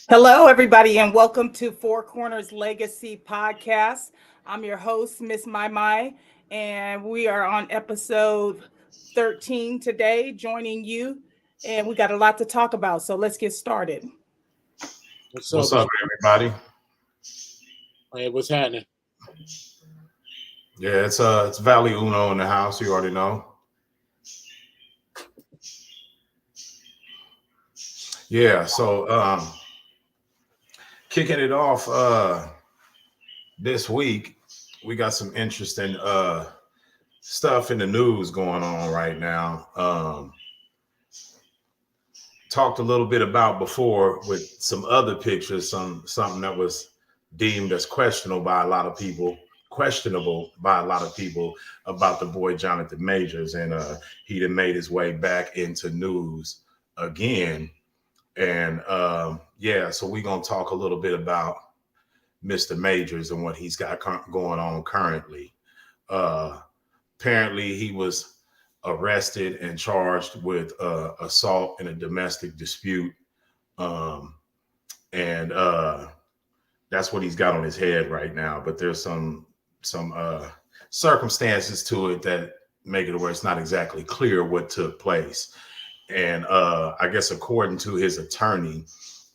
Hello, everybody, and welcome to Four Corners Legacy Podcast. I'm your host, Miss Mai Mai, and we are on episode 13 today, joining you. And we got a lot to talk about, so let's get started. What's What's up? up, everybody? Hey, what's happening? Yeah, it's Valley Uno in the house. You already know. Yeah, so kicking it off this week, we got some interesting stuff in the news going on right now. Talked a little bit about before with some other pictures, something that was deemed as questionable by a lot of people about the boy Jonathan Majors, and he done made his way back into news again. And yeah, so we're gonna talk a little bit about Mr. Majors and what he's got going on currently. Uh, Apparently, he was arrested and charged with assault in a domestic dispute, um, and that's what he's got on his head right now. But there's some circumstances to it that make it where it's not exactly clear what took place. And I guess according to his attorney,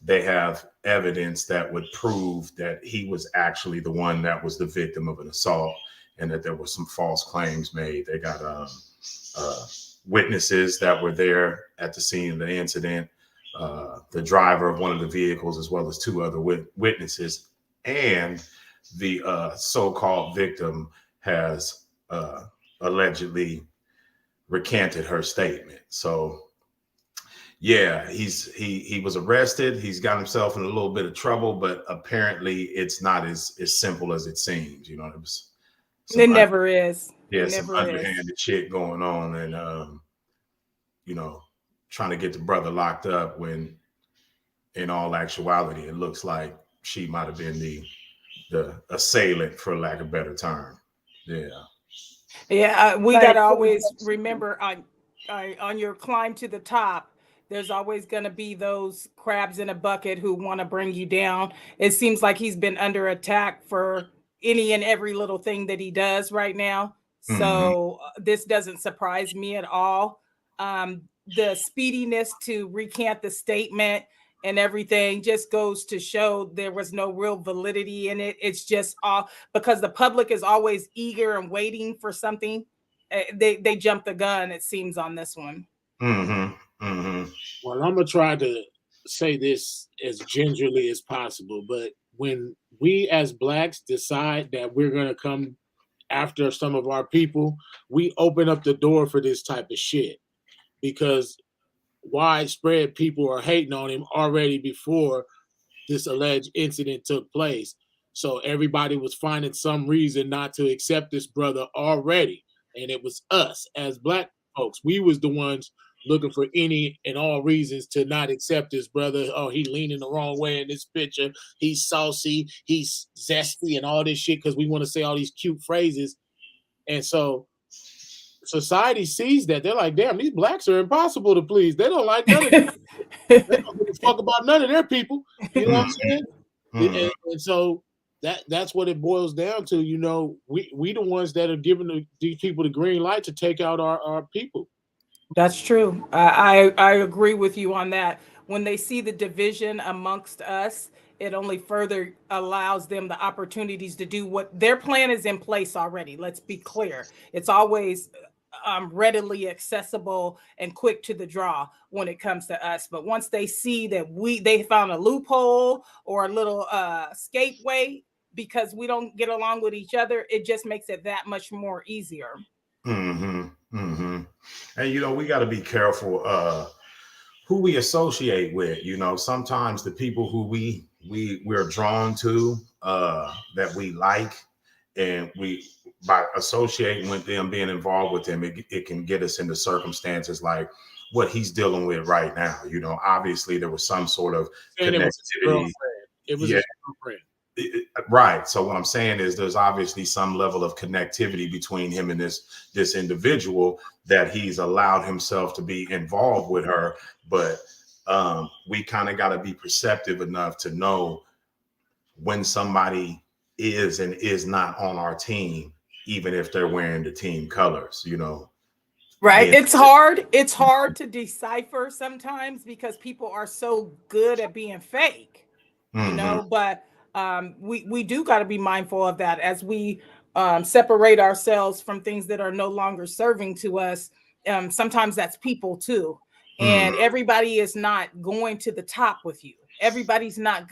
they have evidence that would prove that he was actually the one that was the victim of an assault, and that there were some false claims made. They got witnesses that were there at the scene of the incident, the driver of one of the vehicles, as well as two other witnesses, and the so-called victim has allegedly recanted her statement. So yeah, he was arrested. He's got himself in a little bit of trouble, but apparently it's not as simple as it seems. You know, it was some It never is. It some never is. underhanded shit going on, and you know, trying to get the brother locked up when, in all actuality, it looks like she might have been the assailant, for lack of a better term. Yeah. Yeah, we got to always remember on your climb to the top, there's always going to be those crabs in a bucket who want to bring you down. It seems like he's been under attack for any and every little thing that he does right now. Mhm. So this doesn't surprise me at all. The speediness to recant the statement and everything just goes to show there was no real validity in it. It's just all because the public is always eager and waiting for something. They jump the gun, it seems, on this one. Mhm. Mhm. Well, I'm gonna try to say this as gingerly as possible, but when we as blacks decide that we're gonna come after some of our people, we open up the door for this type of shit because widespread people are hating on him already before this alleged incident took place. So everybody was finding some reason not to accept this brother already. And it was us as black folks. We was the ones looking for any and all reasons to not accept this brother. Oh, he leaning the wrong way in this picture. He's saucy, he's zesty and all this shit because we want to say all these cute phrases. And so society sees that. They're like, damn, these blacks are impossible to please. They don't like none of them. They don't give a fuck about none of their people. You know what I'm saying? Mhm. And so that's what it boils down to. You know, we the ones that are giving these people the green light to take out our people. That's true. I agree with you on that. When they see the division amongst us, it only further allows them the opportunities to do what their plan is in place already. Let's be clear. It's always readily accessible and quick to the draw when it comes to us. But once they see that they found a loophole or a little escape way because we don't get along with each other, it just makes it that much more easier. Mhm. Mhm. And you know, we got to be careful who we associate with. You know, sometimes the people who we're drawn to, that we like, and we, by associating with them, being involved with them, it can get us into circumstances like what he's dealing with right now. You know, obviously there was some sort of And it was his connectivity. girlfriend. It was Yeah, his girlfriend. right. So what I'm saying is there's obviously some level of connectivity between him and this individual, that he's allowed himself to be involved with her. But we kind of got to be perceptive enough to know when somebody is and is not on our team, even if they're wearing the team colors, you know. Right. Being- It's hard to decipher sometimes because people are so good at being fake, you know, but we do got to be mindful of that as we separate ourselves from things that are no longer serving to us. Sometimes that's people too. And everybody is not going to the top with you. Everybody's not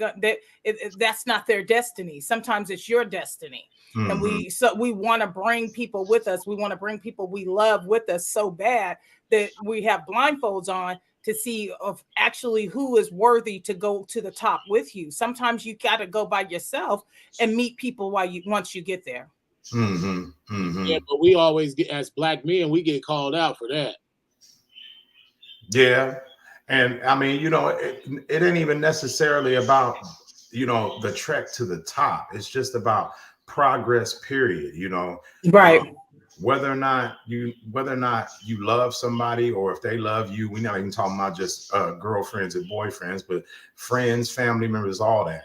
that's not their destiny. Sometimes it's your destiny. And we want to bring people with us. We want to bring people we love with us so bad that we have blindfolds on to see of actually who is worthy to go to the top with you. Sometimes you got to go by yourself and meet people once you get there. Yeah, but we always get, as black men, we get called out for that. Yeah. And I mean, you know, it ain't even necessarily about, you know, the trek to the top. It's just about progress, period. You know, Right. Whether or not you love somebody or if they love you, we're not even talking about just girlfriends and boyfriends, but friends, family members, all that.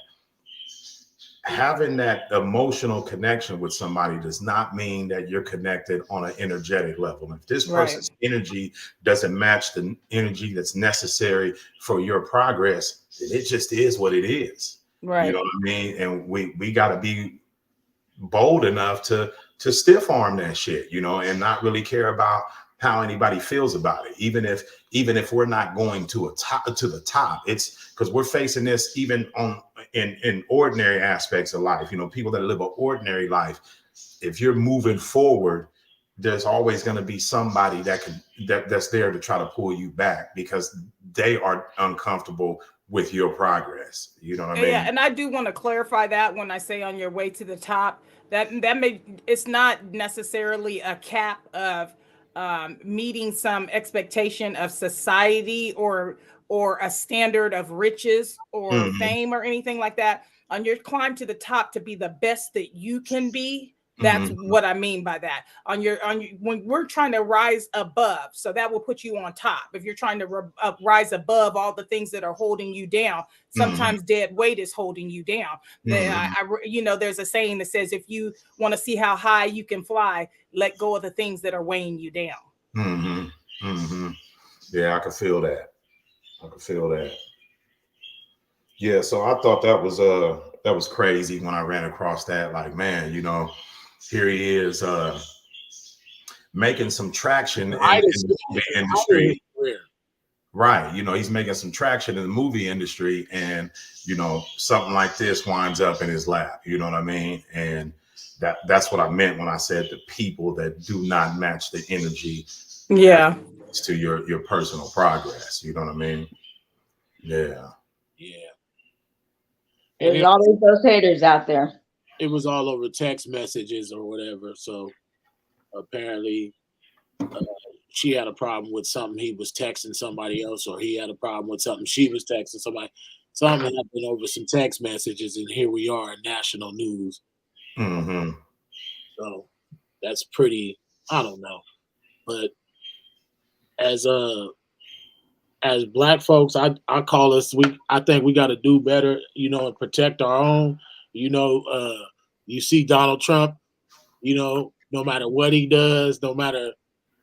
Having that emotional connection with somebody does not mean that you're connected on an energetic level. If this person's energy doesn't match the energy that's necessary for your progress, then it just is what it is. Right. You know what I mean? And we got to be bold enough to stiff arm that shit, you know, and not really care about how anybody feels about it. Even if we're not going to the top, it's because we're facing this even in ordinary aspects of life. You know, people that live an ordinary life, if you're moving forward, there's always going to be somebody that's there to try to pull you back because they are uncomfortable with your progress. You know what I mean? Yeah, and I do want to clarify that when I say on your way to the top, it's not necessarily a cap of meeting some expectation of society or a standard of riches or fame or anything like that. On your climb to the top to be the best that you can be, that's what I mean by that. When we're trying to rise above, so that will put you on top. If you're trying to rise above all the things that are holding you down, sometimes dead weight is holding you down. There's a saying that says, if you want to see how high you can fly, let go of the things that are weighing you down. Yeah, I can feel that. Yeah, so I thought that was crazy when I ran across that. Like, man, you know, here he is making some traction in the industry. Right. You know, he's making some traction in the movie industry, and, you know, something like this winds up in his lap. You know what I mean? And that's what I meant when I said the people that do not match the energy. Yeah. To your personal progress. You know what I mean? Yeah. Yeah. There's always those haters out there. It was all over text messages or whatever. So apparently she had a problem with something he was texting somebody else, or he had a problem with something she was texting somebody. Something happened over some text messages, and here we are in national news. So that's pretty, I don't know. But as black folks, I call us, I think we got to do better, you know, and protect our own. You know, you see Donald Trump, you know, no matter what he does, no matter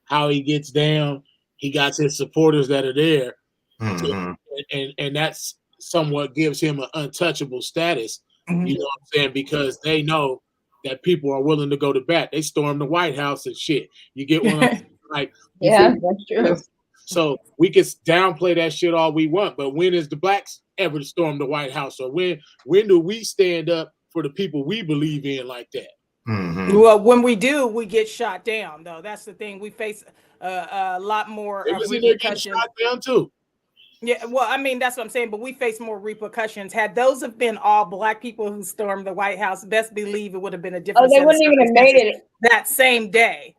how he gets down, he got his supporters that are there. And that's somewhat gives him an untouchable status, you know what I'm saying? Because they know that people are willing to go to bat. They storm the White House and shit. You get one of like, yeah, that's true. So we can downplay that shit all we want, but when is the blacks ever storm the White House? Or when do we stand up for the people we believe in like that? Well, when we do, we get shot down, though. That's the thing. We face a lot more repercussions. Shot down too. Yeah, well, I mean, that's what I'm saying, but we face more repercussions. Had those have been all black people who stormed the White House, best believe it would have been a different. Oh, they wouldn't even have made it that same day.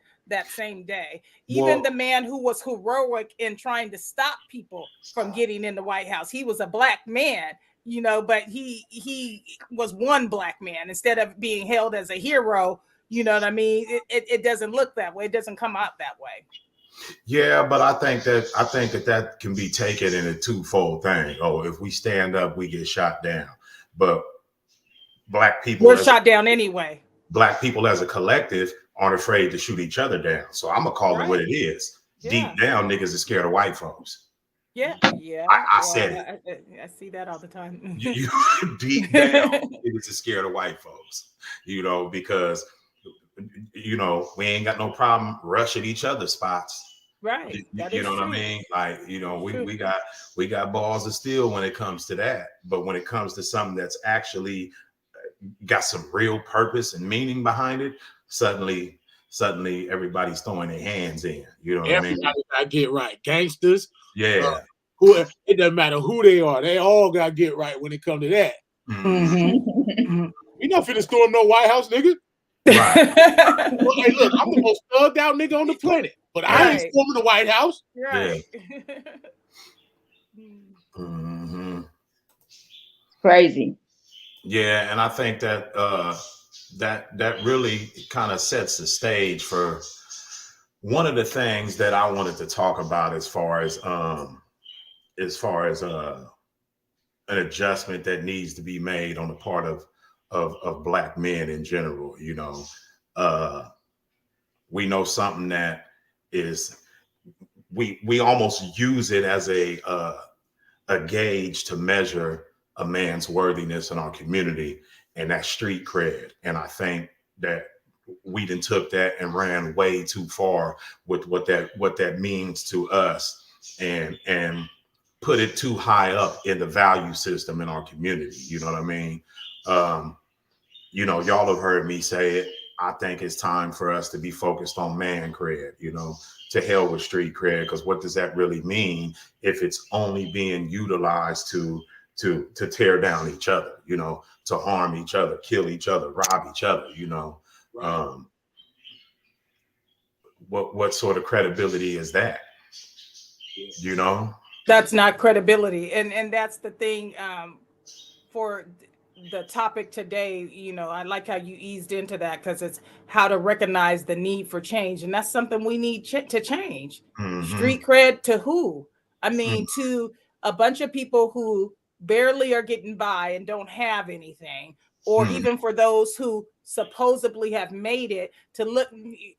Even the man who was heroic in trying to stop people from getting in the White House, he was a black man, you know, but he was one black man instead of being held as a hero. You know what I mean? It doesn't look that way. It doesn't come out that way. Yeah, but I think that can be taken in a twofold thing. Oh, if we stand up, we get shot down. But black people We're as shot down anyway. black people as a collective aren't afraid to shoot each other down. So I'm gonna call it what Right. it is. Yeah. Deep down, niggas are scared of white folks. Yeah. Yeah. I said it. I see that all the time. You deep down, niggas are scared of white folks. Because we ain't got no problem rushing each other's spots. Right. That You is know what I true. mean? Like, True. we got balls of steel when it comes to that. But when it comes to something that's actually got some real purpose and meaning behind it, suddenly everybody's throwing their hands in. You know what I mean? Everybody got to get right. Gangsters, Yeah. it doesn't matter who they are. They all got to get right when it comes to that. Mm-hmm. We not finna storm no White House, nigga. Right. Well, hey, look, I'm the most thugged out nigga on the planet, but I ain't Right. storming the White House. Right. Mm-hmm. Crazy. Yeah, and I think that that really kind of sets the stage for one of the things that I wanted to talk about as far as an adjustment that needs to be made on the part of black men in general. We know something that is we almost use it as a gauge to measure a man's worthiness in our community, and that's street cred. And I think that we done took that and ran way too far with what that means to us, and put it too high up in the value system in our community. You know what I mean? Y'all have heard me say it. I think it's time for us to be focused on man cred, to hell with street cred, because what does that really mean if it's only being utilized to tear down each other, to harm each other, kill each other, rob each other, Right. What sort of credibility is that? That's not credibility. And that's the thing for the topic today. I like how you eased into that, because it's how to recognize the need for change. And that's something we need to change. Mm-hmm. Street cred to who? I mean, to a bunch of people who barely are getting by and don't have anything, or even for those who supposedly have made it, to look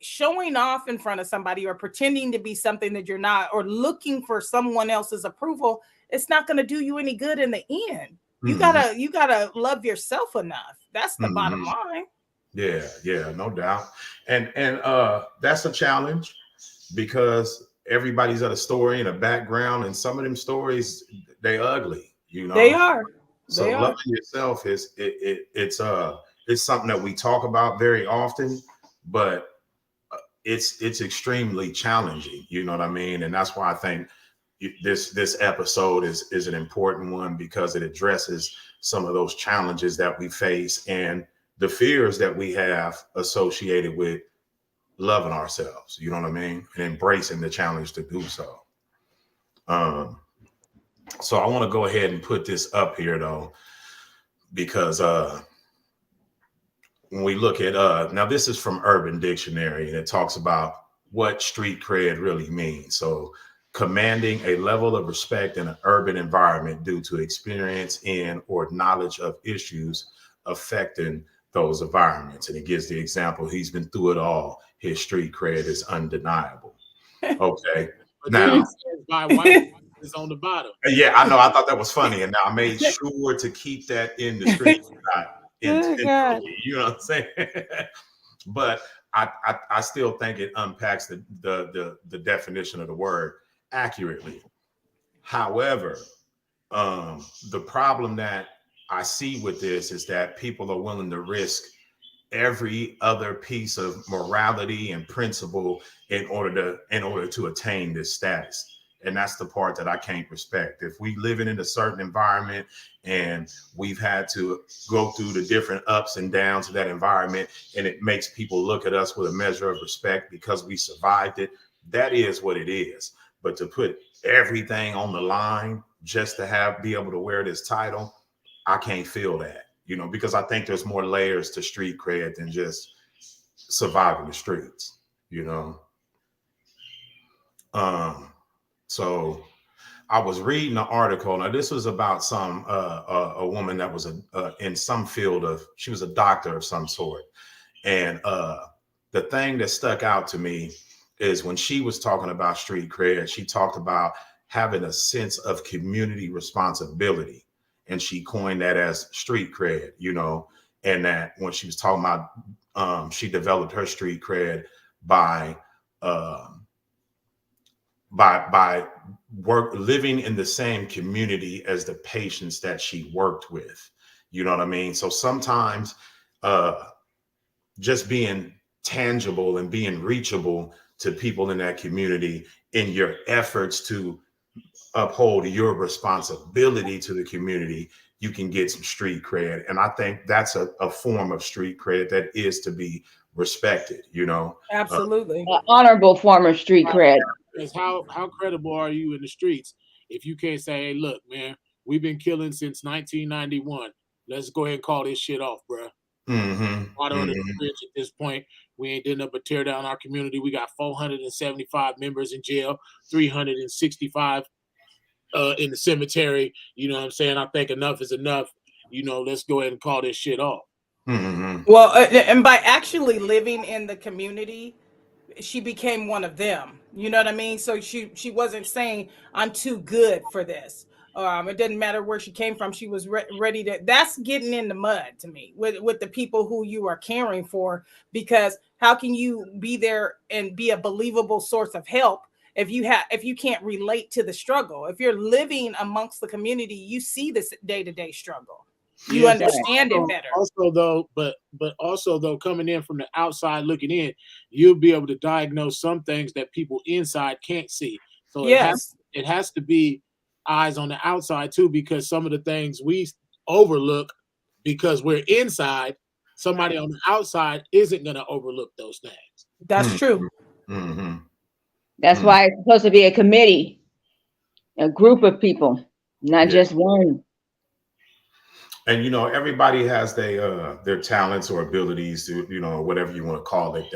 showing off in front of somebody or pretending to be something that you're not, or looking for someone else's approval. It's not going to do you any good in the end. You gotta love yourself enough. That's the bottom line. Yeah, no doubt. And that's a challenge, because everybody's got a story and a background, and some of them stories, they ugly. They are. So loving yourself it's something that we talk about very often, but it's extremely challenging. You know what I mean? And that's why I think this episode is an important one, because it addresses some of those challenges that we face and the fears that we have associated with loving ourselves. You know what I mean? And embracing the challenge to do so. So I want to go ahead and put this up here, though, because when we look at now, this is from Urban Dictionary, and it talks about what street cred really means. So, commanding a level of respect in an urban environment due to experience in or knowledge of issues affecting those environments. And it gives the example, he's been through it all. His street cred is undeniable. Okay. Now, my wife is on the bottom. Yeah, I know. I thought that was funny, and now I made sure to keep that in the street. You know what I'm saying? But I still think it unpacks the definition of the word accurately. However, the problem that I see with this is that people are willing to risk every other piece of morality and principle in order to attain this status. And that's the part that I can't respect. If we live in a certain environment and we've had to go through the different ups and downs of that environment, and it makes people look at us with a measure of respect because we survived it, that is what it is. But to put everything on the line just to be able to wear this title, I can't feel that, because I think there's more layers to street cred than just surviving the streets, So I was reading an article. Now this was about some a woman that was in some field of, she was a doctor of some sort, and the thing that stuck out to me is when she was talking about street cred, she talked about having a sense of community responsibility, and she coined that as street cred, you know. And that when she was talking about, she developed her street cred by work living in the same community as the patients that she worked with. You know what I mean? So sometimes just being tangible and being reachable to people in that community in your efforts to uphold your responsibility to the community, you can get some street cred. And I think that's a form of street cred that is to be respected, you know. Absolutely. Honorable form of street cred. Is how credible are you in the streets if you can't say, hey, look, man, we've been killing since 1991. Let's go ahead and call this shit off, bro. Water under the bridge at this point. We ain't done up but tear down our community. We got 475 members in jail, 365 in the cemetery. You know what I'm saying? I think enough is enough. You know, let's go ahead and call this shit off. Well, and by actually living in the community, she became one of them. You know what I mean? So she wasn't saying, I'm too good for this. It didn't matter where she came from. She was ready to. That's getting in the mud to me with the people who you are caring for, because how can you be there and be a believable source of help if you can't relate to the struggle? If you're living amongst the community, you see this day-to-day struggle. You understand it better. Also though, coming in from the outside looking in, you'll be able to diagnose some things that people inside can't see. So yes, it has to be eyes on the outside too, because some of the things we overlook because we're inside, somebody on the outside isn't going to overlook those things. That's true. That's why it's supposed to be a committee, a group of people, not just one. And you know, everybody has their talents or abilities, to, you know, whatever you want to call it,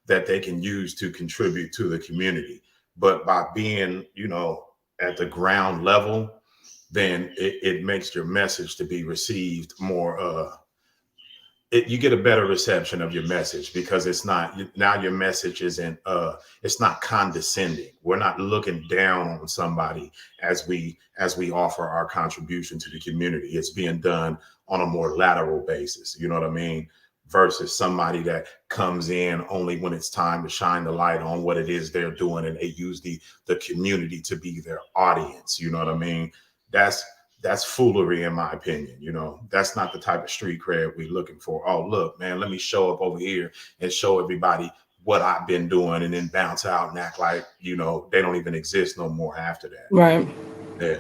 that they can use to contribute to the community. But by being, you know, at the ground level, then it makes your message to be received more. You get a better reception of your message, because it's not, now your message isn't it's not condescending. We're not looking down on somebody as we offer our contribution to the community. It's being done on a more lateral basis, you know what I mean, versus somebody that comes in only when it's time to shine the light on what it is they're doing, and they use the community to be their audience. You know what I mean? That's foolery, in my opinion. You know, that's not the type of street cred we're looking for. Oh, look, man, let me show up over here and show everybody what I've been doing, and then bounce out and act like, you know, they don't even exist no more after that. Right. Yeah.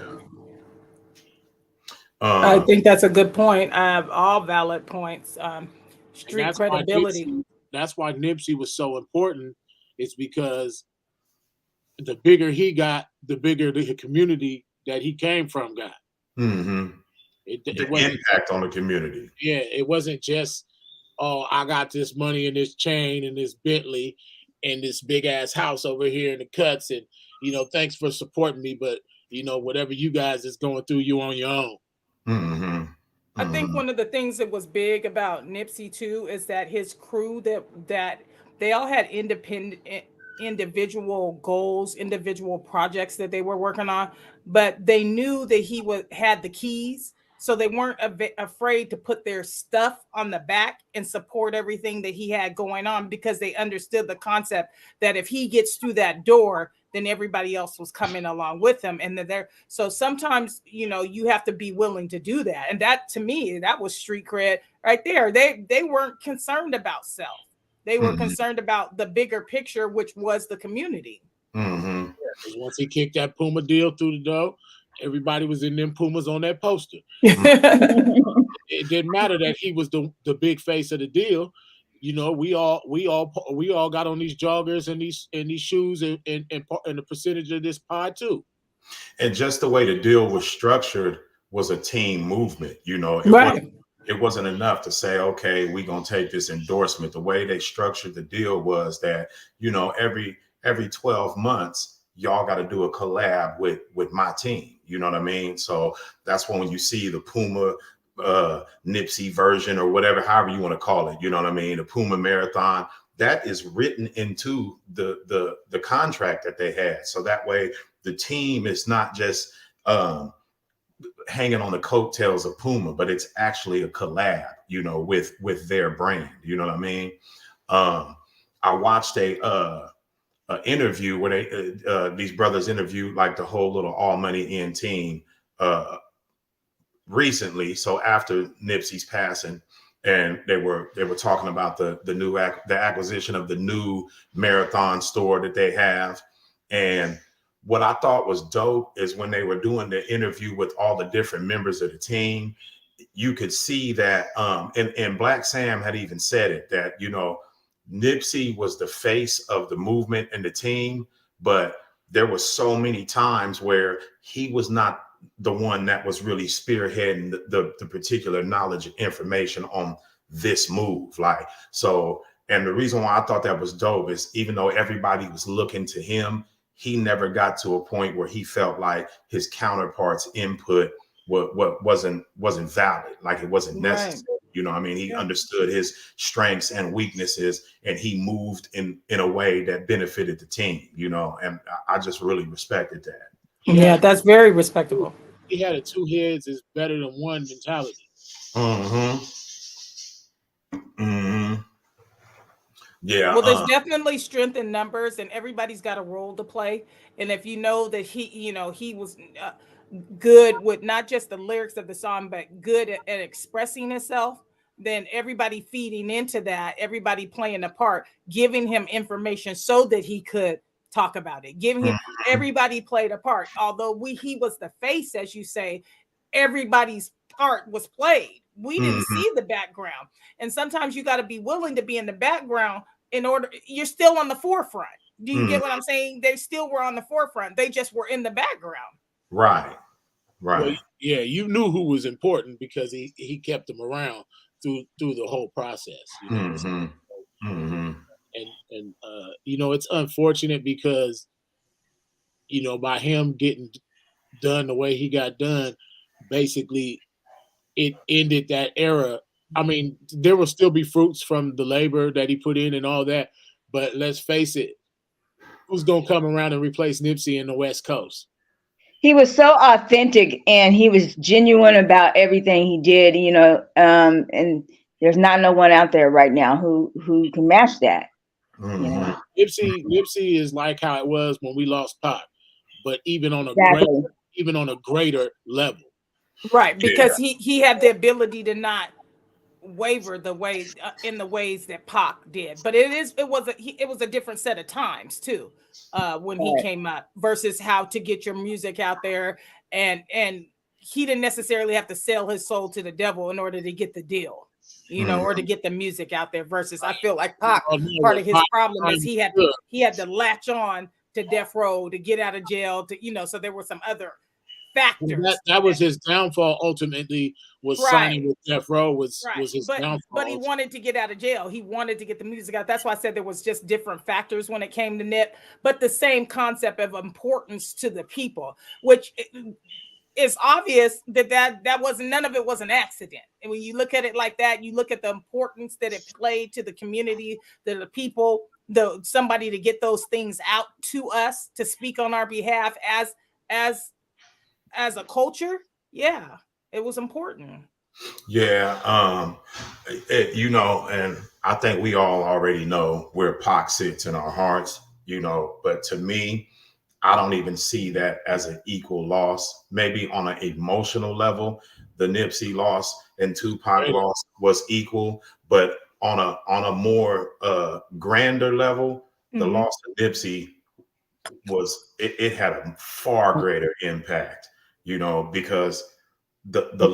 I think that's a good point. All valid points. Street credibility. That's why Nipsey was so important. It's because the bigger he got, the bigger the community that he came from got. The impact on the community. Yeah, it wasn't just, oh, I got this money and this chain and this Bentley and this big ass house over here in the cuts, and, you know, thanks for supporting me, but, you know, whatever you guys is going through, you on your own. I think one of the things that was big about Nipsey too is that his crew, that they all had individual goals, individual projects that they were working on, but they knew that he had the keys, so they weren't afraid to put their stuff on the back and support everything that he had going on, because they understood the concept that if he gets through that door, then everybody else was coming along with him. And so sometimes, you know, you have to be willing to do that. And that, to me, that was street cred right there. They weren't concerned about self. They were concerned about the bigger picture, which was the community. Once he kicked that Puma deal through the door, everybody was in them Pumas on that poster. It didn't matter that he was the big face of the deal. You know, we all got on these joggers and these shoes and the percentage of this pie too. And just the way the deal was structured was a team movement. You know, it wasn't enough to say, okay, we're going to take this endorsement. The way they structured the deal was that, you know, every 12 months, y'all got to do a collab with my team. You know what I mean? So that's when you see the Puma Nipsey version or whatever, however you want to call it. You know what I mean? The Puma Marathon, that is written into the contract that they had. So that way the team is not just hanging on the coattails of Puma, but it's actually a collab, you know, with their brand. You know what I mean? I watched a interview where they these brothers interviewed like the whole little All Money In team recently. So after Nipsey's passing, and they were talking about the acquisition of the new Marathon store that they have. And what I thought was dope is when they were doing the interview with all the different members of the team, you could see that and Black Sam had even said it, that, you know, Nipsey was the face of the movement and the team, but there was so many times where he was not the one that was really spearheading the particular knowledge and information on this move. Like, so, and the reason why I thought that was dope is even though everybody was looking to him, he never got to a point where he felt like his counterparts' input wasn't valid, like it wasn't necessary. Right. You know what I mean? He understood his strengths and weaknesses, and he moved in a way that benefited the team, you know, and I just really respected that. Yeah, that's very respectable. He had a two heads is better than one mentality. Mm-hmm. Mm-hmm. Yeah. Well, there's definitely strength in numbers, and everybody's got a role to play. And if you know that he was good with not just the lyrics of the song, but good at expressing himself, then everybody feeding into that, everybody playing a part, giving him information so that he could talk about it, giving him, everybody played a part. Although he was the face, as you say, everybody's part was played. We didn't see the background. And sometimes you got to be willing to be in the background in order, you're still on the forefront. Do you get what I'm saying? They still were on the forefront. They just were in the background. Right. Well, yeah, you knew who was important because he kept them around through the whole process. You know? And you know, it's unfortunate because, you know, by him getting done the way he got done, basically it ended that era. I mean, there will still be fruits from the labor that he put in and all that, but let's face it, who's gonna come around and replace Nipsey in the West Coast? He was so authentic and he was genuine about everything he did, you know, and there's not no one out there right now who can match that. You know? Nipsey is like how it was when we lost Pac, but even on a greater level. Right, because he had the ability to not waver the way in the ways that Pac did, but it was a different set of times too when he came up versus how to get your music out there, and he didn't necessarily have to sell his soul to the devil in order to get the deal, you know, or to get the music out there. Versus, I feel like Pac, part of his problem is he had to latch on to Death Row to get out of jail, to, you know, so there were some other factors. That was his downfall. Ultimately, was signing with Death Row was his downfall. But he wanted to get out of jail. He wanted to get the music out. That's why I said there was just different factors when it came to Nip, but the same concept of importance to the people, which is obvious that wasn't, none of it was an accident. And when you look at it like that, you look at the importance that it played to the community, to the people, somebody to get those things out to us, to speak on our behalf as a culture. Yeah, it was important. Yeah. You know, and I think we all already know where Pac sits in our hearts, you know, but to me, I don't even see that as an equal loss. Maybe on an emotional level, the Nipsey loss and Tupac loss was equal, but on a more grander level, the loss of Nipsey it had a far greater impact, you know, because the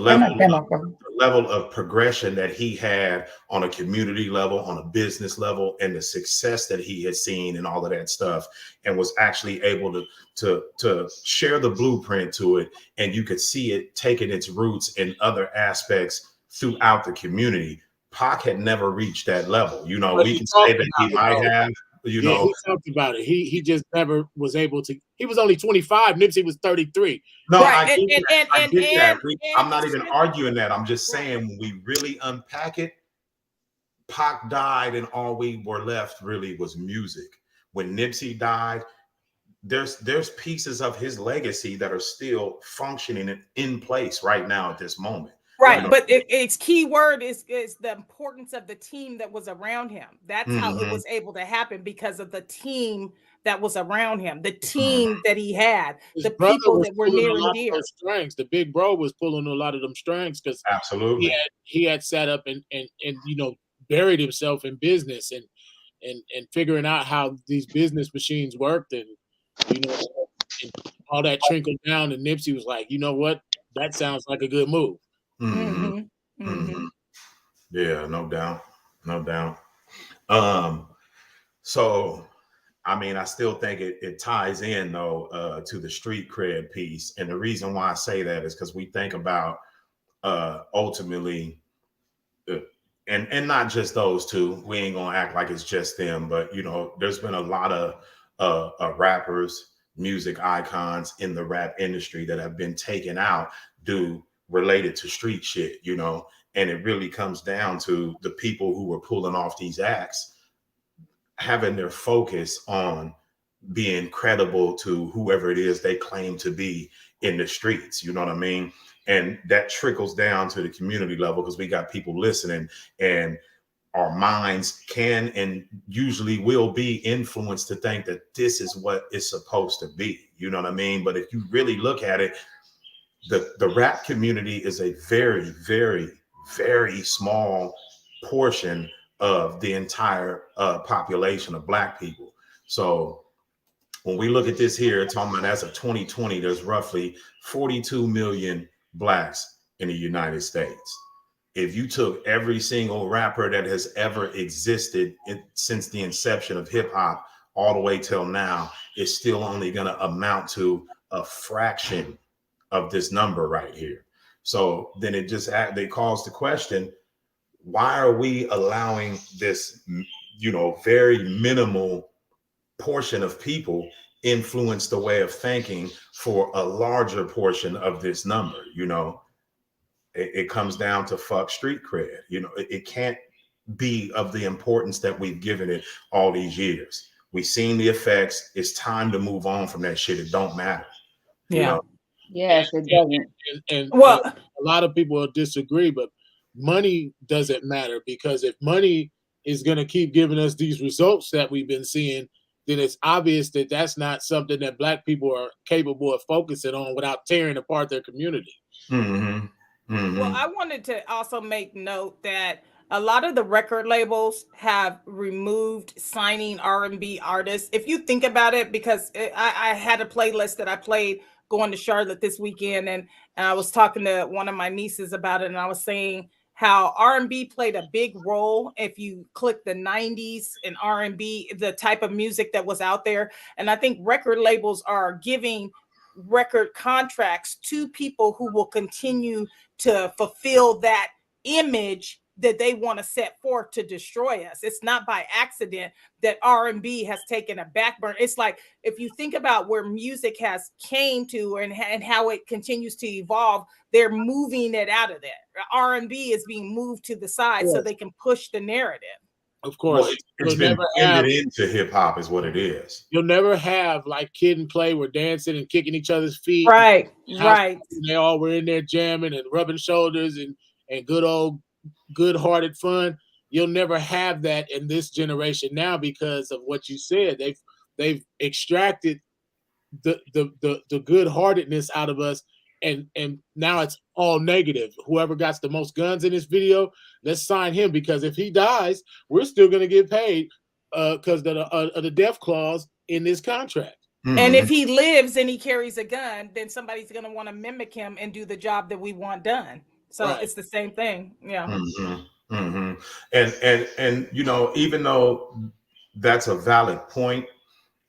level of progression that he had on a community level, on a business level, and the success that he had seen and all of that stuff, and was actually able to share the blueprint to it. And you could see it taking its roots in other aspects throughout the community. Pac had never reached that level. You know, we can say that he might have, You Yeah, know, he talked about it. He just never was able to. He was only 25. Nipsey was 33. no, Right. I get that. I get that. I'm and not to even strengthen- arguing that. I'm just Right. saying when we really unpack it, Pac died, and all we were left really was music. When Nipsey died, there's pieces of his legacy that are still functioning and in place right now at this moment. Right, You know? but its key word is the importance of the team that was around him. That's how it Mhm. was able to happen, because of the team that was around him, the Mhm. team that he had, His the brother people was that were pulling a near and lot of dear. those strings. The big bro was pulling a lot of them strings because Absolutely. he had sat up and buried himself in business and figuring out how these business machines worked, and and all that trickled down. And Nipsey was like, you know what, that sounds like a good move. Mhm. Mm-hmm. Mm-hmm. Mhm. Yeah, no doubt. No doubt. So I mean, I still think it ties in though to the street cred piece. And the reason why I say that is because we think about ultimately uh, and not just those two. We ain't gonna act like it's just them, but there's been a lot of rappers, music icons in the rap industry that have been taken out due related to street shit, and it really comes down to the people who were pulling off these acts having their focus on being credible to whoever it is they claim to be in the streets. You know what I mean? And that trickles down to the community level because we got people listening, and our minds can and usually will be influenced to think that this is what it's supposed to be. You know what I mean? But if you really look at it, the rap community is a very, very, very small portion of the entire population of Black people. So when we look at this here, talking about as of 2020, there's roughly 42 million Blacks in the United States. If you took every single rapper that has ever existed since the inception of hip hop all the way till now, it's still only going to amount to a fraction of this number right here. So then they calls the question, why are we allowing this, very minimal portion of people influence the way of thinking for a larger portion of this number? It comes down to fuck street cred. It can't be of the importance that we've given it all these years. We've seen the effects. It's time to move on from that shit. It don't matter. Yeah. Yes, it doesn't. And Well, a lot of people will disagree, but money doesn't matter, because if money is going to keep giving us these results that we've been seeing, then it's obvious that that's not something that Black people are capable of focusing on without tearing apart their community. Mm-hmm. Mm-hmm. Well, I wanted to also make note that a lot of the record labels have removed signing R&B artists. If you think about it, because I had a playlist that I played going to Charlotte this weekend, and I was talking to one of my nieces about it, and I was saying how R&B played a big role. If you click the 90s and R&B, the type of music that was out there. And I think record labels are giving record contracts to people who will continue to fulfill that image that they want to set forth to destroy us. It's not by accident that R&B has taken a backburner. It's like, if you think about where music has came to and how it continues to evolve, they're moving it out of that. R&B is being moved to the side so they can push the narrative. Of course, it's you'll been never blended into hip hop is what it is. You'll never have like Kid and Play were dancing and kicking each other's feet. Right. They all were in there jamming and rubbing shoulders and good old good-hearted fun. You'll never have that in this generation now because of what you said. They've extracted the good-heartedness out of us, and now it's all negative. Whoever got the most guns in this video, let's sign him, because if he dies, we're still going to get paid because of the death clause in this contract. Mm-hmm. And if he lives and he carries a gun, then somebody's going to want to mimic him and do the job that we want done. So It's the same thing. Yeah. Mm-hmm. Mm-hmm. And even though that's a valid point,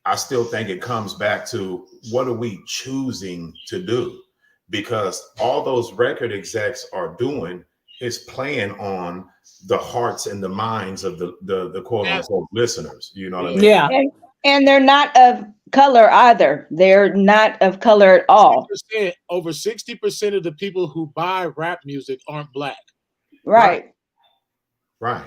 I still think it comes back to what are we choosing to do? Because all those record execs are doing is playing on the hearts and the minds of the quote unquote listeners. You know what I mean? Yeah. And they're not of color either. They're not of color at all. Over 60% of the people who buy rap music aren't black. Right. Right.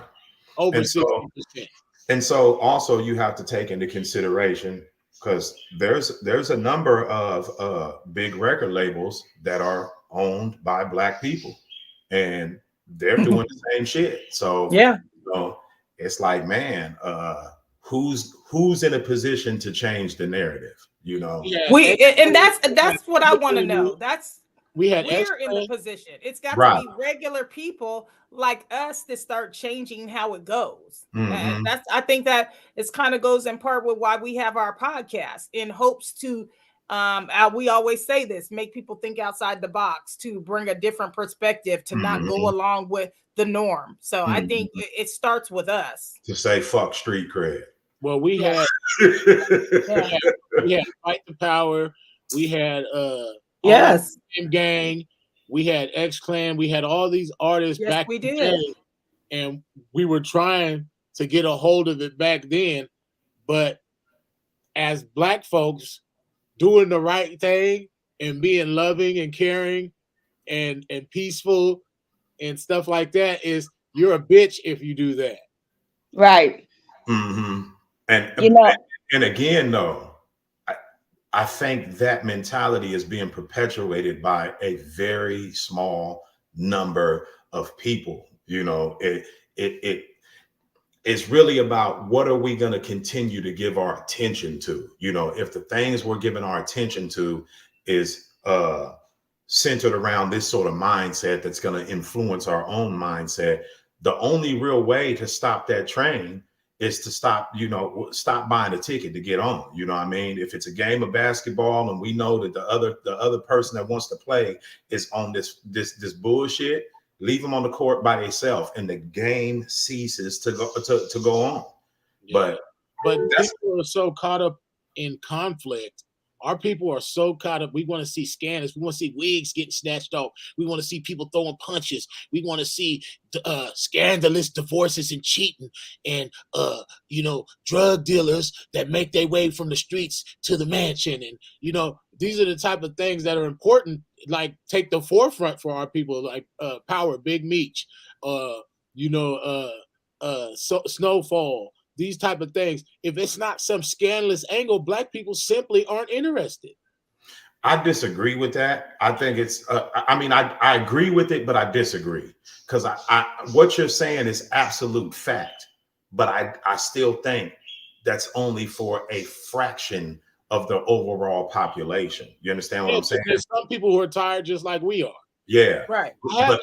Over And 60%. And so also you have to take into consideration, because there's a number of big record labels that are owned by black people, and they're doing the same shit. So Yeah. you know, it's like, man, who's in a position to change the narrative? You know, And that's what I want to know. We're in the position. It's got Right. to be regular people like us that start changing how it goes. Mhm. I think that it's kind of goes in part with why we have our podcast, in hopes to we always say this, make people think outside the box, to bring a different perspective, to not go along with the norm. So I think it starts with us. To say fuck street cred. Well, we had Fight the Power, we had Yes. Gang, we had X Clan, we had all these artists back we in the did. day, and we were trying to get a hold of it back then, but as black folks doing the right thing and being loving and caring and peaceful and stuff like that, is you're a bitch if you do that. Right. Mm-hmm. And you know, and again, though, I think that mentality is being perpetuated by a very small number of people. You know, it's really about what are we going to continue to give our attention to? You know, if the things we're giving our attention to is centered around this sort of mindset that's going to influence our own mindset, the only real way to stop that train is to stop buying a ticket to get on. You know what I mean? If it's a game of basketball and we know that the other person that wants to play is on this bullshit, leave them on the court by themselves and the game ceases to go on. Yeah. But people are so caught up in conflict. Our people are so caught up. We want to see scandals. We want to see wigs getting snatched off. We want to see people throwing punches. We want to see scandalous divorces and cheating, and drug dealers that make their way from the streets to the mansion. And these are the type of things that are important. Like, take the forefront for our people, like Power, Big Meech, Snowfall. These type of things. If it's not some scandalous angle, black people simply aren't interested. I disagree with that. I think it's, I agree with it, but I disagree. Because what you're saying is absolute fact. But I still think that's only for a fraction of the overall population. You understand what I'm saying? There's some people who are tired just like we are. Yeah. Right. But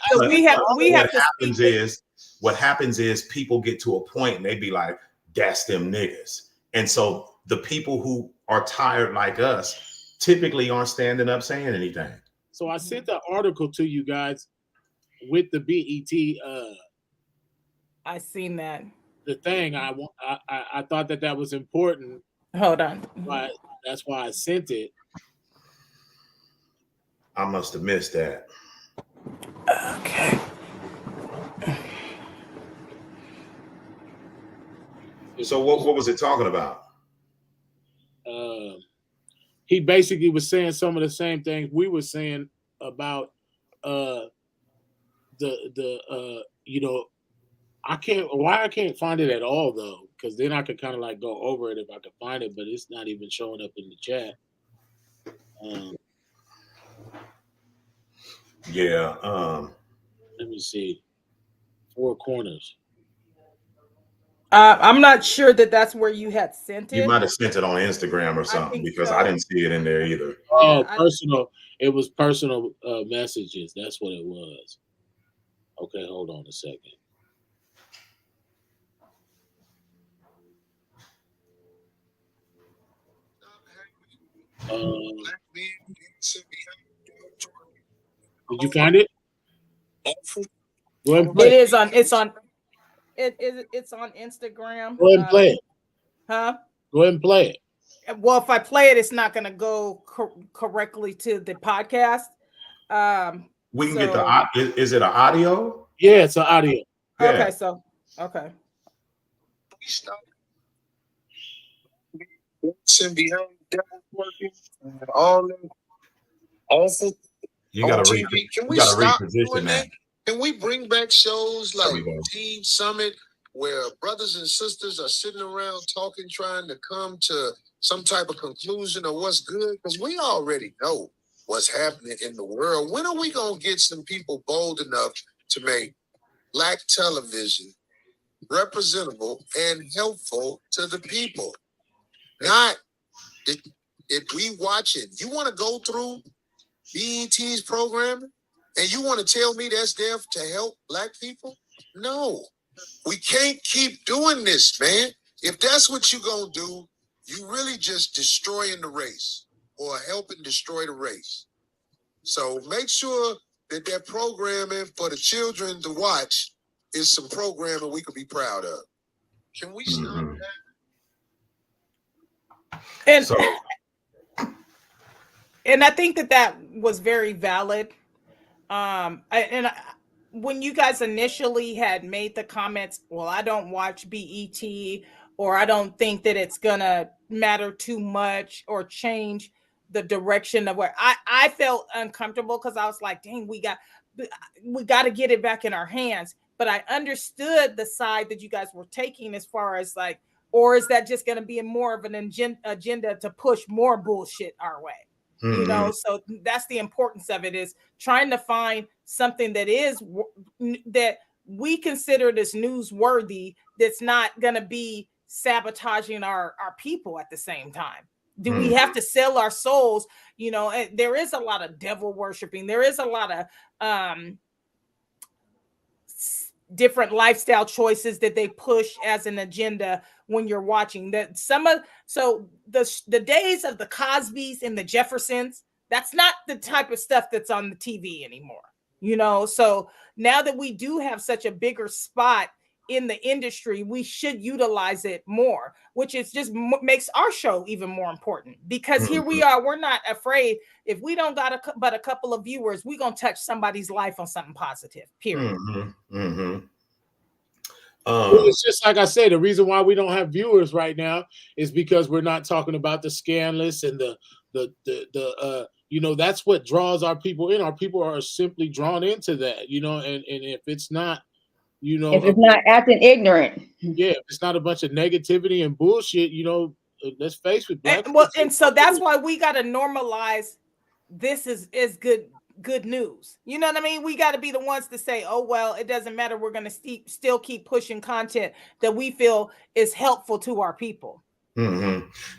what happens is people get to a point and they be like, that's them niggas. And so the people who are tired like us typically aren't standing up saying anything. So I sent the article to you guys with the BET. I seen that. The thing I thought that was important. Hold on. That's why I sent it. I must have missed that. Okay. So what was it talking about? He basically was saying some of the same things we were saying about I can't find it at all though, because then I could kind of like go over it if I could find it, but it's not even showing up in the chat. Let me see. Four Corners. I'm not sure that's where you had sent it. You might have sent it on Instagram or something, because I didn't see it in there either. Oh, personal. It was personal messages. That's what it was. Okay, hold on a second. Did you find it? Go ahead and play. It's on Instagram. Go ahead and play it. Huh? Go ahead and play it. Well, if I play it, it's not going to go correctly to the podcast. We can get is it an audio? Yeah, it's an audio. Yeah. Okay, so okay. We stop dancing behind the devil working and all them awful You on gotta TV. Can we gotta stop reposition doing that. that? Can we bring back shows There like we go. Teen Summit where brothers and sisters are sitting around talking, trying to come to some type of conclusion of what's good? Because we already know what's happening in the world. When are we going to get some people bold enough to make Black television representable and helpful to the people? Not if we watch it. You want to go through BET's programming and you want to tell me that's there to help Black people? No, we can't keep doing this, man. If that's what you're going to do, you really just destroying the race or helping destroy the race. So make sure that that programming for the children to watch is some programming we can be proud of. Can we stop Mhm. that? And So and I think that was very valid. When you guys initially had made the comments, well, I don't watch BET, or I don't think that it's gonna matter too much or change the direction of where I felt uncomfortable, because I was like, dang, we got to get it back in our hands. But I understood the side that you guys were taking, as far as like, or is that just going to be more of an agenda to push more bullshit our way? You know, so that's the importance of it, is trying to find something that is that we consider this newsworthy, that's not going to be sabotaging our people at the same time. Do we have to sell our souls? You know, and there is a lot of devil worshiping. There is a lot of different lifestyle choices that they push as an agenda when you're watching that. So the days of the Cosbys and the Jeffersons, that's not the type of stuff that's on the TV anymore, you know. So now that we do have such a bigger spot in the industry, we should utilize it more, which is just makes our show even more important, because here we are, we're not afraid. If we don't got but a couple of viewers, we're gonna touch somebody's life on something positive, period. Well, it's just like I said, the reason why we don't have viewers right now is because we're not talking about the scandalous and the you know, that's what draws our people in. Our people are simply drawn into that, you know, and if it's not, you know, if it's not acting ignorant. yeah, if it's not a bunch of negativity and bullshit, you know, let's face it, Black. And so that's why we got to normalize this is good news. You know what I mean? We got to be the ones to say, oh, well, it doesn't matter. We're going to still keep pushing content that we feel is helpful to our people.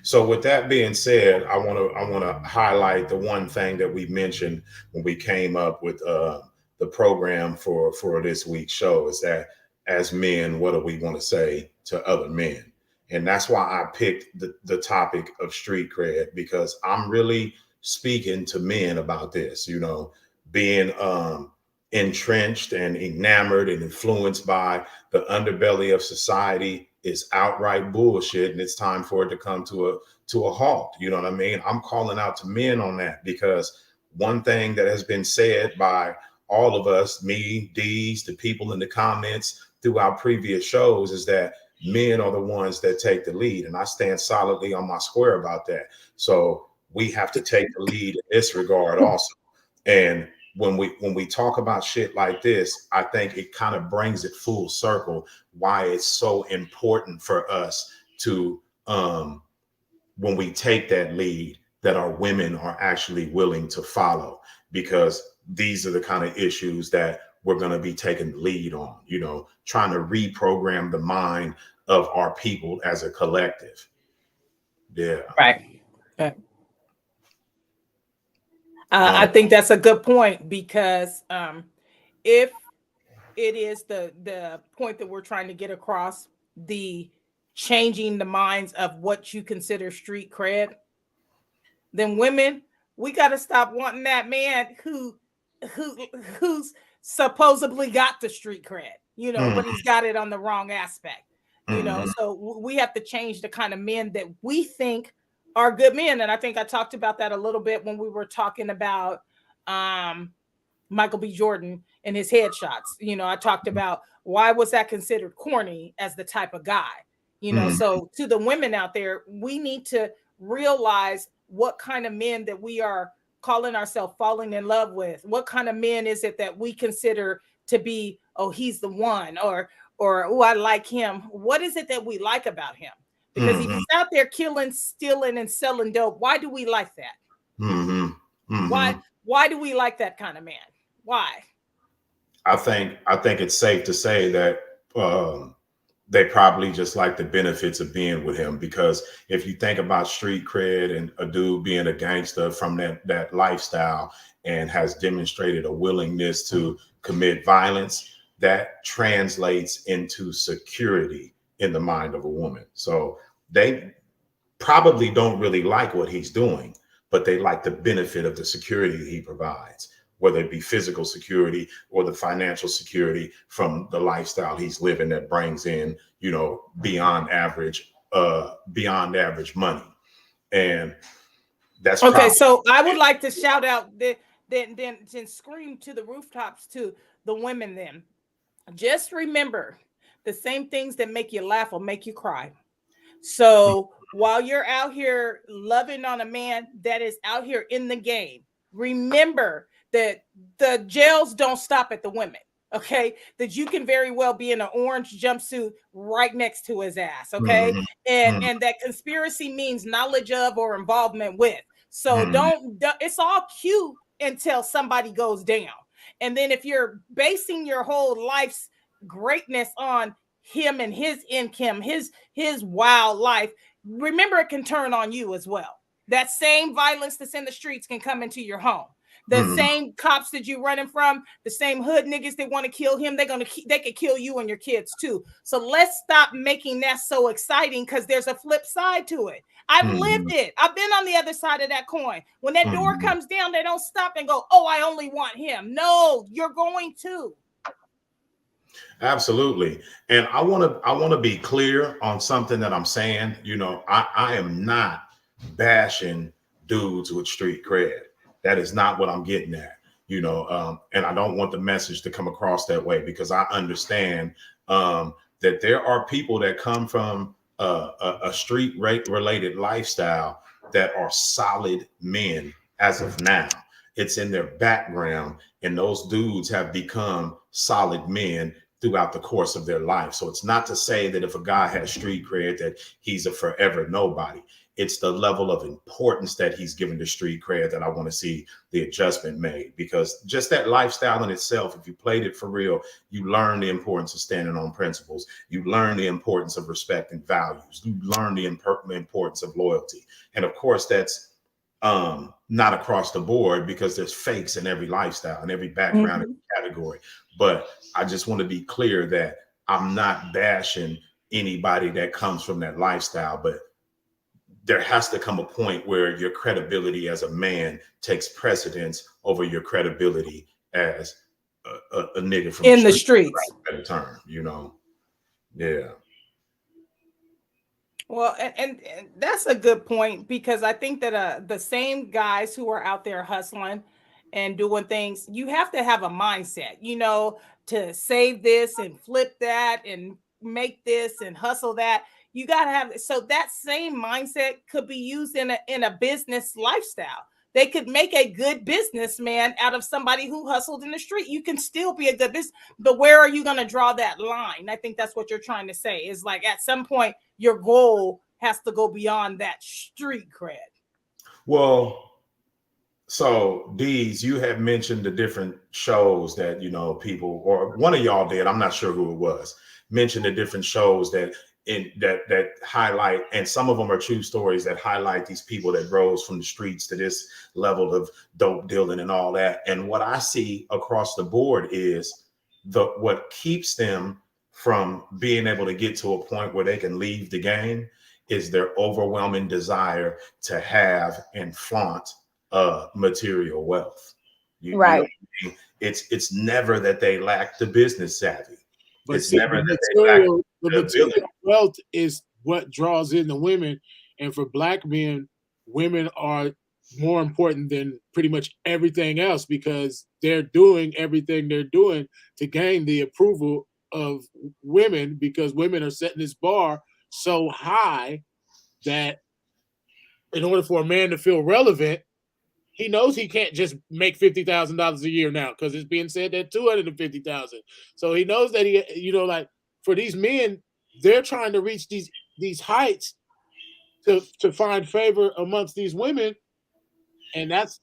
So with that being said, I want to highlight the one thing that we mentioned when we came up with the program for this week's show, is that as men, what do we want to say to other men? And that's why I picked the topic of street cred, because I'm really speaking to men about this, you know, being entrenched and enamored and influenced by the underbelly of society is outright bullshit, and it's time for it to come to a halt. You know what I mean? I'm calling out to men on that, because one thing that has been said by all of us, me, D's, the people in the comments throughout previous shows, is that men are the ones that take the lead, and I stand solidly on my square about that. So we have to take the lead in this regard also. And when we talk about shit like this, I think it kind of brings it full circle why it's so important for us to, when we take that lead, that our women are actually willing to follow, because these are the kind of issues that we're going to be taking the lead on, you know, trying to reprogram the mind of our people as a collective. Yeah. Right. I think that's a good point, because if it is the point that we're trying to get across, the changing the minds of what you consider street cred, then women, we got to stop wanting that man who's supposedly got the street cred, you know, but he's got it on the wrong aspect, you know. So we have to change the kind of men that we think are good men. And I think I talked about that a little bit when we were talking about Michael B. Jordan and his headshots. You know, I talked about why was that considered corny as the type of guy, you know. So to the women out there, we need to realize what kind of men that we are calling ourselves falling in love with. What kind of men is it that we consider to be, oh, he's the one, or oh, I like him. What is it that we like about him? Because if he's out there killing, stealing, and selling dope, why do we like that? Why do we like that kind of man? Why? I think it's safe to say that they probably just like the benefits of being with him, because if you think about street cred and a dude being a gangster from that lifestyle and has demonstrated a willingness to commit violence, that translates into security in the mind of a woman. So they probably don't really like what he's doing, but they like the benefit of the security he provides, whether it be physical security or the financial security from the lifestyle he's living that brings in, you know, beyond average money. And that's okay. So I would like to shout out then scream to the rooftops to the women. Then just remember, the same things that make you laugh will make you cry. So while you're out here loving on a man that is out here in the game, remember that the jails don't stop at the women. Okay, that you can very well be in an orange jumpsuit right next to his ass. Okay, and that conspiracy means knowledge of or involvement with. So don't. It's all cute until somebody goes down, and then if you're basing your whole life's greatness on him and his income, his wild life, remember it can turn on you as well. That same violence that's in the streets can come into your home. The same cops that you're running from, the same hood niggas that want to kill him, they could kill you and your kids too. So let's stop making that so exciting, because there's a flip side to it. I've lived it. I've been on the other side of that coin. When that door comes down, they don't stop and go, oh, I only want him. No, you're going to. Absolutely. And I want to be clear on something that I'm saying. You know, I am not bashing dudes with street cred. That is not what I'm getting at, you know, and I don't want the message to come across that way, because I understand that there are people that come from a street related lifestyle that are solid men as of now. It's in their background, and those dudes have become solid men throughout the course of their life. So it's not to say that if a guy has street cred that he's a forever nobody. It's the level of importance that he's given to street cred that I want to see the adjustment made, because just that lifestyle in itself, if you played it for real, you learn the importance of standing on principles. You learn the importance of respect and values. You learn the importance of loyalty. And of course, that's not across the board, because there's fakes in every lifestyle and every background and category. But I just want to be clear that I'm not bashing anybody that comes from that lifestyle, but there has to come a point where your credibility as a man takes precedence over your credibility as a nigga from in the streets. Better term, you know? Yeah. Well, and that's a good point, because I think that the same guys who are out there hustling and doing things, you have to have a mindset, you know, to save this and flip that and make this and hustle that. You got to have, so that same mindset could be used in a business lifestyle. They could make a good businessman out of somebody who hustled in the street. You can still be a good business, but where are you going to draw that line? I think that's what you're trying to say, is like at some point your goal has to go beyond that street cred. Well, so Deez, you had mentioned the different shows that, you know, people, or one of y'all did, I'm not sure who it was, mentioned the different shows that highlight, and some of them are true stories that highlight these people that rose from the streets to this level of dope dealing and all that. And what I see across the board is what keeps them from being able to get to a point where they can leave the game is their overwhelming desire to have and flaunt material wealth. Right. You know, it's never that they lack the business savvy. But It's see, never the that they lack material wealth is what draws in the women. And for Black men, women are more important than pretty much everything else, because they're doing everything they're doing to gain the approval of women, because women are setting this bar so high that in order for a man to feel relevant, he knows he can't just make $50,000 a year now, because it's being said that 250,000. So he knows that he, like, for these men, they're trying to reach these heights to find favor amongst these women, and that's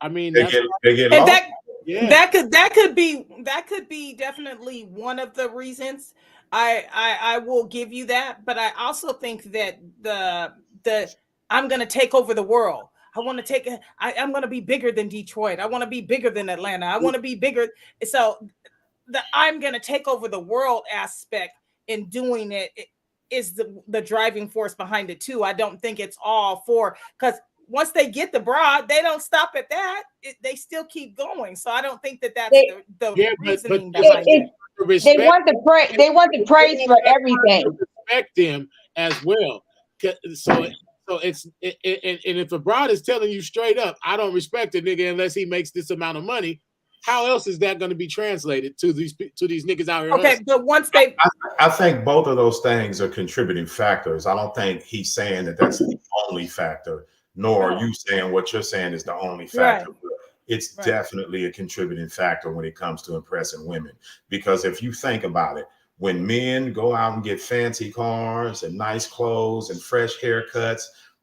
I mean, They that's get And lost. yeah. that could be definitely one of the reasons. I will give you that, but I also think that the I'm going to take over the world. I want to take I'm going to be bigger than Detroit. I want to be bigger than Atlanta. I want to be bigger. So the I'm going to take over the world aspect in doing it is the driving force behind it too. I don't think it's all for, because once they get the bra, they don't stop at that. They still keep going. So I don't think that that's the reasoning behind it. They want the praise. They want the praise for everything. Respect them as well. So it's and if a broad is telling you straight up, I don't respect a nigga unless he makes this amount of money, how else is that going to be translated to these niggas out here? Okay, but once they, I think both of those things are contributing factors. I don't think he's saying that that's the only factor, nor are you saying what you're saying is the only factor. Right. It's definitely a contributing factor when it comes to impressing women. Because if you think about it, when men go out and get fancy cars and nice clothes and fresh haircuts,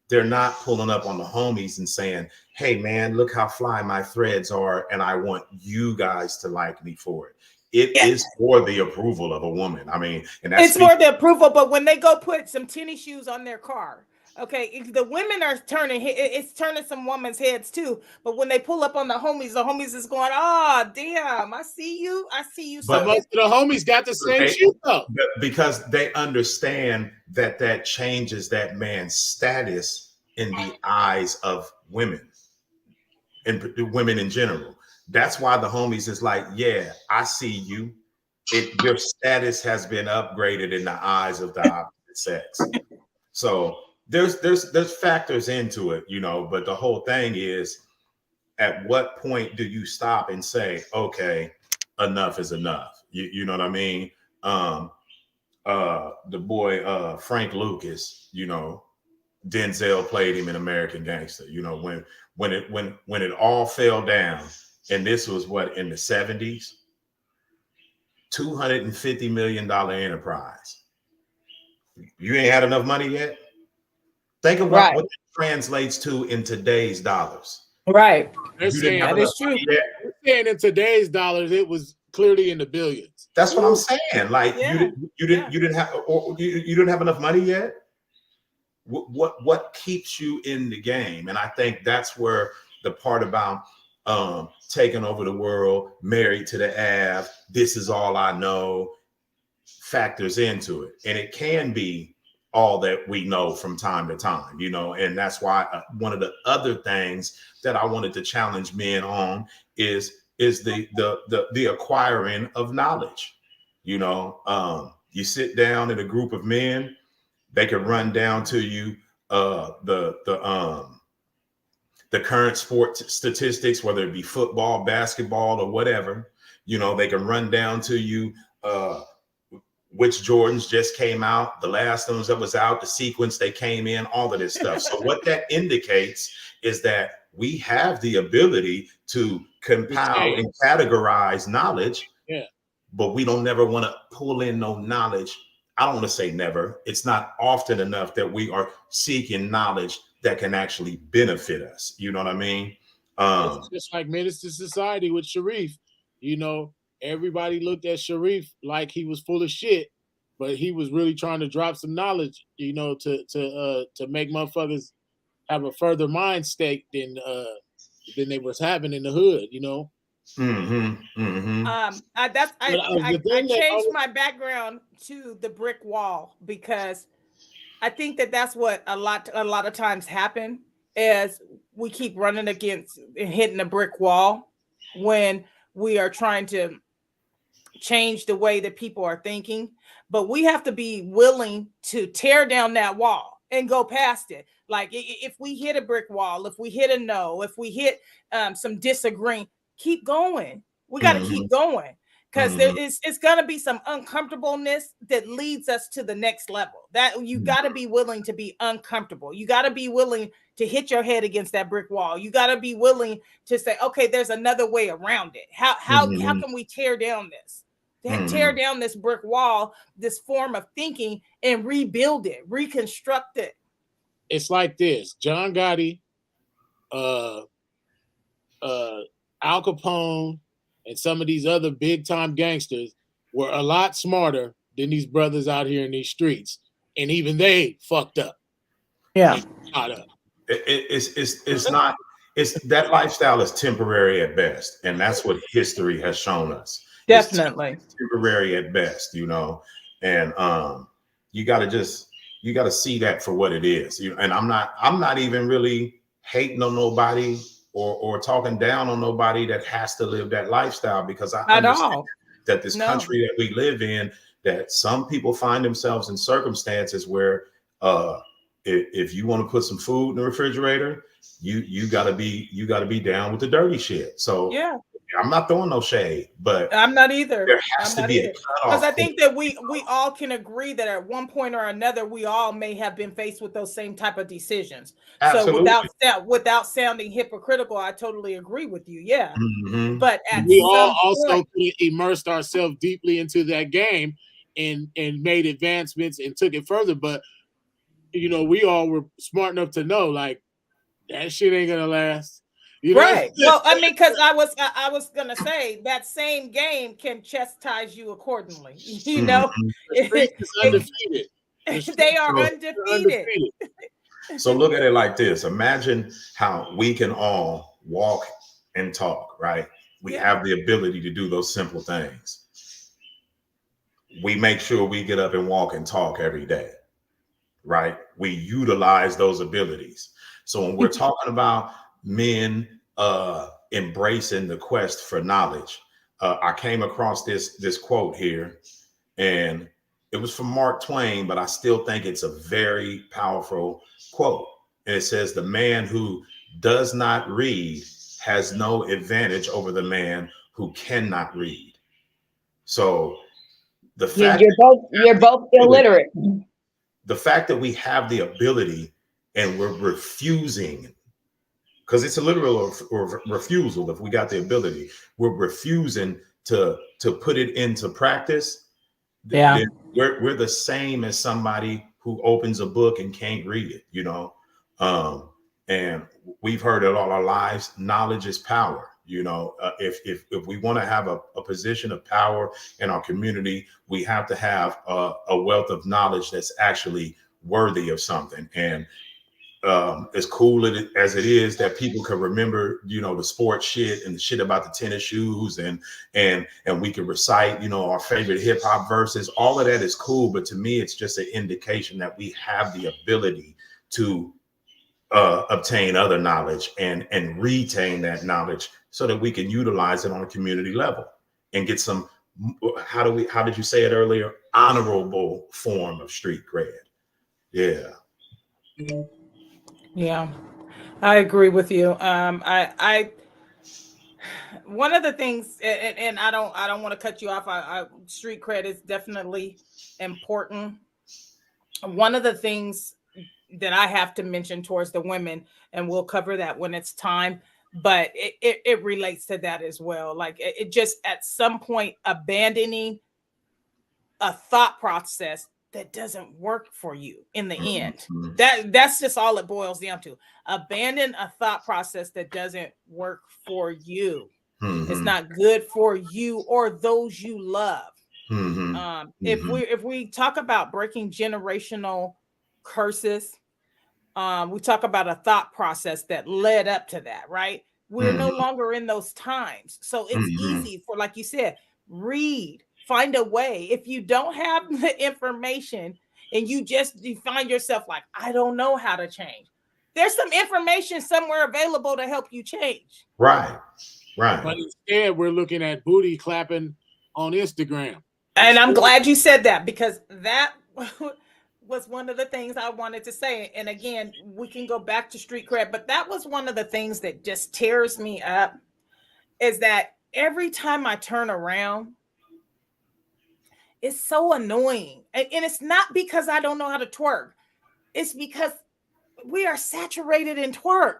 they're not pulling up on the homies and saying, hey, man, look how fly my threads are, and I want you guys to like me for it. It is for the approval of a woman. I mean, and that's it's for the approval, but when they go put some tennis shoes on their car, okay, the women are it's turning some women's heads too. But when they pull up on the homies is going, oh, damn, I see you. But most of the homies got the same shit though. Because they understand that changes that man's status in the eyes of women, and women in general. That's why the homies is like, yeah, I see you. Your status has been upgraded in the eyes of the opposite sex. So there's factors into it, but the whole thing is, at what point do you stop and say, okay, enough is enough? You know what I mean? The boy Frank Lucas, Denzel played him in American Gangster. When it all fell down, and this was what, in the 70s, $250 million enterprise. You ain't had enough money yet? Think about what it translates to in today's dollars. Right. They're saying that is true. They're saying in today's dollars, it was clearly in the billions. That's what I'm saying. Like, you didn't have enough money yet. What keeps you in the game? And I think that's where the part about taking over the world, married to the Ave, this is all I know, factors into it. And it can be all that we know from time to time, and that's why one of the other things that I wanted to challenge men on is the acquiring of knowledge. You sit down in a group of men, they can run down to you the current sports statistics, whether it be football, basketball, or whatever. They can run down to you which Jordans just came out, the last ones that was out, the sequence they came in, all of this stuff. So what that indicates is that we have the ability to compile and categorize knowledge, but we don't never want to pull in no knowledge. I don't want to say never. It's not often enough that we are seeking knowledge that can actually benefit us. You know what I mean? It's just like Menace to Society with Sharif. Everybody looked at Sharif like he was full of shit, but he was really trying to drop some knowledge, to make motherfuckers have a further mind state than they was having in the hood, I changed my background to the brick wall, because I think that's what a lot of times happen, is we keep running against and hitting a brick wall when we are trying to change the way that people are thinking. But we have to be willing to tear down that wall and go past it. Like if we hit a brick wall, if we hit a no, if we hit some disagreeing, keep going. We got to keep going, because it's going to be some uncomfortableness that leads us to the next level. That you got to be willing to be uncomfortable. You got to be willing to hit your head against that brick wall. You got to be willing to say, okay, there's another way around it. How can we tear down this? Tear down this brick wall, this form of thinking, and rebuild it, reconstruct it. It's like this: John Gotti, Al Capone, and some of these other big time gangsters were a lot smarter than these brothers out here in these streets, and even they fucked up. Yeah, it's not. It's that lifestyle is temporary at best, and that's what history has shown us. Definitely it's temporary at best, you know, and you got to see that for what it is. And I'm not even really hating on nobody or talking down on nobody that has to live that lifestyle, because I understand that this country that we live in, that some people find themselves in circumstances where if you want to put some food in the refrigerator, you gotta be down with the dirty shit. So yeah, I'm not throwing no shade, but I'm not either. There has to be a cutoff, because I think that we all can agree that at one point or another we all may have been faced with those same type of decisions. Absolutely. So without sounding hypocritical, I totally agree with you. Yeah, but we all also immersed ourselves deeply into that game and made advancements and took it further. But you know, we all were smart enough to know, like, that shit ain't gonna last. You know? Right. Well, I mean, because I was gonna say that same game can chastise you accordingly. You know, undefeated. They are undefeated. So look at it like this. Imagine how we can all walk and talk, right? We have the ability to do those simple things. We make sure we get up and walk and talk every day, right? We utilize those abilities. So when we're talking about men embracing the quest for knowledge, I came across this quote here, and it was from Mark Twain, but I still think it's a very powerful quote. And it says, "The man who does not read has no advantage over the man who cannot read." So the fact you're both illiterate. The fact that we have the ability and we're refusing, because it's a literal refusal. If we got the ability, we're refusing to put it into practice. Yeah, we're the same as somebody who opens a book and can't read it, you know. And we've heard it all our lives. Knowledge is power. You know, if we want to have a position of power in our community, we have to have a wealth of knowledge that's actually worthy of something. And as cool as it is that people can remember, you know, the sports shit and the shit about the tennis shoes and we can recite, you know, our favorite hip hop verses, all of that is cool. But to me, it's just an indication that we have the ability to obtain other knowledge and retain that knowledge so that we can utilize it on a community level and get some, how did you say it earlier? Honorable form of street cred. Yeah. Yeah, I agree with you. I one of the things, and I don't want to cut you off. Street cred is definitely important. One of the things that I have to mention towards the women, and we'll cover that when it's time, but it relates to that as well. Like it just at some point abandoning a thought process that doesn't work for you in the end. That's just all it boils down to. Abandon a thought process that doesn't work for you. It's not good for you or those you love. If we talk about breaking generational curses, we talk about a thought process that led up to that, right? We're no longer in those times. So it's easy for, like you said, read. Find a way. If you don't have the information and you find yourself like, I don't know how to change, there's some information somewhere available to help you change. Right. But instead, we're looking at booty clapping on Instagram. And I'm glad you said that, because that was one of the things I wanted to say. And again, we can go back to street cred, but that was one of the things that just tears me up, is that every time I turn around, it's so annoying. And it's not because I don't know how to twerk. It's because we are saturated in twerk.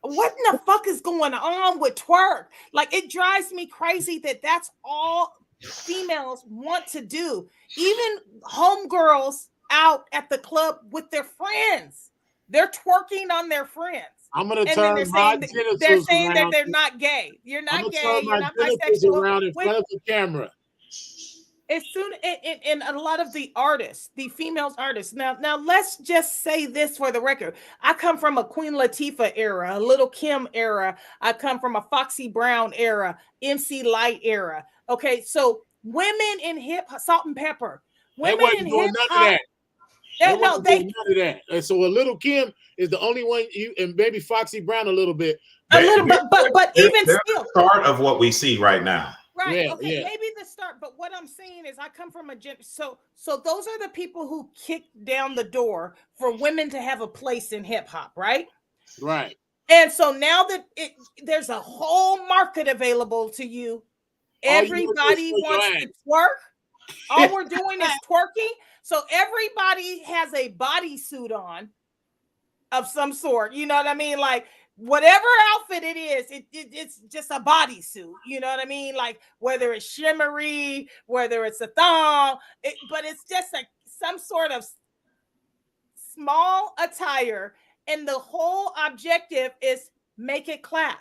What in the fuck is going on with twerk? Like, it drives me crazy that that's all females want to do. Even homegirls out at the club with their friends, they're twerking on their friends. I'm gonna And then turn they're my saying, genitals they're saying that around. they're not gay. You're I'm not gonna gay. turn You're my not genitals bisexual. around in front of the camera. As soon in a lot of the artists, the females artists. Now let's just say this for the record. I come from a Queen Latifah era, a Little Kim era. I come from a Foxy Brown era, MC Light era. Okay, so women in hip Salt and Pepper. They Women wasn't in doing hip none of hop. that. They wasn't doing none of that. And so a Little Kim is the only one, you and maybe Foxy Brown a little bit. A little bit, but even they're still, the start of what we see right now. right? Yeah, Okay, yeah. maybe the start. But what I'm saying is, I come from a so those are the people who kicked down the door for women to have a place in hip hop, right? Right. And so now that there's a whole market available to you, All you wanna do everybody is show your wants to twerk. All we're doing is twerking. So everybody has a bodysuit on of some sort. You know what I mean? Like, whatever outfit it is, it's just a bodysuit. You know what I mean? Like, whether it's shimmery, whether it's a thong, but it's just some sort of small attire. And the whole objective is make it clap.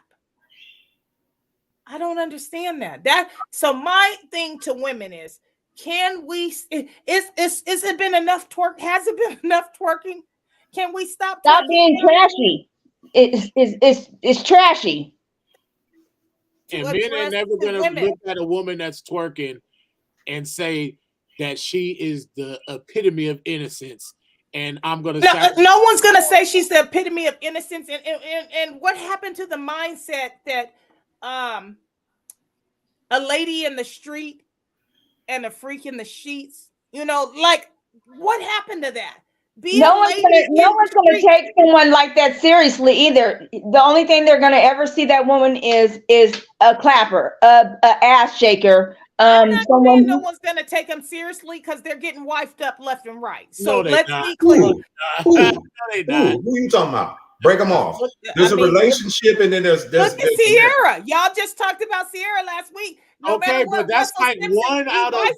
I don't understand that. So my thing to women is, can we, is it been enough twerk? Has it been enough twerking? Can we stop being trashy? It's trashy. And men are never gonna look at a woman that's twerking and say that she is the epitome of innocence. And I'm gonna say no one's gonna say she's the epitome of innocence. And what happened to the mindset that a lady in the street and a freak in the sheets? You know, like, what happened to that? No one's gonna take someone like that seriously either. The only thing they're gonna ever see that woman is a clapper, a ass shaker. Someone. No one's gonna take them seriously because they're getting wifed up left and right. So let's be clear. Who you talking about? Break them off. There's a relationship, and then there's look at Sierra. Y'all just talked about Sierra last week. No okay, but that's like one out of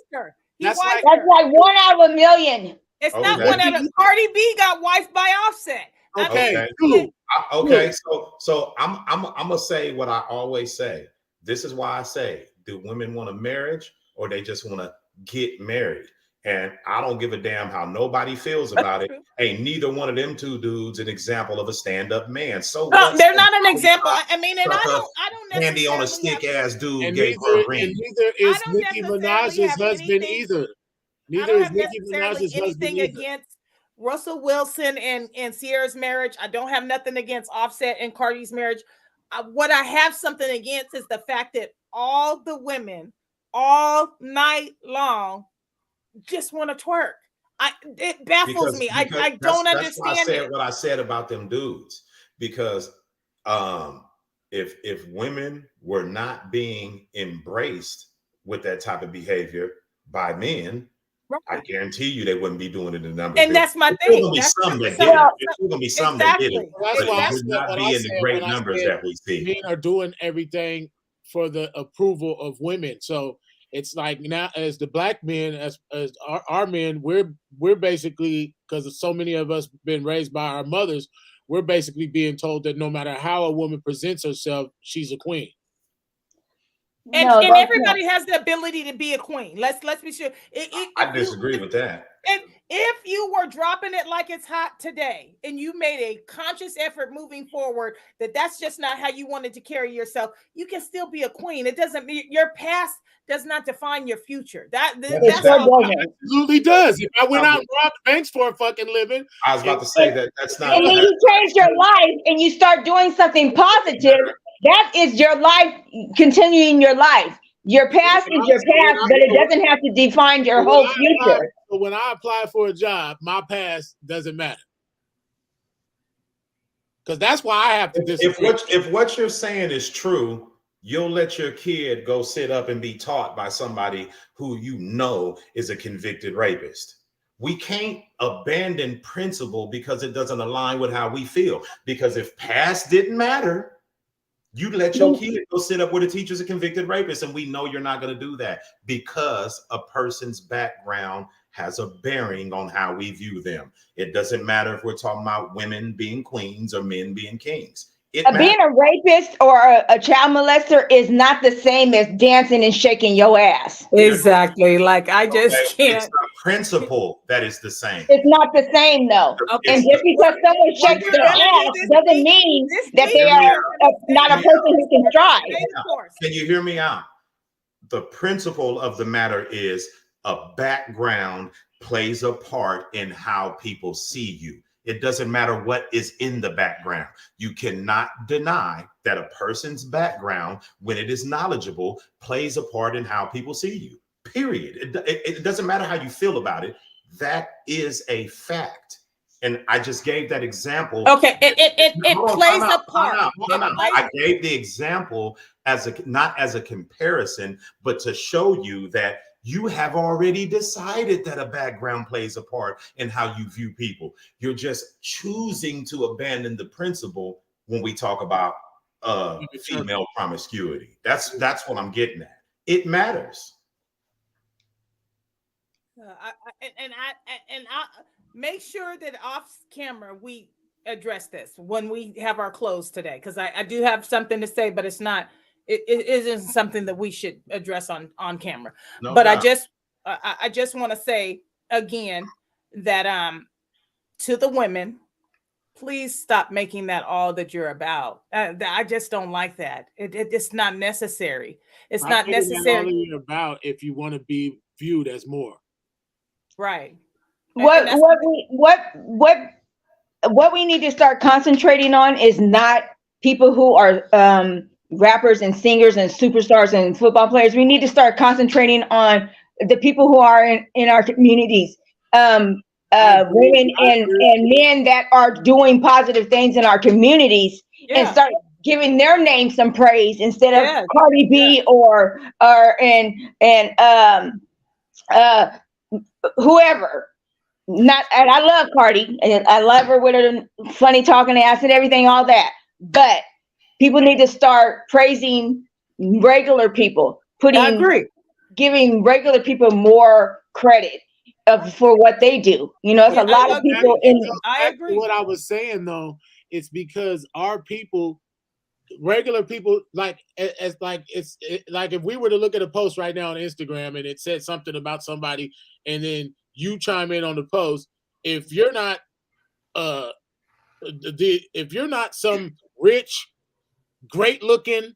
that's like 1 out of a million. It's not one out of Cardi B got wifed by Offset. Okay. So I'm gonna say what I always say. This is why I say, do women want a marriage or they just want to get married? And I don't give a damn how nobody feels about it. Hey, neither one of them two dudes an example of a stand-up man. So they're not an example. I mean, and I don't handy on a stick ass dude. And neither is Nicki Minaj's husband either. Neither is Nicki Minaj's husband against Russell Wilson and Sierra's marriage. I don't have nothing against Offset and Cardi's marriage. What I have something against is the fact that all the women all night long just want to twerk. It baffles me. I don't understand. That's why I said what I said about them dudes. Because if women were not being embraced with that type of behavior by men, right, I guarantee you they wouldn't be doing it in numbers. And that's my thing. There's still gonna be some that did it. That's why it would not be in the great numbers that we see. Men are doing everything for the approval of women. So it's like now, as the black men, as our men, we're basically, because of so many of us been raised by our mothers, we're basically being told that no matter how a woman presents herself, she's a queen. And everybody has the ability to be a queen. Let's be sure. I disagree with that. If you were dropping it like it's hot today and you made a conscious effort moving forward that's just not how you wanted to carry yourself, you can still be a queen. It doesn't mean your past does not define your future. That's absolutely does. If I went out and robbed banks for a fucking living, I was about to say that's not. And then you change your life and you start doing something positive. That is your life, continuing your life. Your past is your past, but it doesn't have to define your whole future. So when I apply for a job, my past doesn't matter. Because that's why I have to disagree. If what you're saying is true, you'll let your kid go sit up and be taught by somebody who you know is a convicted rapist. We can't abandon principle because it doesn't align with how we feel. Because if past didn't matter, you let your kid go sit up with a teacher's a convicted rapist, and we know you're not going to do that because a person's background has a bearing on how we view them. It doesn't matter if we're talking about women being queens or men being kings. Being a rapist or a child molester is not the same as dancing and shaking your ass. Exactly. Like I just can't. It's the principle that is the same. It's not the same though. Okay. And just because someone shakes their ass doesn't mean that they are not a person who can strive. Can you hear me out? The principle of the matter is a background plays a part in how people see you. It doesn't matter what is in the background. You cannot deny that a person's background, when it is knowledgeable, plays a part in how people see you. Period. It doesn't matter how you feel about it. That is a fact. And I just gave that example. Okay, it plays a part. I gave the example not as a comparison, but to show you that you have already decided that a background plays a part in how you view people. You're just choosing to abandon the principle when we talk about female promiscuity. That's what I'm getting at. It matters. I make sure that off camera we address this when we have our close today, because I do have something to say, but it's not. It isn't something that we should address on camera. No, but doubt. I just want to say again that to the women, please stop making that all that you're about. I just don't like that. It's not necessary. It's not necessary. All you're about if you want to be viewed as more. Right. What we need to start concentrating on is not people who are rappers and singers and superstars and football players. We need to start concentrating on the people who are in our communities, women and men that are doing positive things in our communities, and start giving their name some praise instead of Cardi B or whoever. And I love Cardi and I love her with her funny talking ass and everything, all that. But people need to start praising regular people, giving regular people more credit for what they do. You know, it's a lot of people I agree. What I was saying though, it's because our people, regular people, like if we were to look at a post right now on Instagram and it said something about somebody, and then you chime in on the post, if you're not some rich, great looking,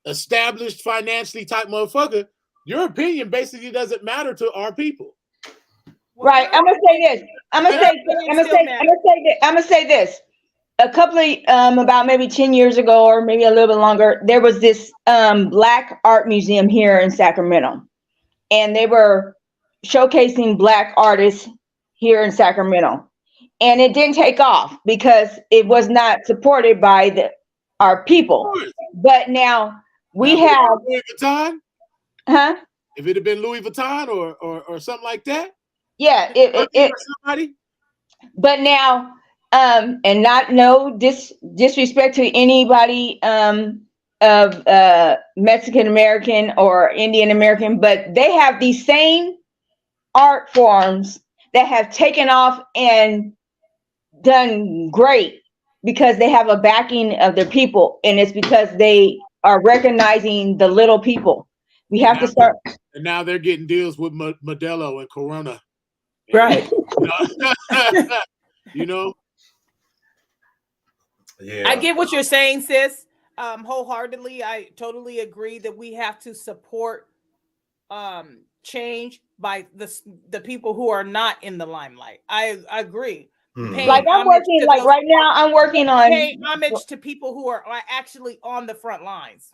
established financially type motherfucker, your opinion basically doesn't matter to our people. Right. I'm gonna say this. I'm gonna say this. A couple of about maybe 10 years ago or maybe a little bit longer, there was this Black art museum here in Sacramento, and they were showcasing Black artists here in Sacramento, and it didn't take off because it was not supported by our people. But now we have Louis Vuitton. Huh? If it had been Louis Vuitton or something like that. Yeah, somebody. But now, and not no disrespect to anybody of Mexican American or Indian American, but they have these same art forms that have taken off and done great because they have a backing of their people, and it's because they are recognizing the little people. We have to start. And now they're getting deals with Modelo and Corona. Right. You know? Yeah. I get what you're saying, sis. Wholeheartedly. I totally agree that we have to support change by the people who are not in the limelight. I agree. Like I'm working, like right now, I'm working on paying homage to people who are actually on the front lines.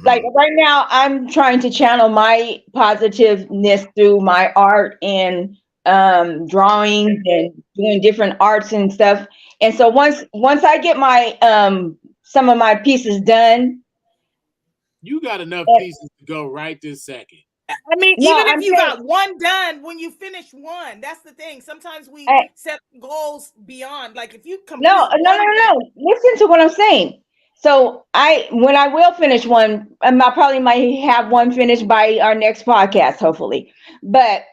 Like right now, I'm trying to channel my positiveness through my art and drawing and doing different arts and stuff. And so once I get my some of my pieces done, You got enough pieces to go right this second. I mean, No, even if I'm you saying- got one done, when you finish one, that's the thing. Sometimes we set goals beyond. Like if you complete no. Listen to what I'm saying. So when I will finish one, I probably might have one finished by our next podcast, hopefully. But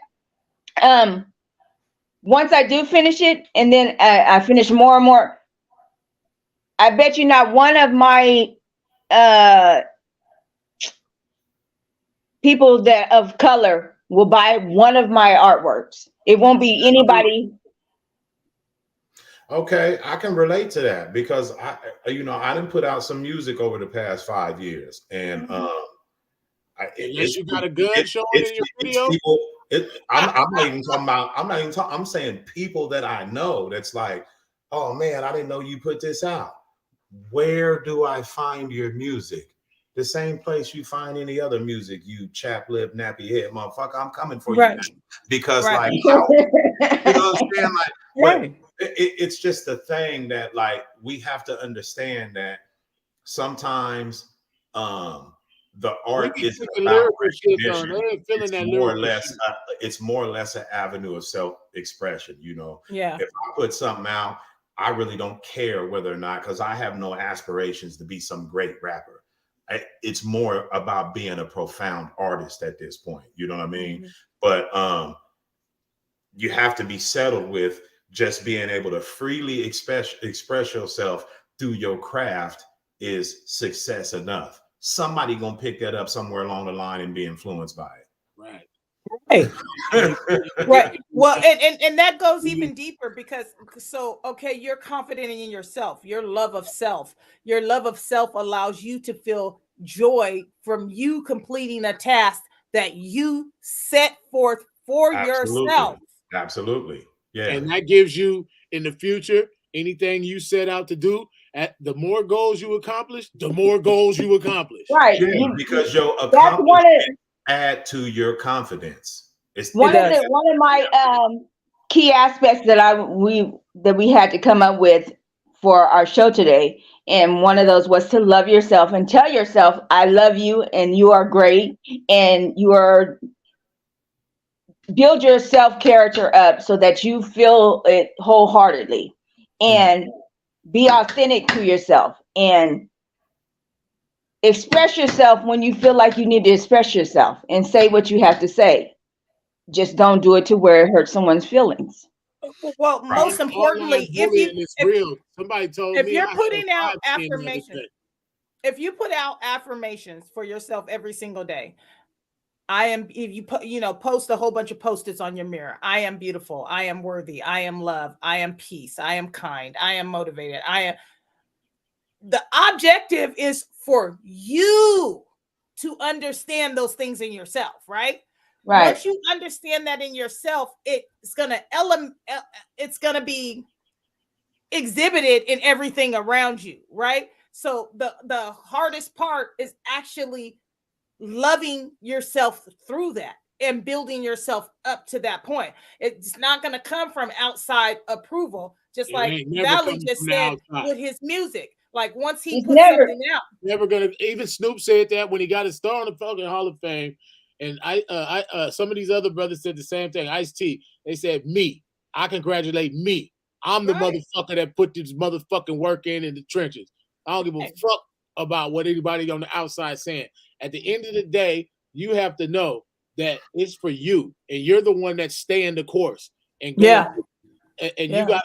once I do finish it, and then I finish more and more, I bet you not one of my people that of color will buy one of my artworks. It won't be anybody. Okay, I can relate to that because I didn't put out some music over the past 5 years, and Unless you got a gun showing in your video. I'm not even talking about. I'm saying people that I know. That's like, oh man, I didn't know you put this out. Where do I find your music? The same place you find any other music, you chap lip, nappy head motherfucker. I'm coming for you now. Because like, you know what I'm saying? Like, it's just a thing that like we have to understand that sometimes the art is about recognition. It's more or less an avenue of self-expression, you know. Yeah. If I put something out, I really don't care whether or not, because I have no aspirations to be some great rapper. It's more about being a profound artist at this point. You know what I mean? But you have to be settled with just being able to freely express yourself through your craft is success enough. Somebody gonna pick that up somewhere along the line and be influenced by it. Right. Right. Well, and that goes even deeper because okay, you're confident in yourself, your love of self. Your love of self allows you to feel joy from you completing a task that you set forth for yourself. Absolutely. Yeah. And that gives you in the future anything you set out to do. The more goals you accomplish, the more goals you accomplish. Right. Yeah, because your accomplishment add to your confidence. One of my key aspects that we had to come up with for our show today, and one of those was to love yourself and tell yourself, I love you and you are great and build your self-character up so that you feel it wholeheartedly, and be authentic to yourself and express yourself when you feel like you need to express yourself and say what you have to say. Just don't do it to where it hurts someone's feelings. Well, most importantly, somebody told if me you're putting out affirmations, if you put out affirmations for yourself every single day, if you put, post a whole bunch of post-its on your mirror. I am beautiful. I am worthy. I am love. I am peace. I am kind. I am motivated. The objective is for you to understand those things in yourself, right? Right. Once you understand that in yourself, it's gonna be exhibited in everything around you, right? So the hardest part is actually loving yourself through that and building yourself up to that point. It's not going to come from outside approval, just like Valley just said with his music. Like once he puts something out, never gonna. Even Snoop said that when he got his star in the fucking Hall of Fame, and some of these other brothers said the same thing. Ice-T, they said me. I congratulate me. I'm the motherfucker that put this motherfucking work in the trenches. I don't give a fuck about what anybody on the outside saying. At the end of the day, you have to know that it's for you, and you're the one that's staying the course. And you got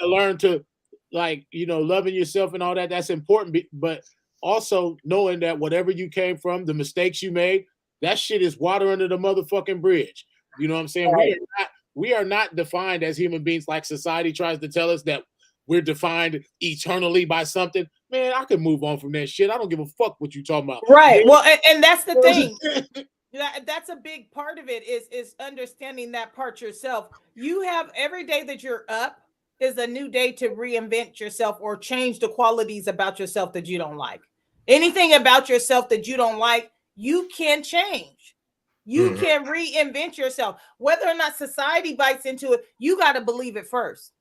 to learn to, loving yourself and all that. That's important, but also knowing that whatever you came from, the mistakes you made, that shit is water under the motherfucking bridge. You know what I'm saying? Right. We are not defined as human beings like society tries to tell us that we're defined eternally by something. Man, I can move on from that shit. I don't give a fuck what you talking about. Right. Well, and that's the thing. That's a big part of it is understanding that part yourself. You have every day that you're up is a new day to reinvent yourself or change the qualities about yourself that you don't like. Anything about yourself that you don't like, you can change. You can reinvent yourself. Whether or not society bites into it, you got to believe it first.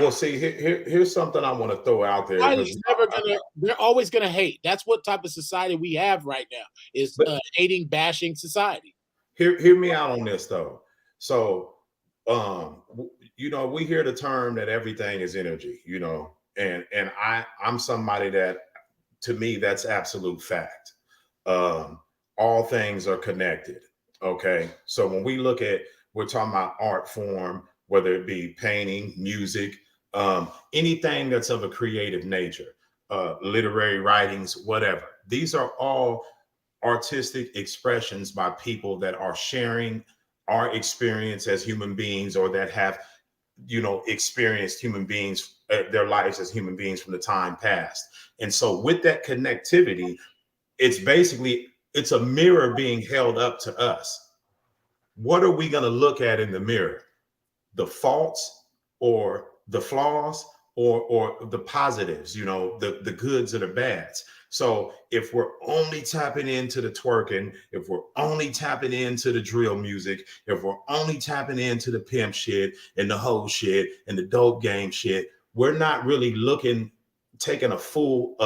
Well, see, here's something I want to throw out there. They're always gonna hate. That's what type of society we have right now, is hating, bashing society. Hear me out on this though. So, we hear the term that everything is energy, and I'm somebody that, to me, that's absolute fact. All things are connected. Okay. So when we're talking about art form, whether it be painting, music, anything that's of a creative nature, literary writings, whatever. These are all artistic expressions by people that are sharing our experience as human beings, or that have, experienced human beings, their lives as human beings from the time past. And so with that connectivity, it's a mirror being held up to us. What are we going to look at in the mirror? The faults or the flaws, or the positives, the goods or the bads. So if we're only tapping into the twerking, if we're only tapping into the drill music, if we're only tapping into the pimp shit and the hoe shit and the dope game shit, we're not really taking a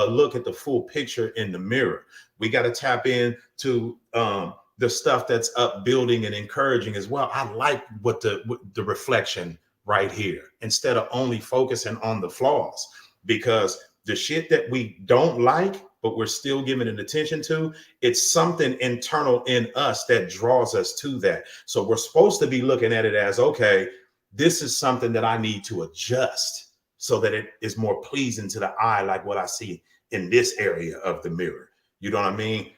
look at the full picture in the mirror. We got to tap into the stuff that's upbuilding and encouraging as well. I like what the reflection right here, instead of only focusing on the flaws, because the shit that we don't like, but we're still giving it attention to, it's something internal in us that draws us to that. So we're supposed to be looking at it as, okay, this is something that I need to adjust so that it is more pleasing to the eye, like what I see in this area of the mirror. You know what I mean?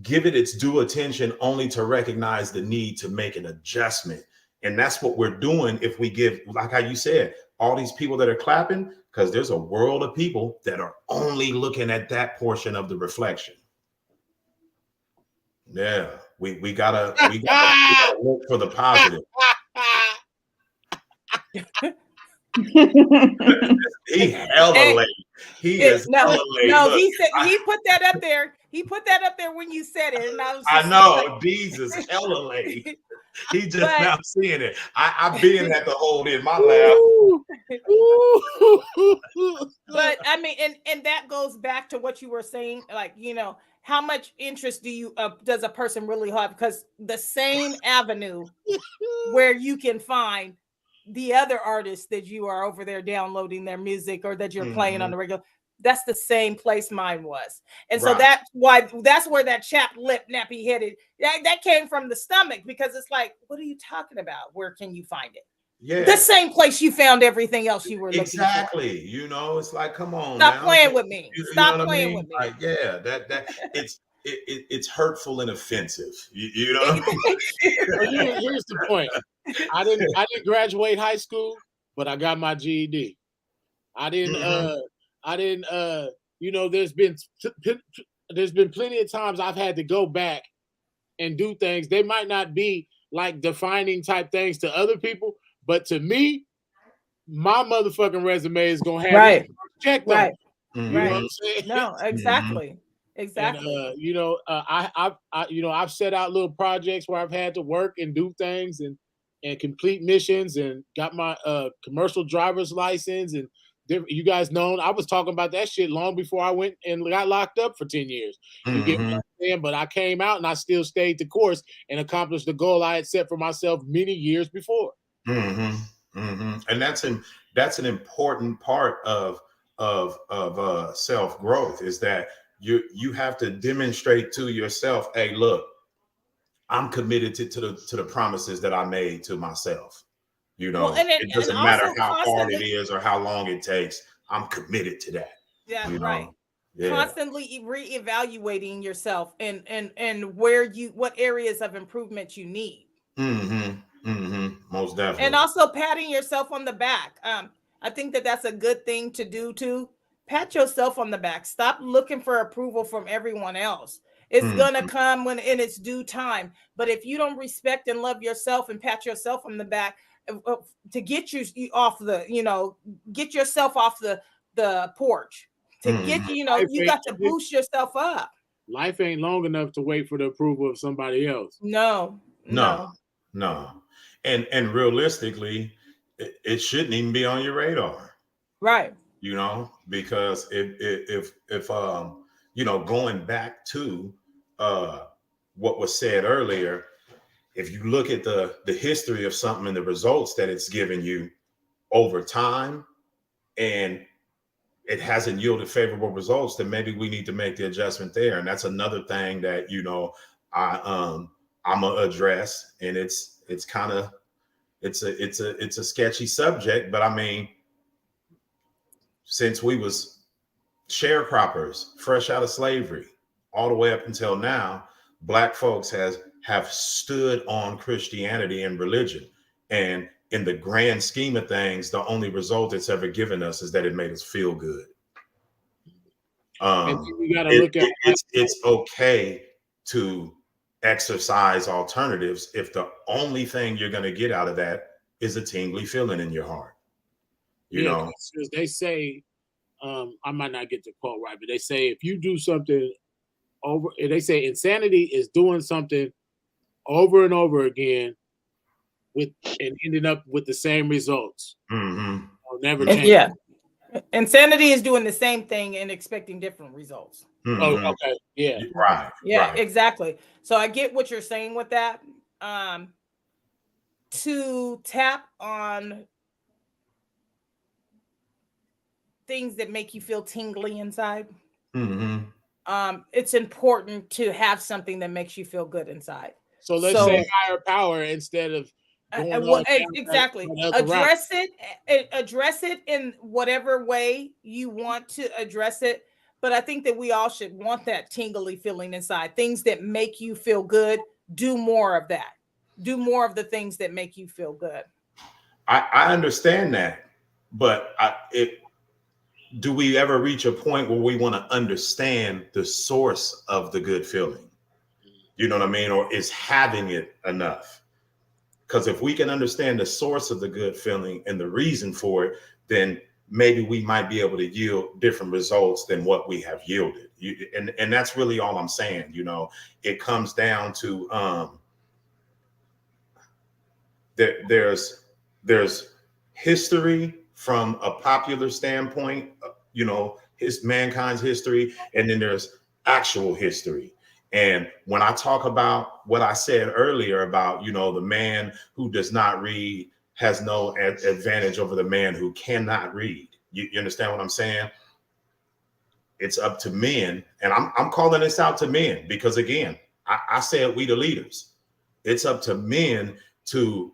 Give it its due attention, only to recognize the need to make an adjustment. And that's what we're doing if we give, like how you said, all these people that are clapping, because there's a world of people that are only looking at that portion of the reflection. Yeah, we gotta look for the positive. He hella late. He is hella late. No, he said he put that up there. He put that up there when you said it, and I know Jesus hella late. He just now seeing it. I've been had to hold in my laugh. But I mean, and that goes back to what you were saying, like, how much interest does a person really have? Because the same avenue where you can find the other artists that you are over there downloading their music, or that you're playing on the regular, that's the same place mine was. And so that's where that chapped lip, nappy headed, that came from the stomach, because it's like, what are you talking about? Where can you find it? Yeah, the same place you found everything else you were exactly looking for. It's like, come on, stop playing with me. Stop playing with me. Like, yeah, that it's hurtful and offensive. You know. Here's the point. I didn't graduate high school, but I got my GED. I didn't. There's been plenty of times I've had to go back and do things. They might not be like defining type things to other people, but to me, my motherfucking resume is gonna have checked on. You know what I'm saying? No, exactly. Exactly. And, I've set out little projects where I've had to work and do things and complete missions, and got my commercial driver's license. And you guys know, I was talking about that shit long before I went and got locked up for 10 years. You get what I'm saying? But I came out and I still stayed the course and accomplished the goal I had set for myself many years before. And that's an important part of self-growth, is that you have to demonstrate to yourself, hey, look, I'm committed to the promises that I made to myself. It doesn't matter how hard it is or how long it takes. I'm committed to that. Yeah, right. Yeah. Constantly reevaluating yourself and what areas of improvement you need. Most definitely. And also patting yourself on the back. I think that's a good thing to do too. Pat yourself on the back. Stop looking for approval from everyone else. It's gonna come in its due time. But if you don't respect and love yourself and pat yourself on the back to get you off get yourself off the porch, to get you got to boost yourself up. Life ain't long enough to wait for the approval of somebody else. No. No. And realistically, it shouldn't even be on your radar, Right. you know, because if you know, going back to what was said earlier, if you look at the history of something and the results that it's given you over time, and it hasn't yielded favorable results, then maybe we need to make the adjustment there. And that's another thing that, you know, I'm gonna address. And it's kind of it's a sketchy subject, but I mean, since we was sharecroppers, fresh out of slavery, all the way up until now, Black folks have stood on Christianity and religion. And in the grand scheme of things, the only result it's ever given us is that it made us feel good. And you got to look at it's okay to exercise alternatives if the only thing you're going to get out of that is a tingly feeling in your heart. You know, because they say, I might not get the quote right, but they say if you do something over, they say insanity is doing something over and over again with and ending up with the same results. Mm-hmm. Never change. Yeah. Insanity is doing the same thing and expecting different results. Mm-hmm. Oh, okay. Yeah. Right. Yeah, right. exactly. So I get what you're saying with that. To tap on things that make you feel tingly inside. Mm-hmm. It's important to have something that makes you feel good inside. So let's say higher power instead of exactly. Address it in whatever way you want to address it. But I think that we all should want that tingly feeling inside. Things that make you feel good. Do more of that. Do more of the things that make you feel good. I understand that, but do we ever reach a point where we want to understand the source of the good feeling? You know what I mean? Or is having it enough? Because if we can understand the source of the good feeling and the reason for it, then maybe we might be able to yield different results than what we have yielded. And that's really all I'm saying. You know, it comes down to there's history from a popular standpoint, you know, mankind's history, and then there's actual history. And when I talk about what I said earlier about, you know, the man who does not read has no advantage over the man who cannot read. You understand what I'm saying? It's up to men. And I'm calling this out to men because, again, I said we the leaders. It's up to men to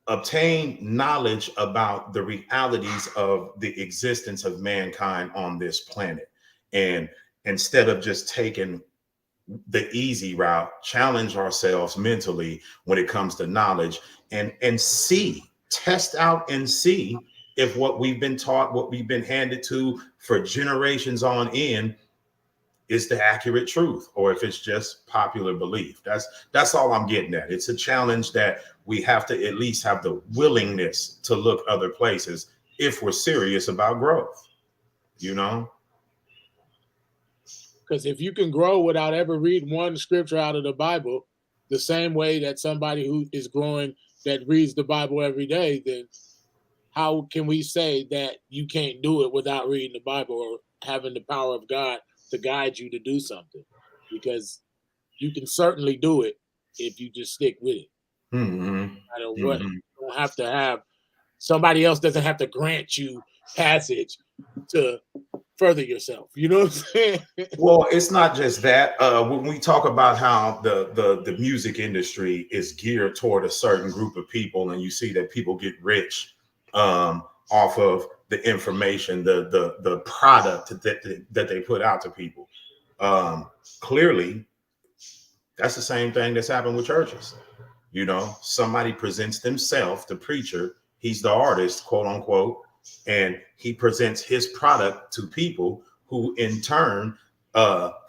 obtain knowledge about the realities of the existence of mankind on this planet. And instead of just taking the easy route, challenge ourselves mentally when it comes to knowledge and test out and see if what we've been taught, what we've been handed to for generations on end is the accurate truth, or if it's just popular belief. That's all I'm getting at. It's a challenge that we have to at least have the willingness to look other places if we're serious about growth, you know? Because if you can grow without ever reading one scripture out of the Bible, the same way that somebody who is growing that reads the Bible every day, then how can we say that you can't do it without reading the Bible or having the power of God to guide you to do something? Because you can certainly do it if you just stick with it. Mm-hmm. No matter what. You don't have to have somebody else doesn't have to grant you passage to further yourself. You know what I'm saying? Well, it's not just that. When we talk about how the music industry is geared toward a certain group of people, and you see that people get rich off of the information, the product that they put out to people. Clearly, that's the same thing that's happened with churches. You know, somebody presents themselves, the preacher, he's the artist, quote unquote, and he presents his product to people who in turn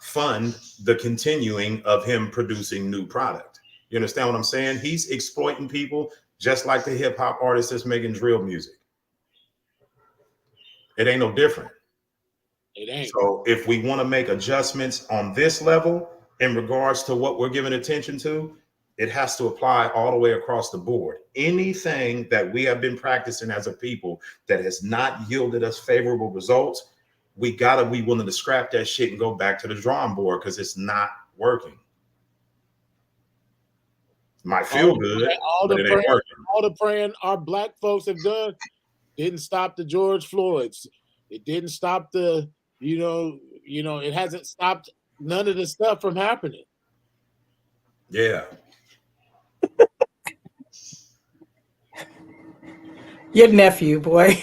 fund the continuing of him producing new product. You understand what I'm saying? He's exploiting people just like the hip hop artist that's making drill music. It ain't no different. It ain't. So if we want to make adjustments on this level in regards to what we're giving attention to, it has to apply all the way across the board. Anything that we have been practicing as a people that has not yielded us favorable results, we gotta be willing to scrap that shit and go back to the drawing board because it's not working. Might feel good, but it ain't working. All the praying our black folks have done didn't stop the George Floyds. It didn't stop the, it hasn't stopped none of the stuff from happening. Yeah. Your nephew, boy.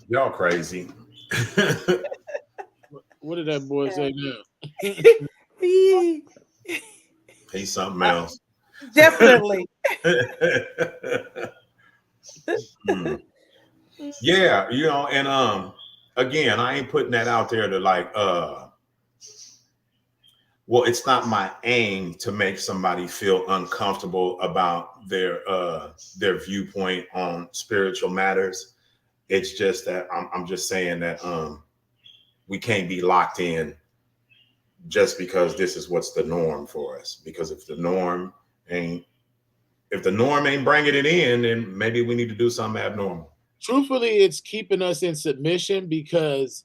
Y'all crazy. What did that boy say now? He's something else. Definitely. Yeah, and again, I ain't putting that out there to like well, it's not my aim to make somebody feel uncomfortable about their viewpoint on spiritual matters. It's just that I'm just saying that we can't be locked in just because this is what's the norm for us. Because if the norm ain't bringing it in, then maybe we need to do something abnormal. Truthfully, it's keeping us in submission because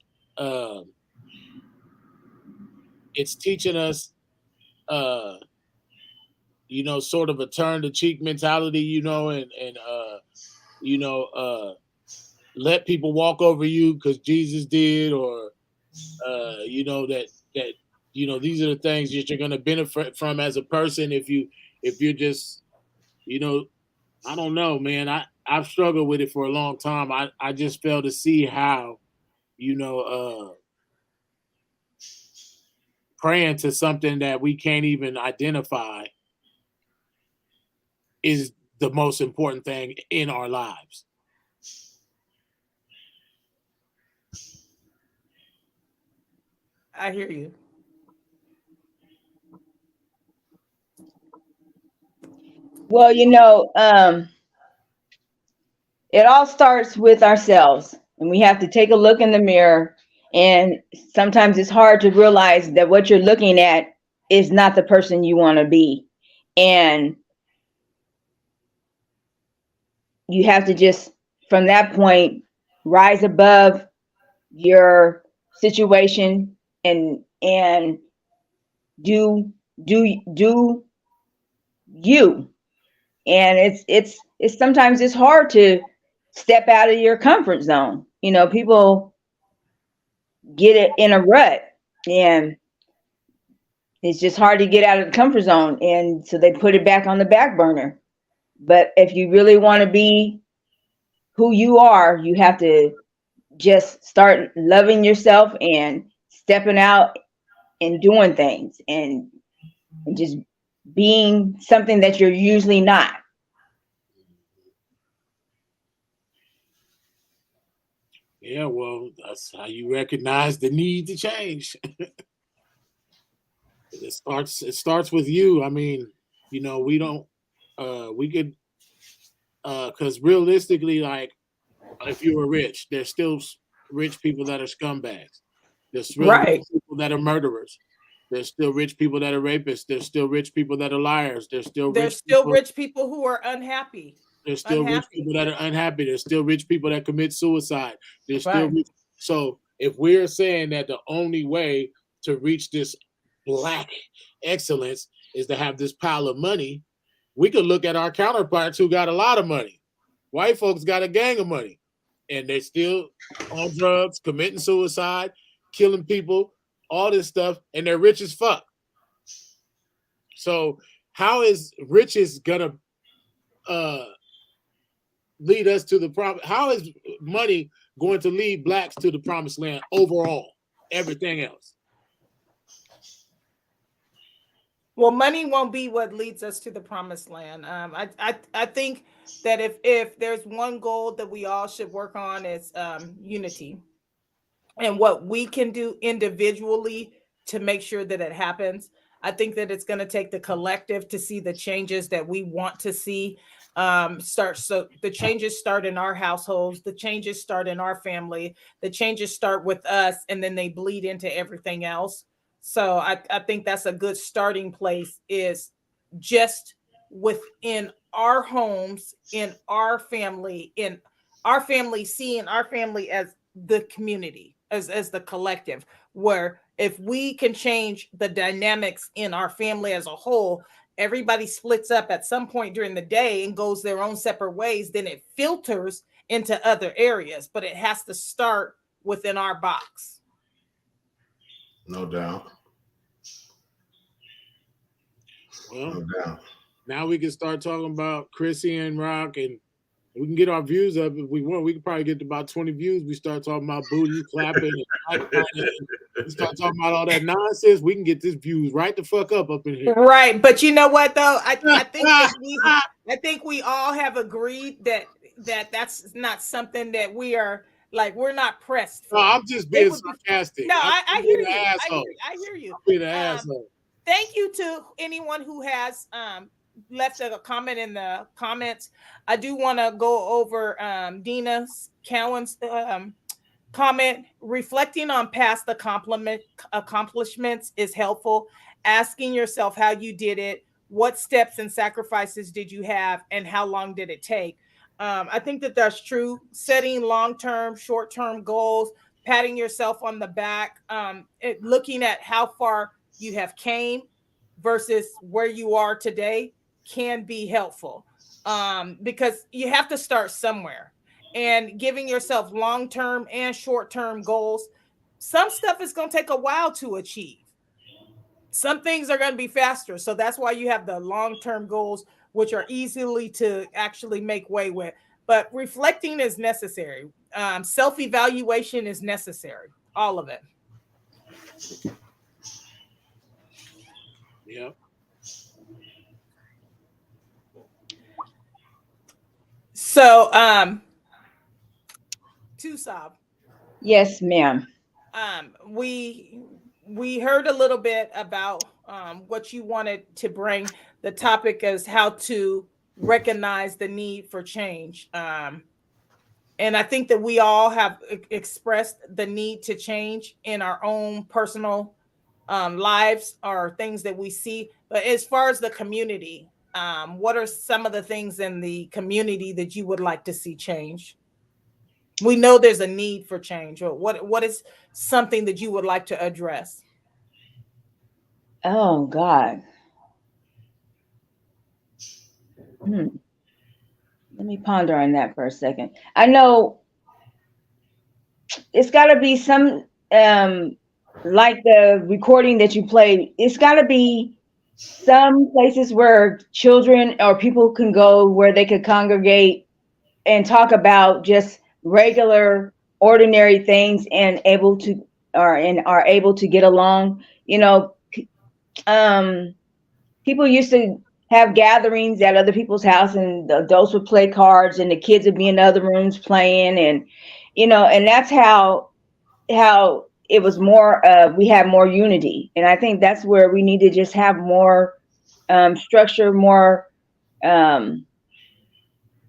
it's teaching us, sort of a turn the cheek mentality, and let people walk over you because Jesus did, or that these are the things that you're going to benefit from as a person if you're just, I don't know, man. I've struggled with it for a long time. I just fail to see how, praying to something that we can't even identify is the most important thing in our lives. I hear you. Well, it all starts with ourselves, and we have to take a look in the mirror. And sometimes it's hard to realize that what you're looking at is not the person you want to be. And you have to just, from that point, rise above your situation and do you. And it's sometimes it's hard to step out of your comfort zone. People get it in a rut, and it's just hard to get out of the comfort zone, and so they put it back on the back burner. But if you really want to be who you are, you have to just start loving yourself and stepping out and doing things and just being something that you're usually not. Yeah, well, that's how you recognize the need to change. It starts with you. I mean, we don't we could because realistically, like, if you were rich, there's still rich people that are scumbags. There's still Right. people that are murderers. There's still rich people that are rapists. There's still rich people that are liars. There's still rich people who are unhappy. There's still rich people that are unhappy. There's still rich people that commit suicide. There's still rich. So if we're saying that the only way to reach this Black excellence is to have this pile of money, we could look at our counterparts who got a lot of money. White folks got a gang of money, and they're still on drugs, committing suicide, killing people, all this stuff, and they're rich as fuck. So how is riches gonna lead us to the promise? How is money going to lead Blacks to the promised land overall? Everything else. Well, money won't be what leads us to the promised land. I think that if there's one goal that we all should work on, is unity, and what we can do individually to make sure that it happens. I think that it's going to take the collective to see the changes that we want to see start. So the changes start in our households, the changes start in our family, the changes start with us, and then they bleed into everything else. So I think that's a good starting place, is just within our homes, in our family, seeing our family as the community, as the collective, where if we can change the dynamics in our family as a whole, everybody splits up at some point during the day and goes their own separate ways, then it filters into other areas, but it has to start within our box. No doubt. Well, No doubt. now we can start talking about Chrissy and Rock, and we can get our views up if we want. We can probably get to about 20 views. We start talking about booty clapping and we start talking about all that nonsense. We can get this views right the fuck up in here. Right, but you know what though? I think we all have agreed that that's not something that we're not pressed for. No, I'm just being sarcastic. No, I hear you. Asshole. I hear you. I'm being an asshole. Thank you to anyone who has left a comment in the comments. I do want to go over Dina Cowan's comment. Reflecting on past accomplishments is helpful. Asking yourself how you did it, what steps and sacrifices did you have, and how long did it take? I think that that's true. Setting long-term, short-term goals, patting yourself on the back, looking at how far you have came versus where you are today can be helpful, because you have to start somewhere, and giving yourself long-term and short-term goals. Some stuff is going to take a while to achieve. Some things are going to be faster. So that's why you have the long-term goals, which are easily to actually make way with. But reflecting is necessary. Self-evaluation is necessary. All of it. Yeah. So, Tusab. Yes, ma'am. We heard a little bit about what you wanted to bring. The topic is how to recognize the need for change. And I think that we all have expressed the need to change in our own personal lives or things that we see. But as far as the community, what are some of the things in the community that you would like to see change? We know there's a need for change. What is something that you would like to address? Oh God. Let me ponder on that for a second. I know it's got to be some, like the recording that you played, it's got to be some places where children or people can go, where they could congregate and talk about just regular, ordinary things and are able to get along. You know, people used to have gatherings at other people's house, and the adults would play cards and the kids would be in other rooms playing, and and that's how it was more, we had more unity. And I think that's where we need to just have more structure, more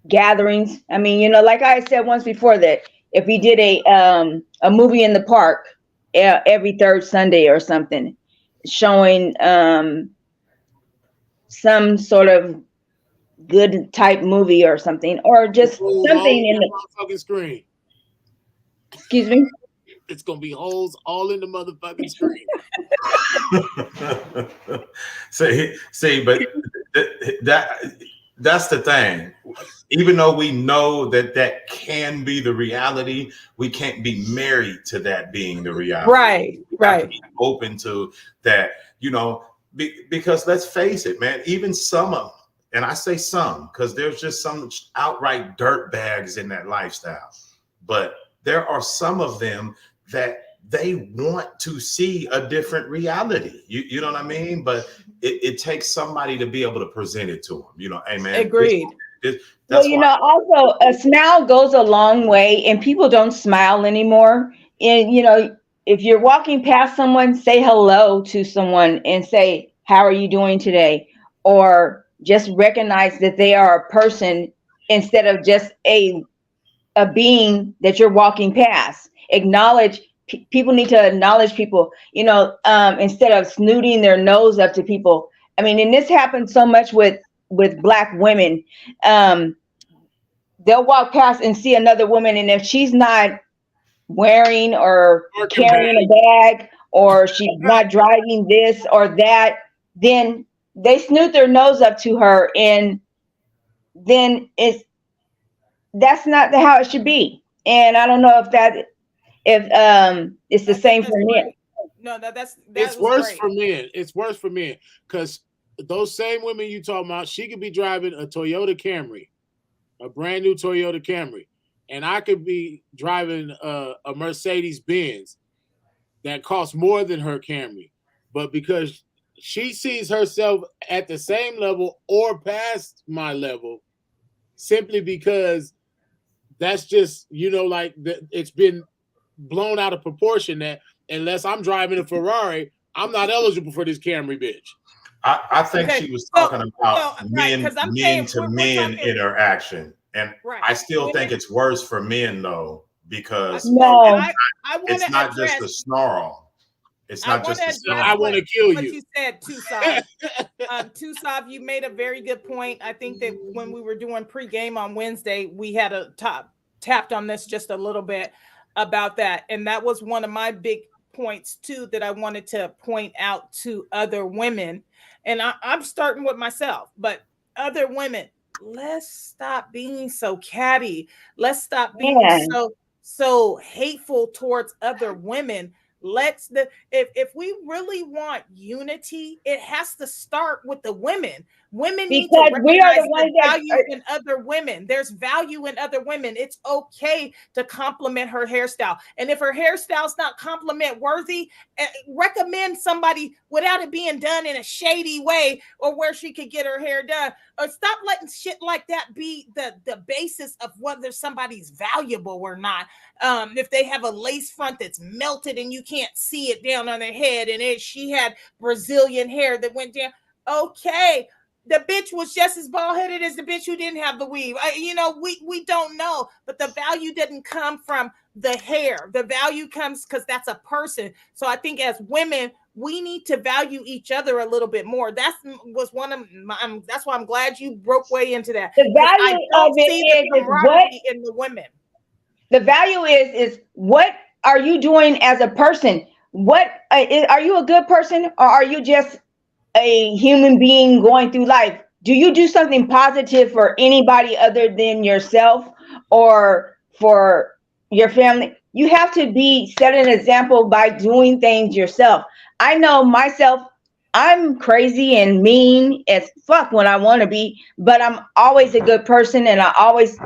gatherings. I mean, like I said once before, that if we did a movie in the park every third Sunday or something, showing some sort of good type movie or something, or just something in the motherfucking screen. Excuse me? It's gonna be holes all in the motherfucking screen. See, but that's the thing. Even though we know that can be the reality, we can't be married to that being the reality. Right. Be open to that, because let's face it, man. Even some of them, and I say some because there's just some outright dirt bags in that lifestyle, but there are some of them that they want to see a different reality. You know what I mean? But it takes somebody to be able to present it to them. Hey, man. Agreed. Well, also a smile goes a long way, and people don't smile anymore. And, if you're walking past someone, say hello to someone and say, how are you doing today? Or just recognize that they are a person instead of just a being that you're walking past. Acknowledge, people need to acknowledge people, instead of snooting their nose up to people. I mean, and this happens so much with Black women. They'll walk past and see another woman, and if she's not wearing or carrying a bag, or she's not driving this or that, then they snoot their nose up to her, and then that's not how it should be. And I don't know if it's the same for men. No, that's it's worse for men. It's worse for men because those same women you talking about, she could be driving a Toyota Camry, a brand new Toyota Camry, and I could be driving a Mercedes Benz that costs more than her Camry, but because she sees herself at the same level or past my level, simply because that's just, it's been blown out of proportion that unless I'm driving a Ferrari, I'm not eligible for this Camry, bitch. I think she was talking about men to men talking interaction. And I still think it's worse for men though, because it's not just a snarl. It's not just a snarl. I want to kill you. What you said, Tusav. Tusav, you made a very good point. I think that when we were doing pregame on Wednesday, we had tapped on this just a little bit about that. And that was one of my big points too, that I wanted to point out to other women. And I'm starting with myself, but other women, let's stop being so catty. Let's stop being so hateful towards other women. If we really want unity, it has to start with the women. Women need to recognize the value in other women. There's value in other women. It's okay to compliment her hairstyle. And if her hairstyle's not compliment worthy, recommend somebody without it being done in a shady way or where she could get her hair done. Or stop letting shit like that be the basis of whether somebody's valuable or not. If they have a lace front that's melted and you can't see it down on their head, and she had Brazilian hair that went down, okay. The bitch was just as bald-headed as the bitch who didn't have the weave. We don't know, but the value didn't come from the hair. The value comes because that's a person. So I think as women, we need to value each other a little bit more. That's why I'm glad you broke way into that. The value of it is what in the women. The value is what are you doing as a person? What are you a good person, or are you just a human being going through life? Do you do something positive for anybody other than yourself or for your family? You have to set an example by doing things yourself. I know myself, I'm crazy and mean as fuck when I want to be, but I'm always a good person, and I always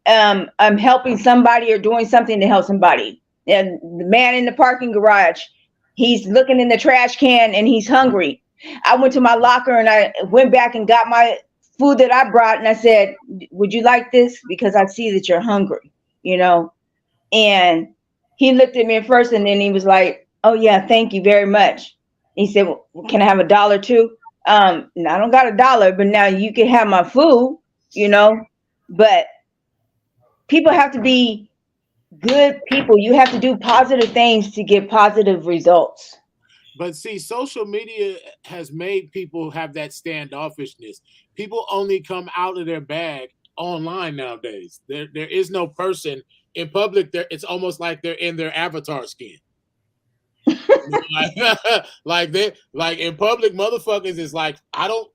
I'm helping somebody or doing something to help somebody. And the man in the parking garage, he's looking in the trash can and he's hungry. I went to my locker and I went back and got my food that I brought, and I said, would you like this? Because I see that you're hungry, And he looked at me at first, and then he was like, oh yeah, thank you very much. He said, well, can I have $1 too? I don't got $1, but now you can have my food, But people have to be good people. You have to do positive things to get positive results. But see, social media has made people have that standoffishness. People only come out of their bag online nowadays. There is no person in public. It's almost like they're in their avatar skin. like in public, motherfuckers is like, I don't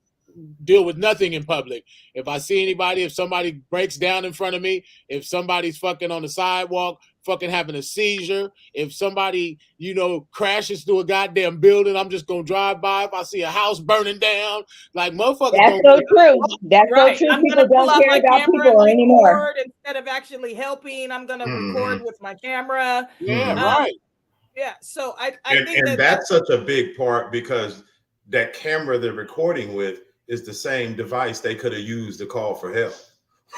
deal with nothing in public. If I see anybody, if somebody breaks down in front of me, if somebody's fucking on the sidewalk, fucking having a seizure, if somebody, crashes through a goddamn building, I'm just gonna drive by. If I see a house burning down, like motherfuckers. That's so true. That's so true. I'm people don't care about people anymore. Instead of actually helping, I'm gonna record with my camera. Yeah, right. Yeah. So I think that's such a big part, because that camera they're recording with is the same device they could have used to call for help.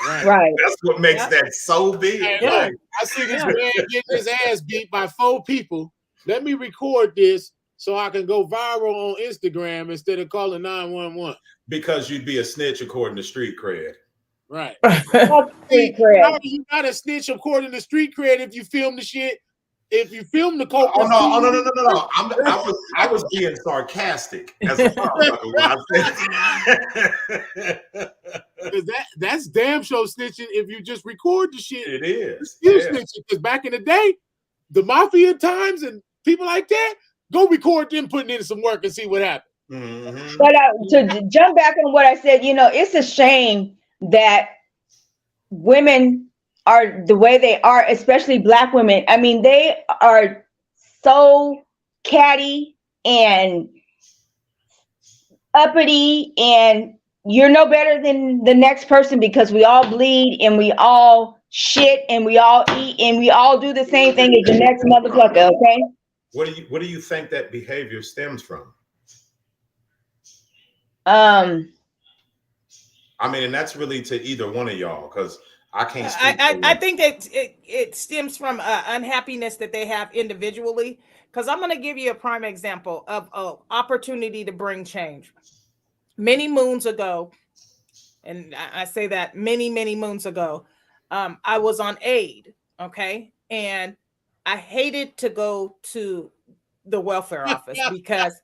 Right. That's what makes that so big. I see this man getting his ass beat by 4 people. Let me record this so I can go viral on Instagram instead of calling 911. Because you'd be a snitch according to street cred. Right. Street cred. You got to snitch according to street cred if you film the shit. If you film the coke. Oh no! I was being sarcastic as a motherfucker when I said that's damn show snitching if you just record the shit. it is. You Yeah. snitching because back in the day, the mafia times and people like that, go record them putting in some work and see what happens. Mhm. But to jump back on what I said, it's a shame that women are the way they are, especially Black women. I mean, they are so catty and uppity, and you're no better than the next person because we all bleed and we all shit and we all eat and we all do the same thing as the next motherfucker. Okay. What do you think that behavior stems from? Um, I mean, and that's really to either one of y'all, because I can't speak I think that it stems from unhappiness that they have individually. Because I'm going to give you a prime example of an opportunity to bring change. Many moons ago, and I say that many moons ago, I was on aid, okay? And I hated to go to the welfare office because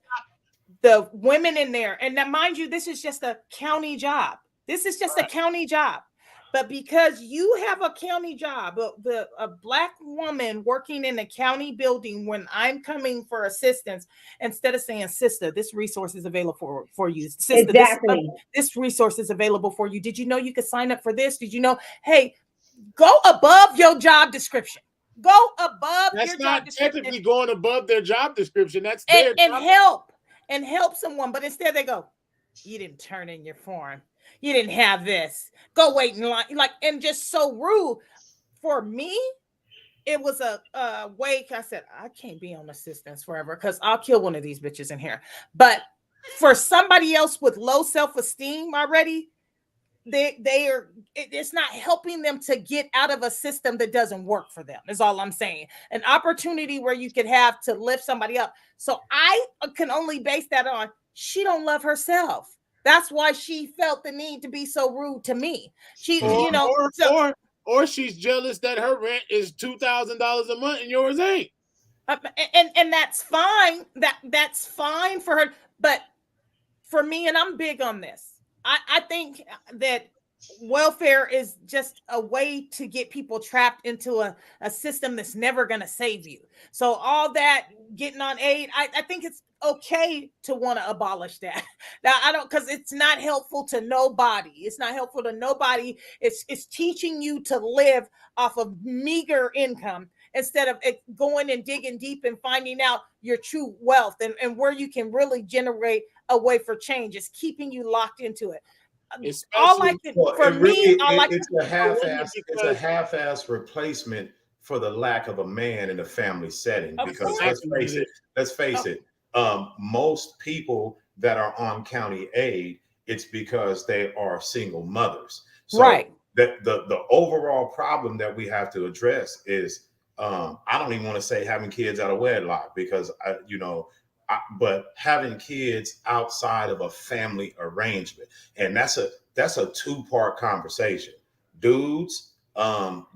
the women in there, and now mind you, this is just a county job. This is just a county job. But because you have a county job, a Black woman working in a county building, when I'm coming for assistance, instead of saying, sister, this resource is available for you. Sister, exactly. this resource is available for you. Did you know you could sign up for this? Did you know? Hey, go above your job description. Go above That's your job not description. technically going above their job description. That's their job. help someone. But instead they go, you didn't turn in your form. You didn't have this. Go wait in line. And just so rude. For me, it was a way. I said, I can't be on assistance forever because I'll kill one of these bitches in here. But for somebody else with low self-esteem already, it's not helping them to get out of a system that doesn't work for them, is all I'm saying. An opportunity where you could have to lift somebody up. So I can only base that on she don't love herself. That's why she felt the need to be so rude to me. Or she's jealous that her rent is $2,000 a month and yours ain't. And that's fine. That's fine for her. But for me, and I'm big on this, I think that welfare is just a way to get people trapped into a system that's never going to save you. So all that getting on aid, I think it's okay to want to abolish that. Now I don't, because it's not helpful to nobody. It's not helpful to nobody. It's teaching you to live off of meager income instead of going and digging deep and finding out your true wealth and where you can really generate a way for change. It's keeping you locked into it. It's a half-ass replacement for the lack of a man in a family setting. Because let's face it, most people that are on county aid, it's because they are single mothers. So right. The overall problem that we have to address is, I don't even want to say having kids out of wedlock, because but having kids outside of a family arrangement, and that's a two-part conversation. Dudes,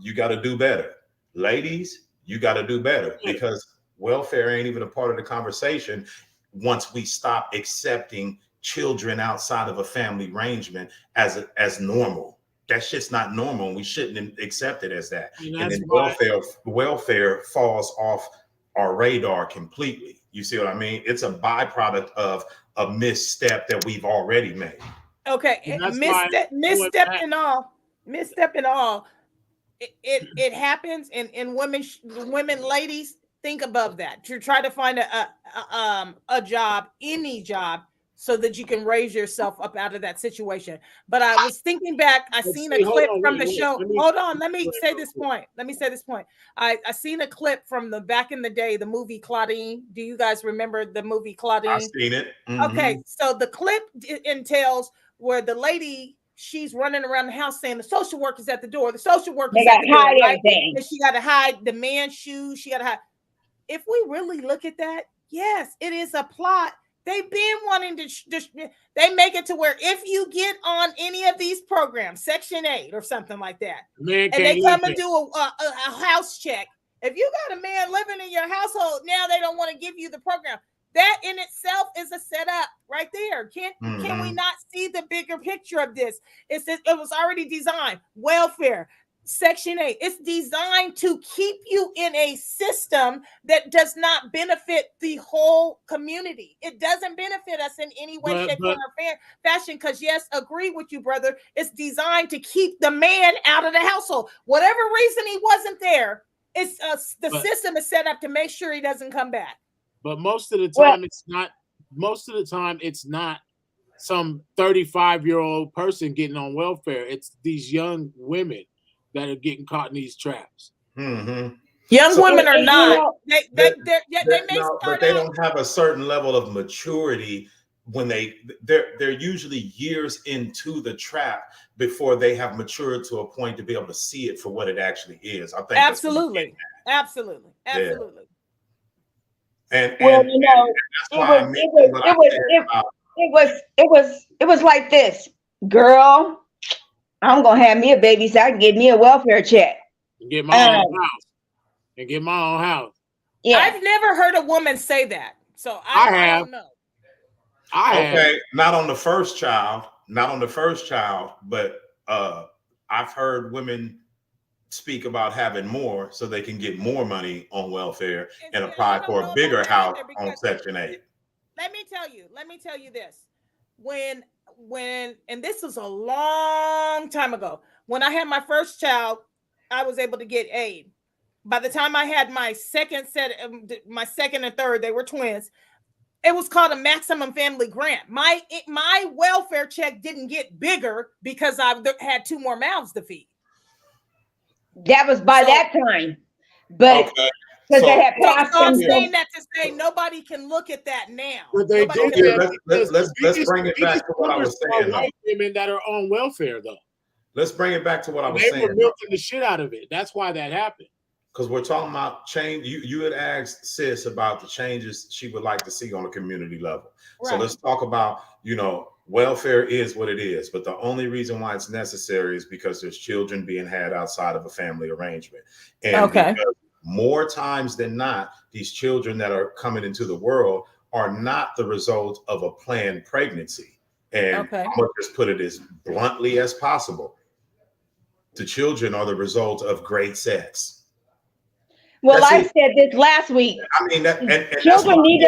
you got to do better. Ladies, you got to do better, because welfare ain't even a part of the conversation once we stop accepting children outside of a family arrangement as normal. That shit's not normal, and we shouldn't accept it as that. And then welfare falls off our radar completely. You see what I mean? It's a byproduct of a misstep that we've already made. Okay, misstep and all. It happens, and women, ladies, think above that. To try to find a job, any job, so that you can raise yourself up out of that situation. But I was thinking back, I seen a clip from the show. Hold on, let me say this point. I seen a clip from the back in the day, the movie Claudine. Do you guys remember the movie Claudine? I've seen it. Mm-hmm. Okay, so the clip entails where the lady, she's running around the house saying the social worker's at the door. The social worker's at the door, right? And she got to hide the man's shoes. She got to hide. If we really look at that, Yes, it is a plot. They've been wanting to, they make it to where if you get on any of these programs, Section 8 or something like that, Man and they can't come live and do a house check, if you got a man living in your household, now they don't want to give you the program. That in itself is a setup right there. Can we not see the bigger picture of this? It was already designed. Welfare, Section 8. It's designed to keep you in a system that does not benefit the whole community. It doesn't benefit us in any way, shape, form, or fashion. Because yes, agree with you, brother. It's designed to keep the man out of the household. Whatever reason he wasn't there, it's the system is set up to make sure he doesn't come back. But most of the time, it's not. Most of the time, it's not some 35-year-old person getting on welfare. It's these young women that are getting caught in these traps. Mm-hmm. Young women are not. They but they don't have a certain level of maturity when they're usually years into the trap before they have matured to a point to be able to see it for what it actually is. I think absolutely. And well, and, you know, it was like this, girl. I'm gonna have me a baby so I can get me a welfare check and get my own house. Yeah, I've never heard a woman say that, so I don't know. Okay, not on the first child, but I've heard women speak about having more so they can get more money on welfare and apply for a bigger house on Section 8. Let me tell you this. When and this was a long time ago, when I had my first child, I was able to get aid. By the time I had my second and third, they were twins. It was called a maximum family grant. My welfare check didn't get bigger because I had 2 more mouths to feed. That was by that time, but because they had passed so I'm saying that to say nobody can look at that now. But they did. Let's bring it back to what I was saying. White women that are on welfare, though. Let's bring it back to what I was saying. They were milking the shit out of it. That's why that happened. Because we're talking about change. You had asked Sis about the changes she would like to see on a community level. Right. So let's talk about, welfare is what it is, but the only reason why it's necessary is because there's children being had outside of a family arrangement. And because more times than not, these children that are coming into the world are not the result of a planned pregnancy. And I'm going to just put it as bluntly as possible. The children are the result of great sex. Well, I said this last week. I mean, and children need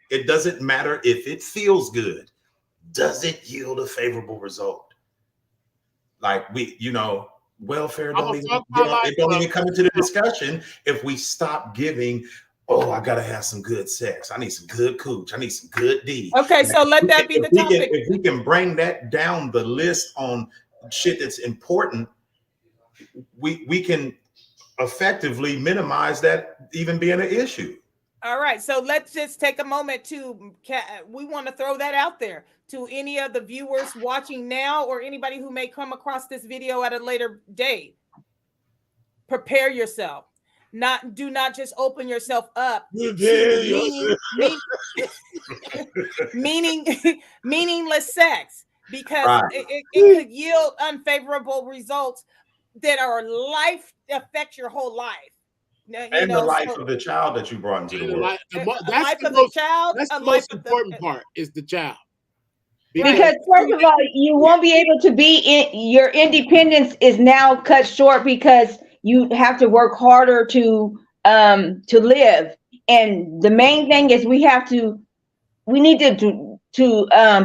it doesn't matter if it feels good. Does it yield a favorable result? Like welfare don't even come into the discussion if we stop giving. Oh, I gotta have some good sex. I need some good cooch. I need some good D. Okay, so let that be the topic. If we can bring that down the list on shit that's important, we can effectively minimize that even being an issue. All right, so let's just take a moment we want to throw that out there to any of the viewers watching now or anybody who may come across this video at a later date. Prepare yourself. Do not just open yourself up to meaningless sex, because it could yield unfavorable results that are affect your whole life. And the life of the child that you brought into the world. That's the most important part is the child. Because first of all, you won't be able to your independence is now cut short because you have to work harder to live. And the main thing is we need to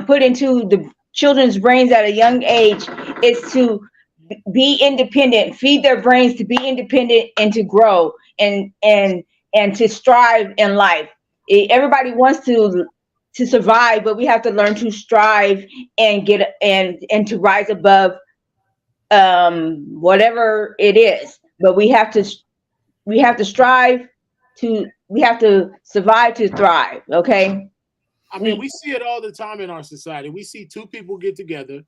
put into the children's brains at a young age is to be independent, feed their brains to be independent and to grow and to strive in life. Everybody wants to survive, but we have to learn to strive and get and to rise above whatever it is. But we have to strive we have to survive to thrive. Okay. I mean, we see it all the time in our society. We see 2 people get together.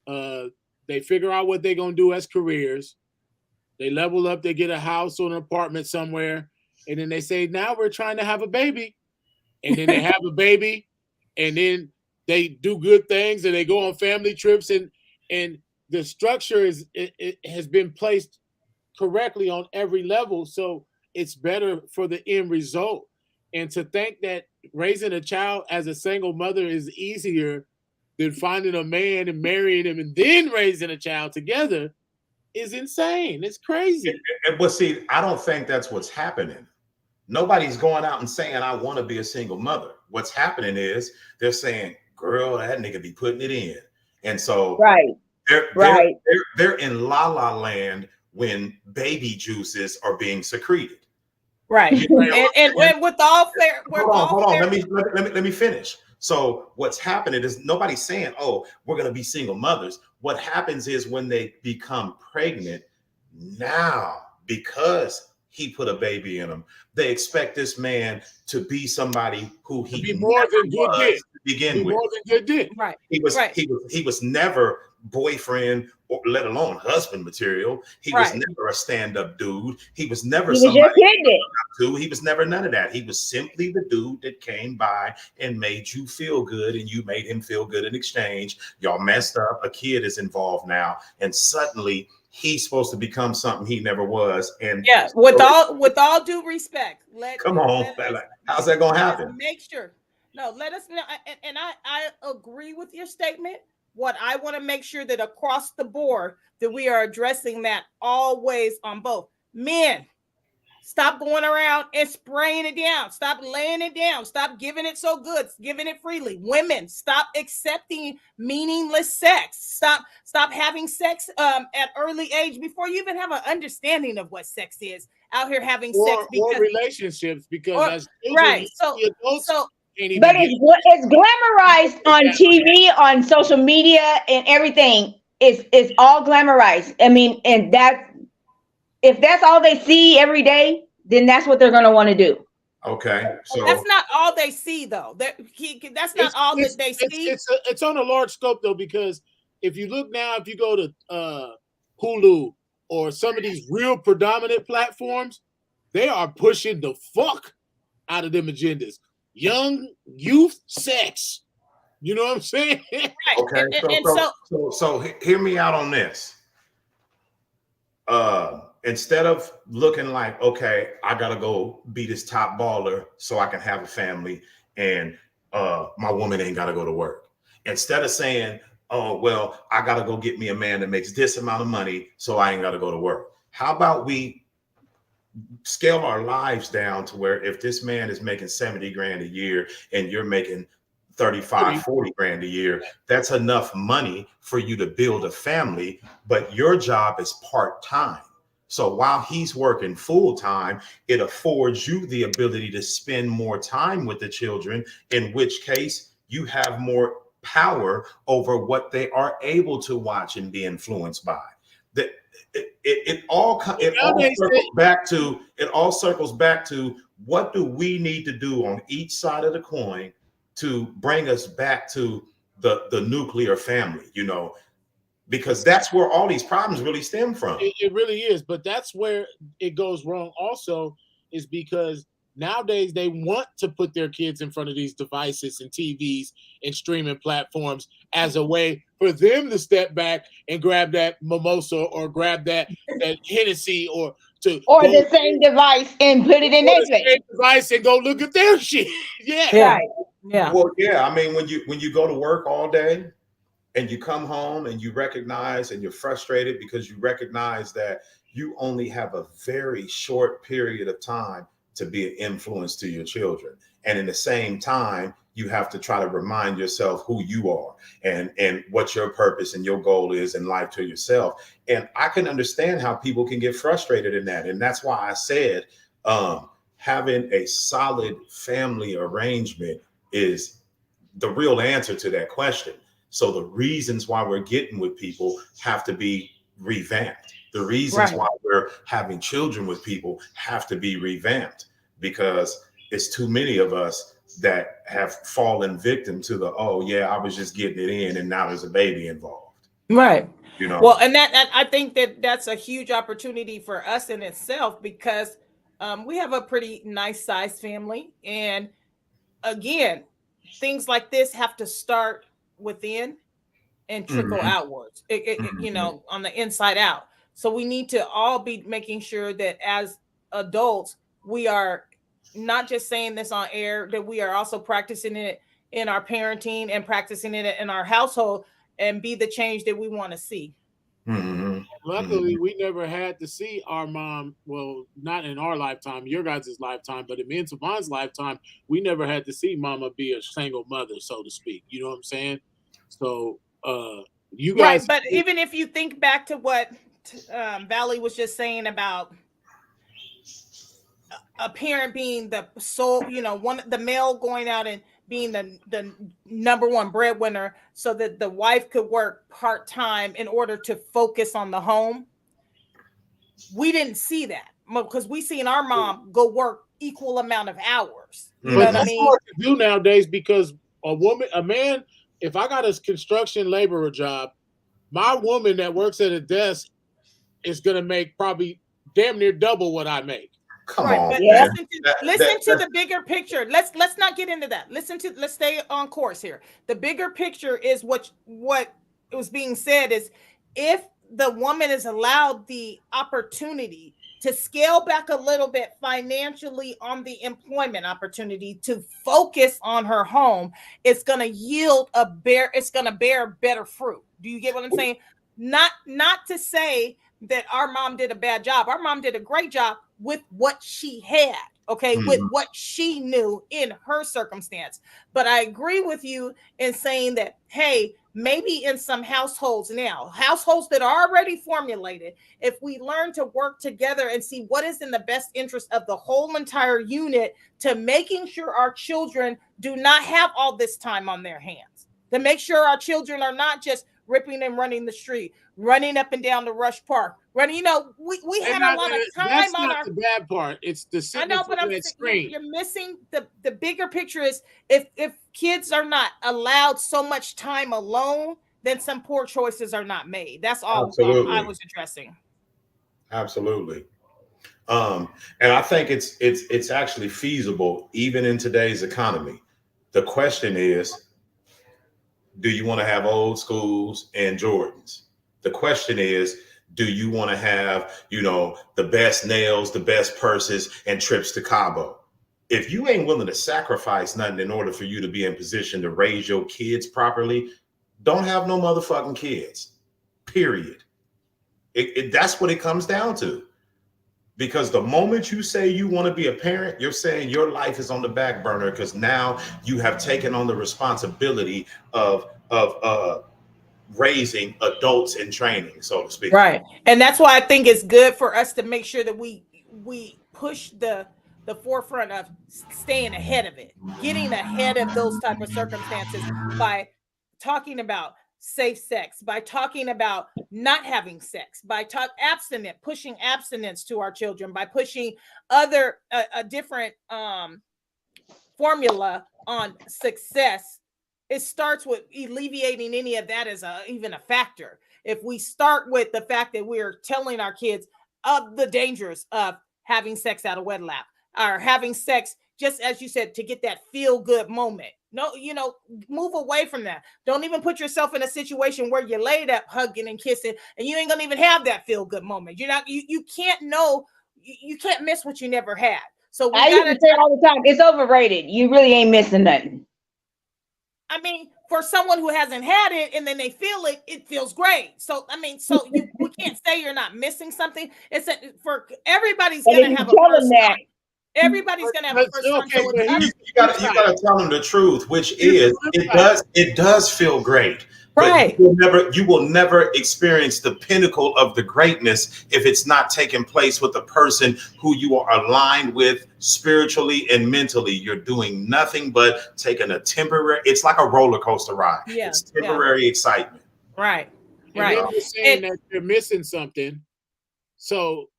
They figure out what they're going to do as careers. They level up. They get a house or an apartment somewhere. and then they say, now we're trying to have a baby, and then they have a baby, and then they do good things, and they go on family trips, and the structure it has been placed correctly on every level, so it's better for the end result. And to think that raising a child as a single mother is easier than finding a man and marrying him and then raising a child together is insane. It's crazy. But see, I don't think that's what's happening. Nobody's going out and saying, I want to be a single mother. What's happening is they're saying, girl, that nigga be putting it in. And so they're in la la land when baby juices are being secreted. Right. And with all fair, hold on. Let me finish. So what's happening is nobody's saying, oh, we're going to be single mothers. What happens is when they become pregnant now, because he put a baby in them, they expect this man to be somebody who he be more than good dick to begin with. More than good dick. Right. He was never boyfriend or let alone husband material. He was never a stand-up dude. He was never somebody he was never none of that. He was simply the dude that came by and made you feel good, and you made him feel good in exchange. Y'all messed up. A kid is involved now, and suddenly he's supposed to become something he never was. And yeah, with all due respect, how's that gonna happen? Make sure. No, let us know. And I agree with your statement. What I want to make sure that across the board that we are addressing that always on both. Men, stop going around and spraying it down. Stop laying it down. Stop giving it so good, giving it freely. Women, stop accepting meaningless sex. Stop having sex at early age before you even have an understanding of what sex is. Out here having sex or relationships because but it's glamorized on TV, on social media, and everything. It's all glamorized. I mean, and if that's all they see every day, then that's what they're going to want to do. Okay, so that's not all they see, though. That's not all that they see. It's on a large scope, though, because if you look now, if you go to Hulu or some of these real predominant platforms, they are pushing the fuck out of them agendas. Young youth sex. You know what I'm saying? Right. Okay. So hear me out on this. Instead of looking like, okay, I gotta go be this top baller so I can have a family, and my woman ain't gotta go to work. Instead of saying, oh, well, I gotta go get me a man that makes this amount of money so I ain't gotta go to work. How about we scale our lives down to where if this man is making 70 grand a year and you're making 35, 40 grand a year, that's enough money for you to build a family, but your job is part-time. So while he's working full-time, it affords you the ability to spend more time with the children, in which case you have more power over what they are able to watch and be influenced by. It all circles back to what do we need to do on each side of the coin to bring us back to the nuclear family, you know, because that's where all these problems really stem from. It really is, but that's where it goes wrong also, is because nowadays they want to put their kids in front of these devices and TVs and streaming platforms as a way for them to step back and grab that mimosa or grab that Hennessy or the same device and put it in their face. Device and go look at their shit. Yeah. Well, yeah. I mean, when you go to work all day and you come home and you recognize and you're frustrated because you recognize that you only have a very short period of time to be an influence to your children. And in the same time, you have to try to remind yourself who you are and what your purpose and your goal is in life to yourself. And I can understand how people can get frustrated in that. And that's why I said having a solid family arrangement is the real answer to that question. So the reasons why we're getting with people have to be revamped. The reasons why we're having children with people have to be revamped, because it's too many of us that have fallen victim to I was just getting it in and now there's a baby involved. Right. You know. Well, and that I think that's a huge opportunity for us in itself, because We have a pretty nice sized family. And again, things like this have to start within and trickle Mhm. outwards, you Mhm. know, on the inside out. So we need to all be making sure that as adults, we are not just saying this on air, that we are also practicing it in our parenting and practicing it in our household and be the change that we want to see. Mhm. Luckily, we never had to see our mom. Well, not in our lifetime, your guys' lifetime, but in me and Savon's lifetime, we never had to see Mama be a single mother, so to speak. You know what I'm saying? So, you Right. guys, But even if you think back to what Valley was just saying about a parent being the sole, you know, one the male going out and being the number one breadwinner so that the wife could work part-time in order to focus on the home. We didn't see that because we seen our mom go work equal amount of hours. You know but what I that's mean? hard to do nowadays because a man, if I got a construction laborer job, my woman that works at a desk is gonna make probably damn near double what I make. Come Right, on, but Yeah. man. listen to the bigger picture. Let's not get into that. Let's stay on course here. The bigger picture is what was being said is if the woman is allowed the opportunity to scale back a little bit financially on the employment opportunity to focus on her home, it's going to yield it's going to bear better fruit. Do you get what I'm saying? Not to say that our mom did a bad job. Our mom did a great job with what she had, okay, with Mhm. what she knew in her circumstance. But I agree with you in saying that, hey, maybe in some households now, households that are already formulated, if we learn to work together and see what is in the best interest of the whole entire unit to making sure our children do not have all this time on their hands, to make sure our children are not just ripping and running the street, running up and down the Rush Park, running. You know, we And had a lot of that's time on not our. the bad part. It's the I sitting in know, but front of that screen. you're missing the bigger picture. Is if kids are not allowed so much time alone, then some poor choices are not made. That's all I Absolutely. was addressing. Absolutely. And I think it's actually feasible even in today's economy. The question is, do you want to have old schools and Jordans? The question is, do you want to have, the best nails, the best purses, and trips to Cabo? If you ain't willing to sacrifice nothing in order for you to be in position to raise your kids properly, don't have no motherfucking kids. Period. That's what it comes down to. Because the moment you say you want to be a parent, you're saying your life is on the back burner because now you have taken on the responsibility of raising adults in training, so to speak. Right. And that's why I think it's good for us to make sure that we push the forefront of staying ahead of it, getting ahead of those type of circumstances by talking about safe sex, by talking about not having sex, by pushing abstinence to our children, by pushing other a different formula on success. It starts with alleviating any of that as even a factor. If we start with the fact that we're telling our kids of the dangers of having sex out of wedlock or having sex, just as you said, to get that feel good moment. No, move away from that. Don't even put yourself in a situation where you're laid up hugging and kissing and you ain't gonna even have that feel good moment. You can't know, you can't miss what you never had. So we I used to gotta, say all the time, it's overrated. You really ain't missing nothing. I mean, for someone who hasn't had it and then they feel it, it feels great. So, I mean, we can't say you're not missing something. For everybody's And going if to you have a tell them first that, time. Everybody's going to have a first time. Okay, So but it's You, here's you gotta the you side. gotta tell them the truth, which Here's is the flip side. it does feel great. But right. you will never experience the pinnacle of the greatness if it's not taking place with the person who you are aligned with spiritually and mentally. You're doing nothing but taking it's like a roller coaster ride. Yeah. It's temporary excitement. Right. And Right. then you're saying that you're missing something. So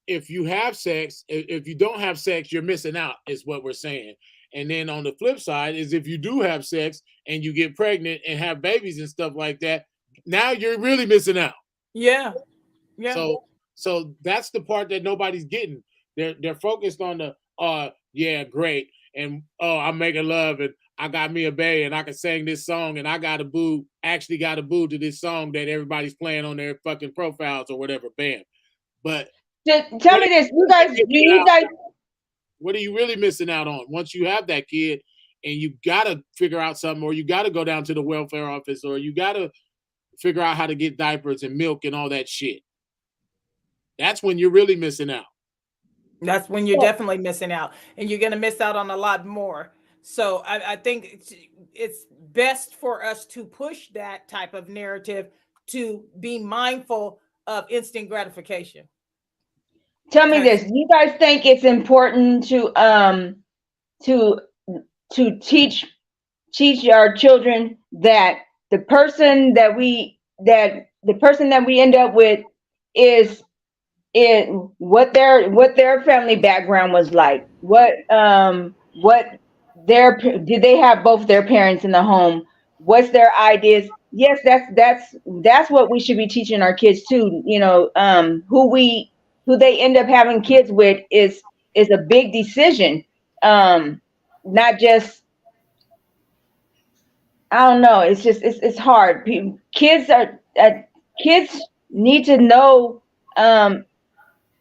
if you have sex, if you don't have sex, you're missing out, is what we're saying. And then on the flip side is if you do have sex and you get pregnant and have babies and stuff like that, now you're really missing out. Yeah. Yeah. So that's the part that nobody's getting. They're focused on the yeah, great, and I'm making love, and I got me a bae, and I can sing this song, and I got a boo, actually got a boo to this song that everybody's playing on their fucking profiles or whatever. Bam. But Tell me this, what are you really missing out on once you have that kid and you got to figure out something, or you got to go down to the welfare office, or you got to figure out how to get diapers and milk and all that shit? That's when you're really missing out. That's when you're definitely missing out, and you're going to miss out on a lot more. So I think it's best for us to push that type of narrative, to be mindful of instant gratification. Tell me this, do you guys think it's important to teach our children that the person that we end up with is what their family background was like? Did they have both their parents in the home? What's their ideas? Yes, that's what we should be teaching our kids too. You know, who they end up having kids with is a big decision. Not just, I don't know. It's just, it's hard. Kids need to know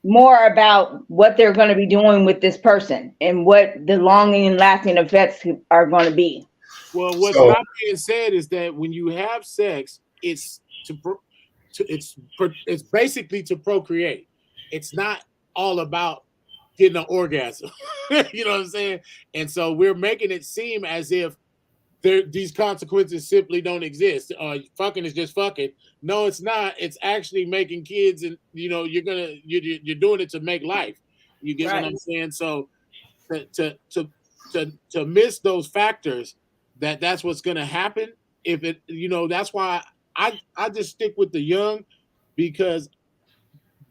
more about what they're going to be doing with this person and what the long and lasting effects are going to be. Well, what's not being said is that when you have sex, it's basically to procreate. It's not all about getting an orgasm. You know what I'm saying? And so we're making it seem as if these consequences simply don't exist. Fucking is just fucking. No, it's not. It's actually making kids, and you know, you're doing it to make life. You get what I'm saying? So to miss those factors, that's what's gonna happen. If it, you know, that's why I just stick with the young, because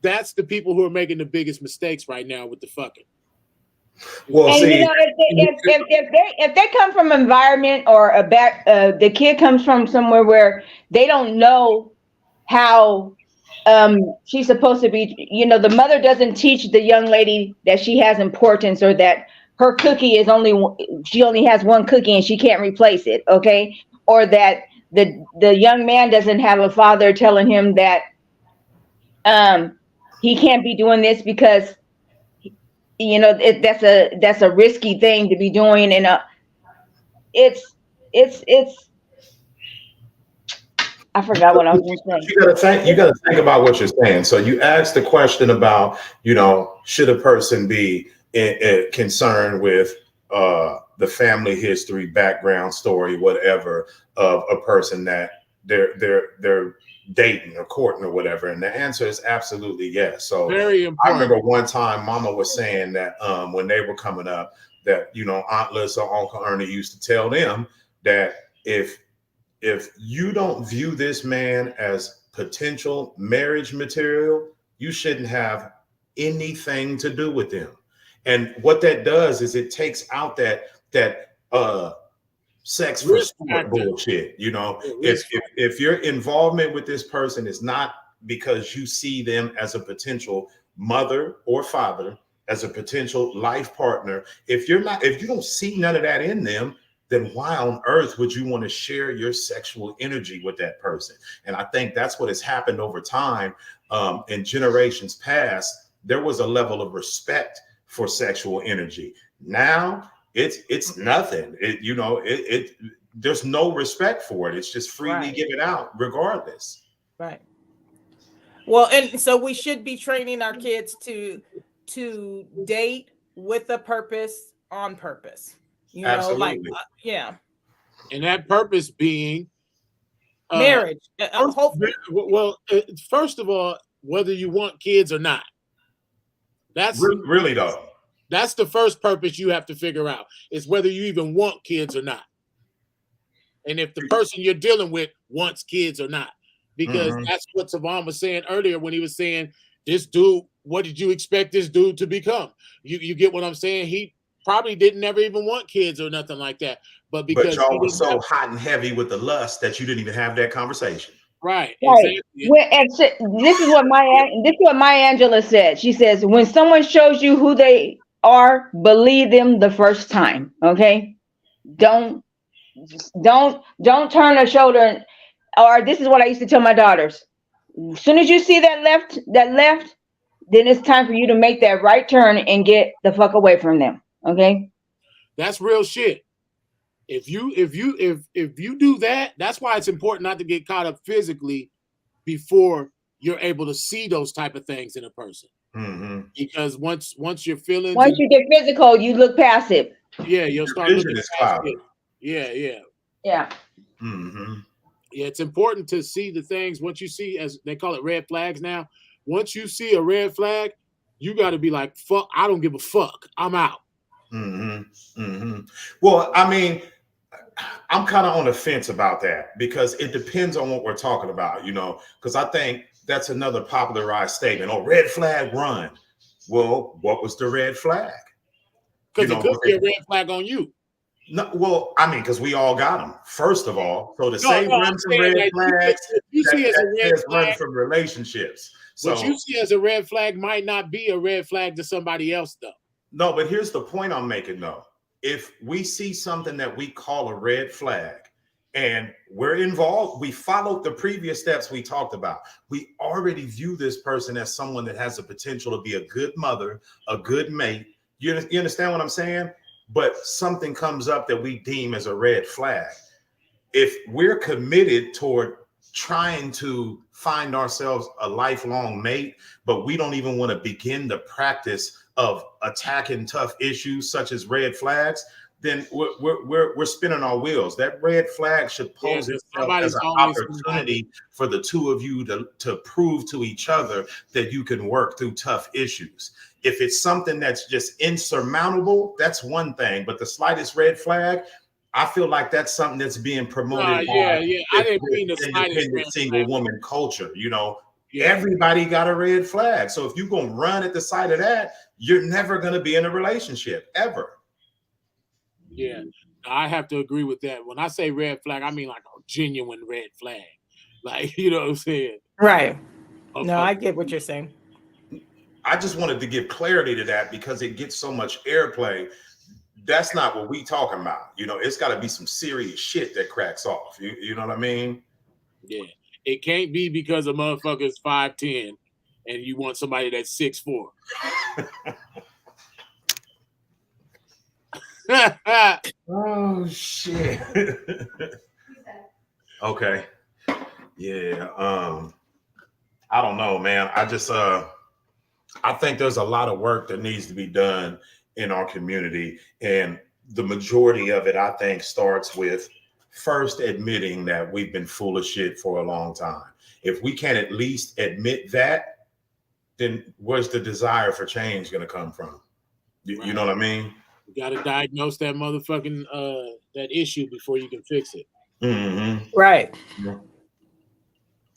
that's the people who are making the biggest mistakes right now with the fucking. Well, and see, you know, if they come from an environment or the kid comes from somewhere where they don't know how she's supposed to be, you know, the mother doesn't teach the young lady that she has importance, or that her cookie is she only has one cookie and she can't replace it, okay? Or that the young man doesn't have a father telling him that he can't be doing this because, you know, that's a risky thing to be doing, and it's I forgot what I was going to say. You gotta think about what you're saying. So you asked the question about, you know, should a person be concerned with the family history, background story, whatever, of a person that they're dating or courting or whatever? And the answer is absolutely yes. So very important. I remember one time Mama was saying that when they were coming up, that, you know, Aunt Liz or Uncle Ernie used to tell them that if you don't view this man as potential marriage material, you shouldn't have anything to do with him. And what that does is it takes out that sex for sport bullshit. You know, if your involvement with this person is not because you see them as a potential mother or father, as a potential life partner, if you don't see none of that in them, then why on earth would you want to share your sexual energy with that person? And I think that's what has happened over time. In generations past, there was a level of respect for sexual energy. Now it's nothing. There's no respect for it. It's just freely given out regardless. Right. Well, and so we should be training our kids to date with a purpose, on purpose. You know, absolutely. like yeah. And that purpose being marriage. Well, first of all, whether you want kids or not. That's really though. That's the first purpose you have to figure out, is whether you even want kids or not. And if the person you're dealing with wants kids or not. Because that's what Savon was saying earlier when he was saying, this dude, what did you expect this dude to become? You get what I'm saying? He probably didn't never even want kids or nothing like that. But because y'all were so hot and heavy with the lust that you didn't even have that conversation. Right. Right. Exactly. This is what Maya Angelou said. She says, when someone shows you who they are, believe them the first time. Okay. Don't turn a shoulder. Or this is what I used to tell my daughters. As soon as you see that left, then it's time for you to make that right turn and get the fuck away from them. Okay. That's real shit. If you do that, that's why it's important not to get caught up physically before you're able to see those type of things in a person. Mm-hmm. Because once your feelings, once you get physical, you look passive. Yeah, you'll start vision looking is past clouded. it. Yeah. Yeah. Mm-hmm. Yeah, it's important to see the things. Once you see, as they call it, red flags now. Once you see a red flag, you got to be like, fuck, I don't give a fuck. I'm out. Mm-hmm. Mm-hmm. Well, I mean, I'm kind of on the fence about that because it depends on what we're talking about, you know, because I think that's another popularized statement. Oh, red flag, run. Well, what was the red flag? Because it could be a red flag on you. No, well, I mean, because we all got them, first of all. So to say No, run from red flags, you see as a red says flag, run from relationships. So what you see as a red flag might not be a red flag to somebody else, though. no, but here's the point I'm making, though. If we see something that we call a red flag and we're involved, we followed the previous steps we talked about. We already view this person as someone that has the potential to be a good mother, a good mate. You understand what I'm saying? But something comes up that we deem as a red flag. If we're committed toward trying to find ourselves a lifelong mate, but we don't even want to begin the practice of attacking tough issues such as red flags, then we're spinning our wheels. That red flag should pose itself as an opportunity for the two of you to prove to each other that you can work through tough issues. If it's something that's just insurmountable, that's one thing. But the slightest red flag, I feel like that's something that's being promoted by I didn't mean the independent single woman culture. You know, Yeah. Everybody got a red flag. So if you're going to run at the sight of that, you're never going to be in a relationship ever. Yeah, I have to agree with that. When I say red flag, I mean like a genuine red flag. Like, you know what I'm saying? Right. No, I get what you're saying. I just wanted to give clarity to that because it gets so much airplay. That's not what we talking about. You know, it's got to be some serious shit that cracks off. You know what I mean? Yeah. It can't be because a motherfucker's 5'10" and you want somebody that's 6'4". Oh shit. Okay. Yeah. I don't know, man. I just I think there's a lot of work that needs to be done in our community. And the majority of it, I think, starts with first admitting that we've been full of shit for a long time. If we can't at least admit that, then where's the desire for change going to come from? You know what I mean? You got to diagnose that motherfucking that issue before you can fix it. Mm-hmm. Right. Yeah.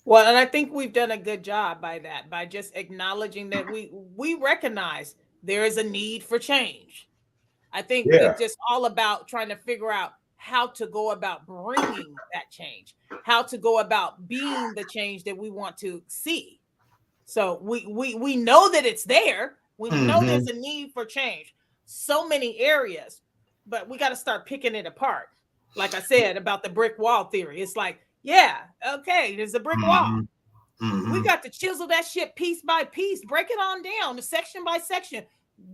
Well, and I think we've done a good job by just acknowledging that we recognize there is a need for change. I think it's just all about trying to figure out how to go about bringing that change, how to go about being the change that we want to see. So we know that it's there. We know there's a need for change. So many areas, but we got to start picking it apart. Like I said about the brick wall theory, it's like, yeah, okay, there's a brick wall. We got to chisel that shit piece by piece, break it on down, the section by section.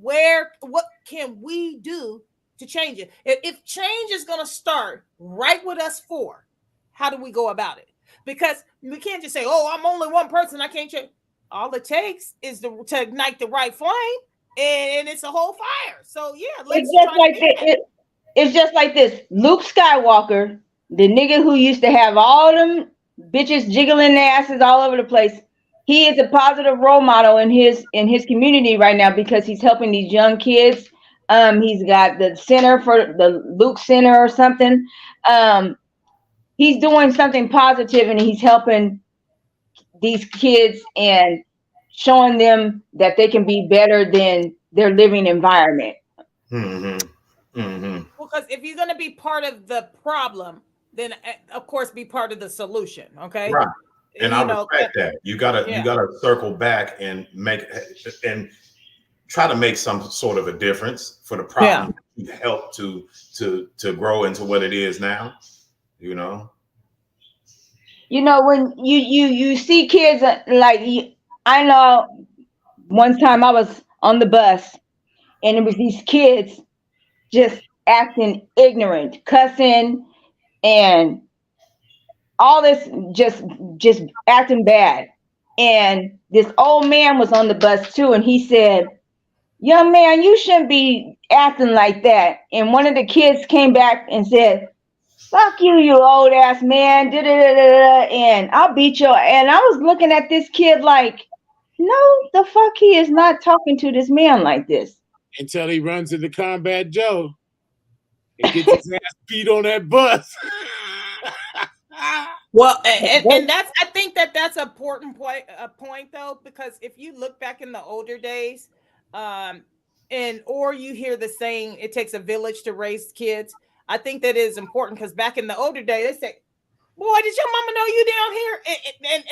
What can we do to change it? If change is going to start right with us four, how do we go about it? Because we can't just say, oh, I'm only one person, I can't change. All it takes is to ignite the right flame, and it's a whole fire. So yeah, it's just like this. Luke Skywalker, the nigga who used to have all them bitches jiggling their asses all over the place, he is a positive role model in his community right now because he's helping these young kids. He's got the center for the Luke Center or something. He's doing something positive and he's helping these kids and showing them that they can be better than their living environment. Well, because if you're going to be part of the problem, then of course be part of the solution. Okay. Right. And I respect that. You gotta circle back and try to make some sort of a difference for the problem to help to grow into what it is now. You know. You know, when you see kids I know one time I was on the bus and it was these kids just acting ignorant, cussing, and all this, just acting bad. And this old man was on the bus too, and he said, "Young man, you shouldn't be acting like that." And one of the kids came back and said, "Fuck you, you old ass man, and I'll beat you." And I was looking at this kid like, no, the fuck, he is not talking to this man like this. Until he runs into Combat Joe and gets his ass beat on that bus. Well, and that's, I think that's an important point though, because if you look back in the older days, or you hear the saying, "It takes a village to raise kids." I think that is important because back in the older days, they say, "Boy, did your mama know you down here?"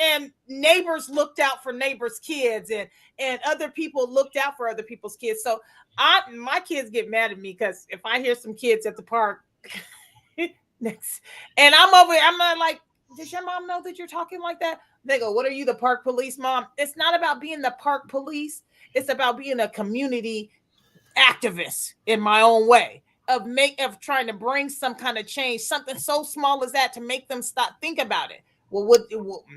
And neighbors looked out for neighbors' kids, and other people looked out for other people's kids. So my kids get mad at me because if I hear some kids at the park, and I'm over, I'm not like, "Does your mom know that you're talking like that?" They go, "What are you, the park police, mom?" It's not about being the park police. It's about being a community activist in my own way. Of trying to bring some kind of change, something so small as that, to make them stop, think about it. Well,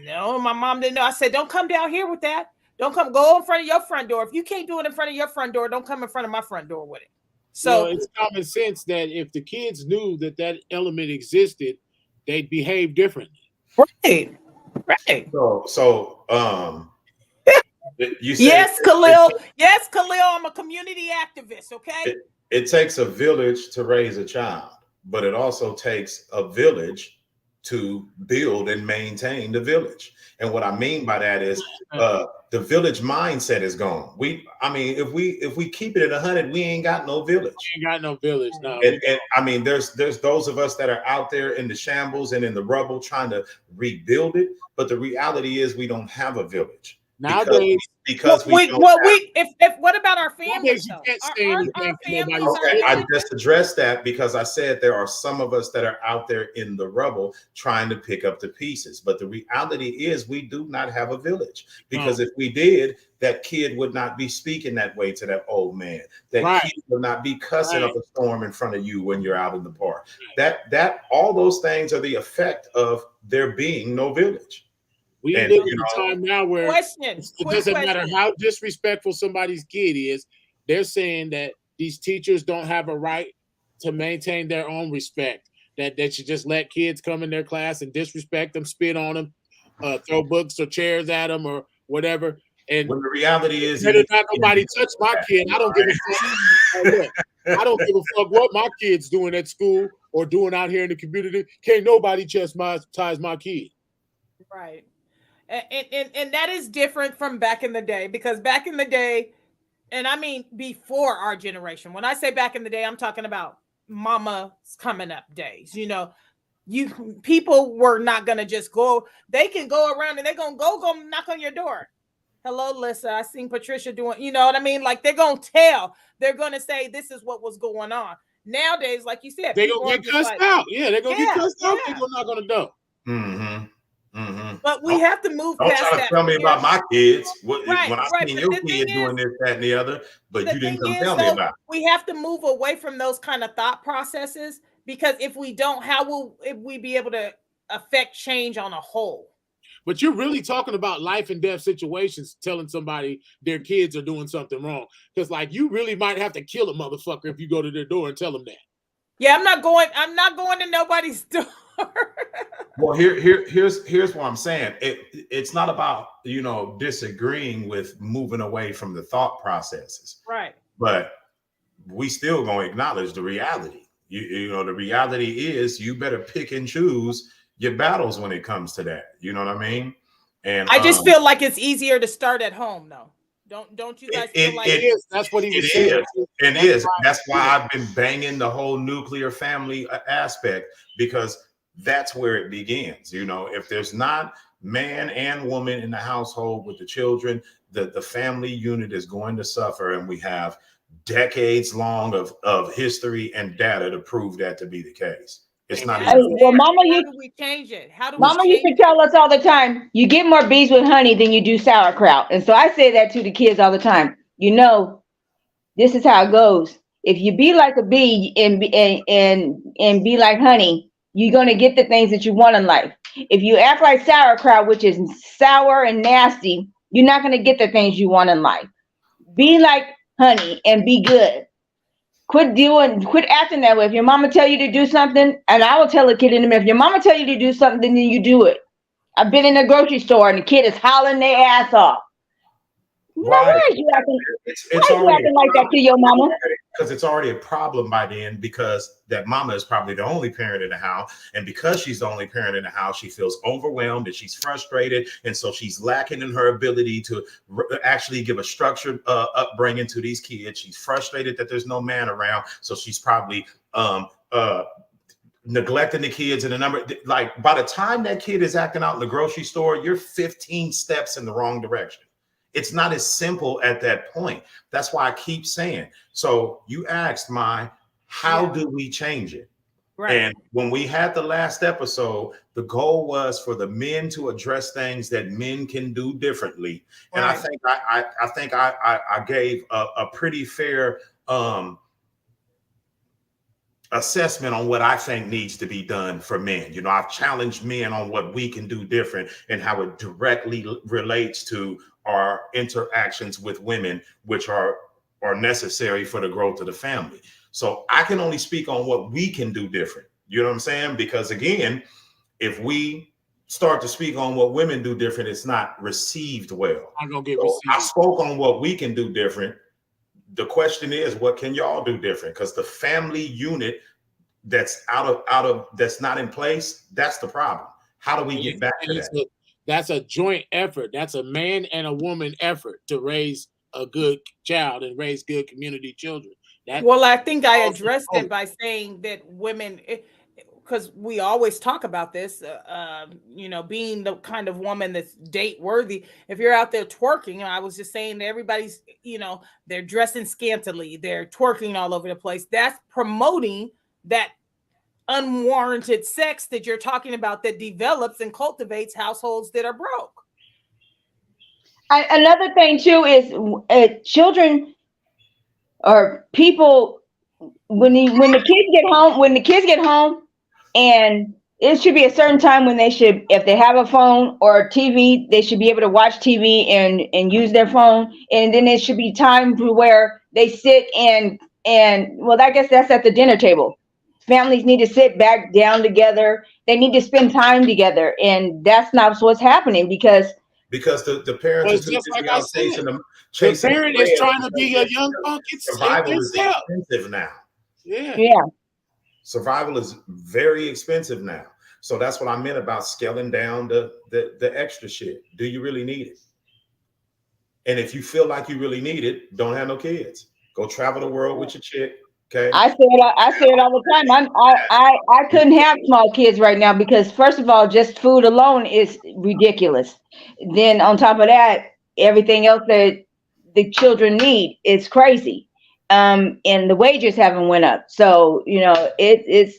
no, my mom didn't know. I said, "Don't come down here with that. Don't come, go in front of your front door. If you can't do it in front of your front door, don't come in front of my front door with it." So it's common sense that if the kids knew that element existed, they'd behave differently. Right. So you said, yes, Khalil. Yes, Khalil. I'm a community activist. Okay. It takes a village to raise a child, but it also takes a village to build and maintain the village. And what I mean by that is the village mindset is gone. If we keep it at 100, we ain't got no village. We ain't got no village, no. And I mean, there's those of us that are out there in the shambles and in the rubble trying to rebuild it, but the reality is we don't have a village. Nowadays, because what about our families? You can't say anything. Okay, I just addressed that because I said there are some of us that are out there in the rubble trying to pick up the pieces. But the reality is we do not have a village, because if we did, that kid would not be speaking that way to that old man. That kid would not be cussing up a storm in front of you when you're out in the park. That all those things are the effect of there being no village. We live in a time now where it doesn't matter how disrespectful somebody's kid is. They're saying that these teachers don't have a right to maintain their own respect. That they should just let kids come in their class and disrespect them, spit on them, throw books or chairs at them or whatever. And when the reality is, not nobody touch my kid. I don't give a fuck. I don't give a fuck what my kid's doing at school or doing out here in the community. Can't nobody chastise my kid. Right. And that is different from back in the day, because back in the day, and I mean before our generation, when I say back in the day, I'm talking about mama's coming up days. People were not going to just go. They can go around and they're going to go knock on your door. "Hello, Lissa, I seen Patricia doing," you know what I mean? Like, they're going to tell. They're going to say, "This is what was going on." Nowadays, like you said, they're going to get cussed out. Yeah, they're going to get cussed out. People are not going to know. Mm-hmm. Mm-hmm. But we have to move past that. Don't try to tell me about my kids. When I seen your kids doing this, that, and the other, but you didn't come tell me about it. We have to move away from those kind of thought processes, because if we don't, how will we be able to affect change on a whole? But you're really talking about life and death situations, telling somebody their kids are doing something wrong. Because you really might have to kill a motherfucker if you go to their door and tell them that. Yeah, I'm not going to nobody's door. Well, here's what I'm saying. It's not about disagreeing with moving away from the thought processes, right? But we still gonna acknowledge the reality. The reality is you better pick and choose your battles when it comes to that. You know what I mean? And I just feel like it's easier to start at home, though. Don't you guys feel like it is? That's what he was saying. It is. That's why I've been banging the whole nuclear family aspect, because that's where it begins. If there's not man and woman in the household with the children, the family unit is going to suffer. And we have decades long of history and data to prove that to be the case. It's not Hey, well, Mama How used, do we change it? How do we Mama used to change tell us all the time, you get more bees with honey than you do sauerkraut. And so I say that to the kids all the time. You know, this is how it goes. If you be like a bee and be like honey, you're gonna get the things that you want in life. If you act like sauerkraut, which is sour and nasty, you're not gonna get the things you want in life. Be like honey and be good. Quit acting that way. If your mama tell you to do something, and I will tell a kid in the mirror, if your mama tell you to do something, then you do it. I've been in a grocery store and the kid is hollering their ass off. Right. Why are you acting, it's why are you already acting like that to your mama? because it's already a problem by then, because that mama is probably the only parent in the house, and because she's the only parent in the house, she feels overwhelmed and she's frustrated, and so she's lacking in her ability to actually give a structured upbringing to these kids. She's frustrated that there's no man around, so she's probably neglecting the kids. And the number, like, by the time that kid is acting out in the grocery store, you're 15 steps in the wrong direction. It's not as simple at that point. That's why I keep saying. So you asked how do we change it? Right. And when we had the last episode, the goal was for the men to address things that men can do differently. And Right. I think I gave a pretty fair assessment on what I think needs to be done for men. You know, I've challenged men on what we can do different and how it directly relates to our interactions with women, which are necessary for the growth of the family. So I can only speak on what we can do different. You know what I'm saying? Because again, if we start to speak on what women do different, it's not received well. I'm gonna get So I received. spoke on what we can do different. The question is, what can y'all do different? Because the family unit that's that's not in place, that's the problem. How do we get back to that? That's a joint effort. That's a man and a woman effort to raise a good child and raise good community children. Well, I think I addressed it by saying that women, because we always talk about this, you know, being the kind of woman that's date worthy. If you're out there twerking, I was just saying that everybody's, you know, they're dressing scantily, they're twerking all over the place. That's promoting that unwarranted sex that you're talking about that develops and cultivates households that are broke. Another thing too is children or people when the kids get home, and it should be a certain time when they should, if they have a phone or a TV, they should be able to watch TV and use their phone, and then it should be time to where they sit and well, I guess that's at the dinner table. Families need to sit back down together. They need to spend time together, and that's not what's happening because the parents Well, is too just like busy I out said, chasing them. the parent is trying to be a young punk. It's Survival is themselves. expensive now. yeah. Survival is very expensive now. So that's what I meant about scaling down the extra shit. Do you really need it? And if you feel like you really need it, don't have no kids. Go travel the world with your chick. Okay. I say it all the time. I couldn't have small kids right now because first of all, just food alone is ridiculous. Then on top of that, everything else that the children need is crazy. And the wages haven't went up. So, you know, you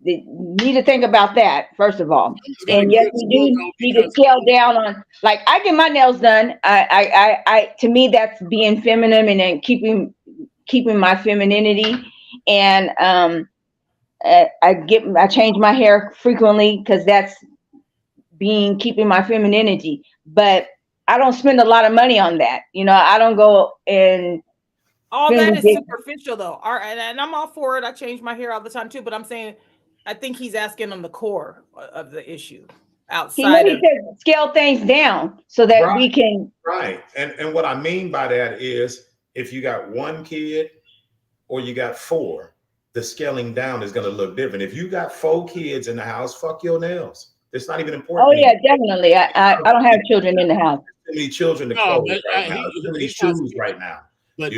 need to think about that, first of all. And yes, we do need to scale down on, like, I get my nails done. I to me, that's being feminine and then keeping my femininity. And I change my hair frequently because that's keeping my femininity. But I don't spend a lot of money on that. You know, I don't go and all that is superficial though. And I'm all for it. I change my hair all the time too, but I'm saying I think he's asking on the core of the issue outside he said scale things down so that we can. Right. And what I mean by that is if you got one kid or you got four, the scaling down is going to look different. If you got 4 kids in the house, fuck your nails. It's not even important. Oh yeah, definitely. I don't have children in the house. Too many children to clothe right now. Too many shoes right now. But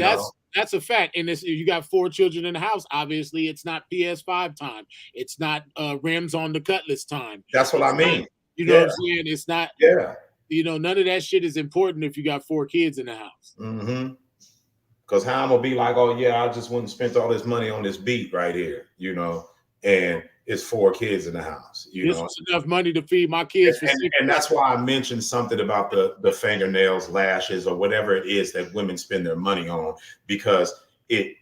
that's a fact. And if you got 4 children in the house, obviously it's not PS5 time. It's not rims on the Cutlass time. That's what I mean. You know what I'm saying? It's not, Yeah. None of that shit is important if you got 4 kids in the house. Mm-hmm. Because how I'm gonna be like, oh yeah, I just went and spent all this money on this beat right here, and it's 4 kids in the house, This was enough money to feed my kids for 6 months. And that's why I mentioned something about the fingernails, lashes, or whatever it is that women spend their money on, because if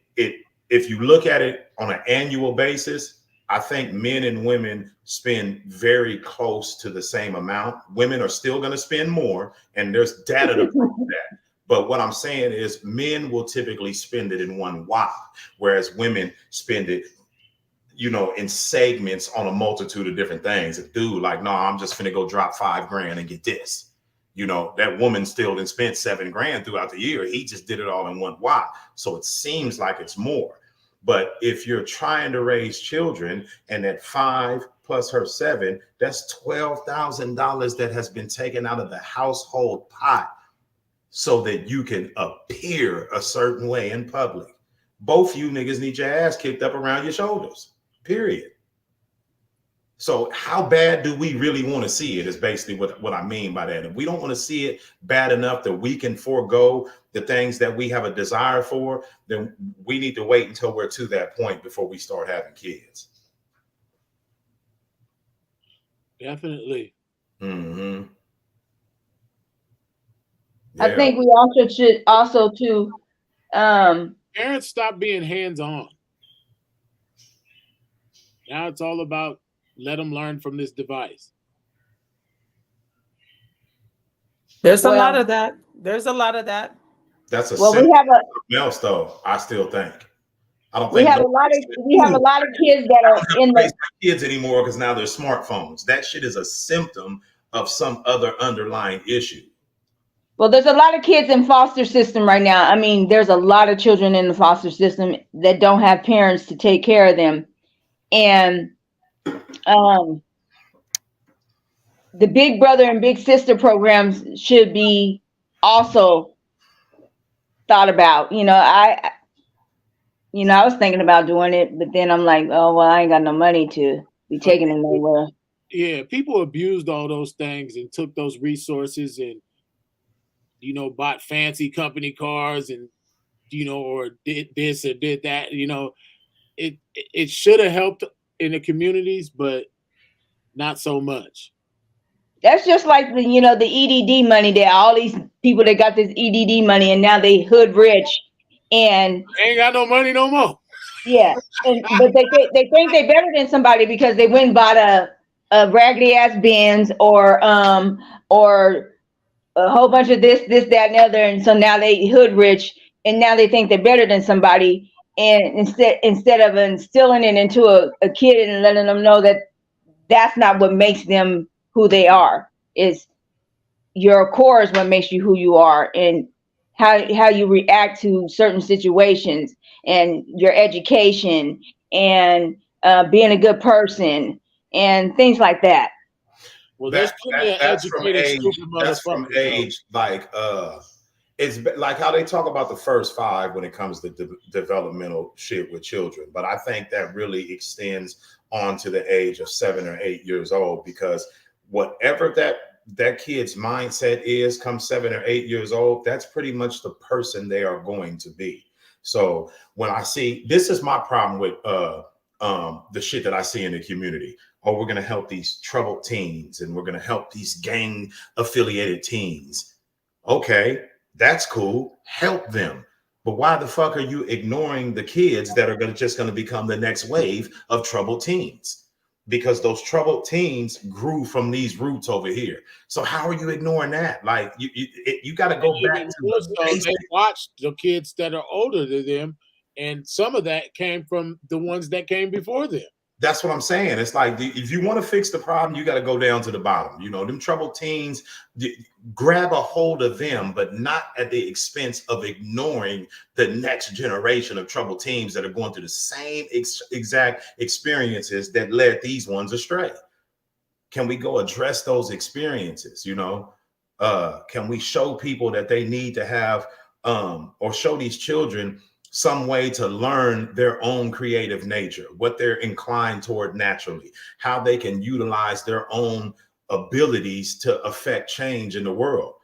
you look at it on an annual basis, I think men and women spend very close to the same amount. Women are still going to spend more, and there's data to prove that. But what I'm saying is men will typically spend it in one whop, whereas women spend it, in segments on a multitude of different things. A dude like, no, I'm just finna go drop $5,000 and get this. That woman still done spent $7,000 throughout the year. He just did it all in one whop. So it seems like it's more. But if you're trying to raise children and at 5 plus her 7, that's $12,000 that has been taken out of the household pot so that you can appear a certain way in public. Both you niggas need your ass kicked up around your shoulders, period. So how bad do we really want to see it is basically what I mean by that. If we don't want to see it bad enough that we can forego the things that we have a desire for, then we need to wait until we're to that point before we start having kids. Definitely. Mm-hmm. Yeah. I think we also should parents stop being hands-on. Now it's all about let them learn from this device. There's a lot of that. There's a lot of that. That's a we have else though. I still think. I don't we think have a lot of kids that are in the kids anymore because now they're smartphones. That shit is a symptom of some other underlying issue. Well, there's a lot of kids in foster system right now. I mean, there's a lot of children in the foster system that don't have parents to take care of them. And the big brother and big sister programs should be also thought about. I was thinking about doing it, but then I'm like, oh, well, I ain't got no money to be taking them nowhere. Yeah, people abused all those things and took those resources and, bought fancy company cars and, or did this or did that. It should have helped in the communities, but not so much. That's just like the EDD money that all these people that got this EDD money and now they hood rich and they ain't got no money no more. Yeah, but they think they're better than somebody because they went and bought a raggedy ass Benz or a whole bunch of this, that, and the other, and so now they hood rich and now they think they're better than somebody. And instead of instilling it into a kid and letting them know that that's not what makes them who they are, is your core is what makes you who you are, and how you react to certain situations, and your education, and being a good person, and things like that. Well, that's from age like it's like how they talk about the first 5 when it comes to developmental shit with children, but I think that really extends on to the age of 7 or 8 years old, because whatever that kid's mindset is come 7 or 8 years old, that's pretty much the person they are going to be. So when I see, this is my problem with the shit that I see in the community. Oh, we're going to help these troubled teens and we're going to help these gang affiliated teens. Okay, that's cool. Help them. But why the fuck are you ignoring the kids that are just going to become the next wave of troubled teens? Because those troubled teens grew from these roots over here. So how are you ignoring that? Like you got to go back to the they watched the kids that are older than them, and some of that came from the ones that came before them. That's what I'm saying. It's like, if you want to fix the problem, you got to go down to the bottom. Them troubled teens, grab a hold of them, but not at the expense of ignoring the next generation of troubled teens that are going through the same exact experiences that led these ones astray. Can we go address those experiences? Can we show people that they need to have, or show these children some way to learn their own creative nature, what they're inclined toward naturally, how they can utilize their own abilities to affect change in the world.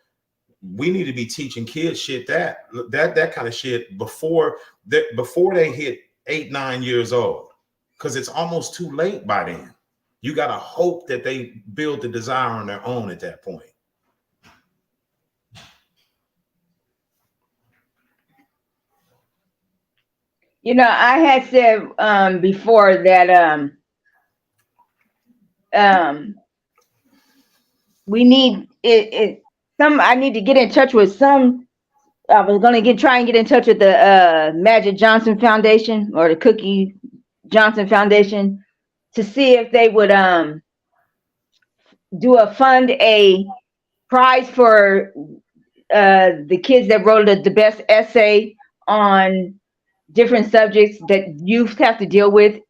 We need to be teaching kids shit that kind of shit before they hit 8, 9 years old, because it's almost too late by then. You got to hope that they build the desire on their own at that point. You know, I had said before that we need I need to get in touch with some. I was gonna try and get in touch with the Magic Johnson Foundation or the Cookie Johnson Foundation to see if they would fund a prize for the kids that wrote the best essay on different subjects that youth have to deal with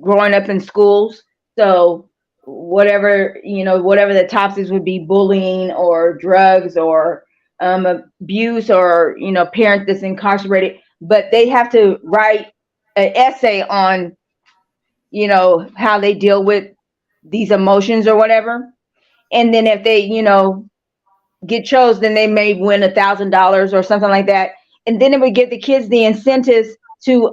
growing up in schools. So whatever the topics would be, bullying or drugs or abuse, or parents that's incarcerated, but they have to write an essay on how they deal with these emotions or whatever. And then if they get chose, then they may win $1,000 or something like that. And then it would give the kids the incentives to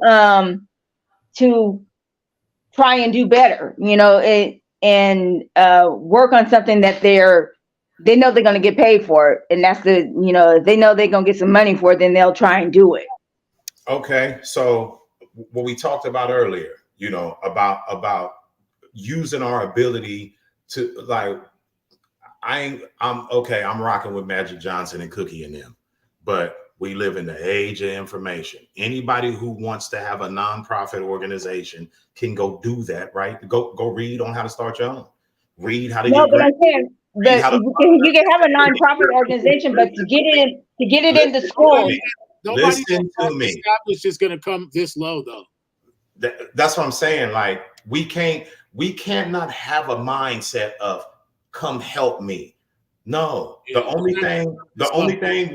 try and do better, and work on something that they know they're going to get paid for it. And that's if they know they're going to get some money for it, then they'll try and do it. Okay. So what we talked about earlier, about using our ability to, like, I'm rocking with Magic Johnson and Cookie and them, but we live in the age of information. Anybody who wants to have a nonprofit organization can go do that, right? Go read on how to start your own. Read how to No, get but I'm grants. saying you can have a nonprofit organization, but to get it into schools. Listen to me. Established is going to come this low, though. That's what I'm saying. Like, we cannot have a mindset of come help me. No, the only thing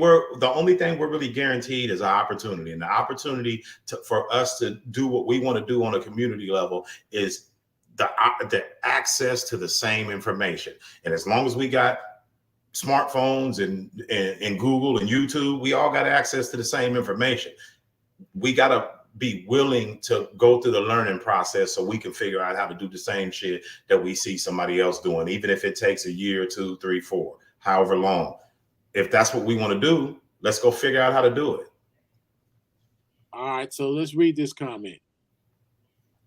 we're really guaranteed is our opportunity, and the opportunity for us to do what we want to do on a community level is the access to the same information. And as long as we got smartphones and Google and YouTube, we all got access to the same information. We got to be willing to go through the learning process so we can figure out how to do the same shit that we see somebody else doing, even if it takes a year, 2, 3, 4, however long. If that's what we want to do, let's go figure out how to do it. All right, so let's read this comment.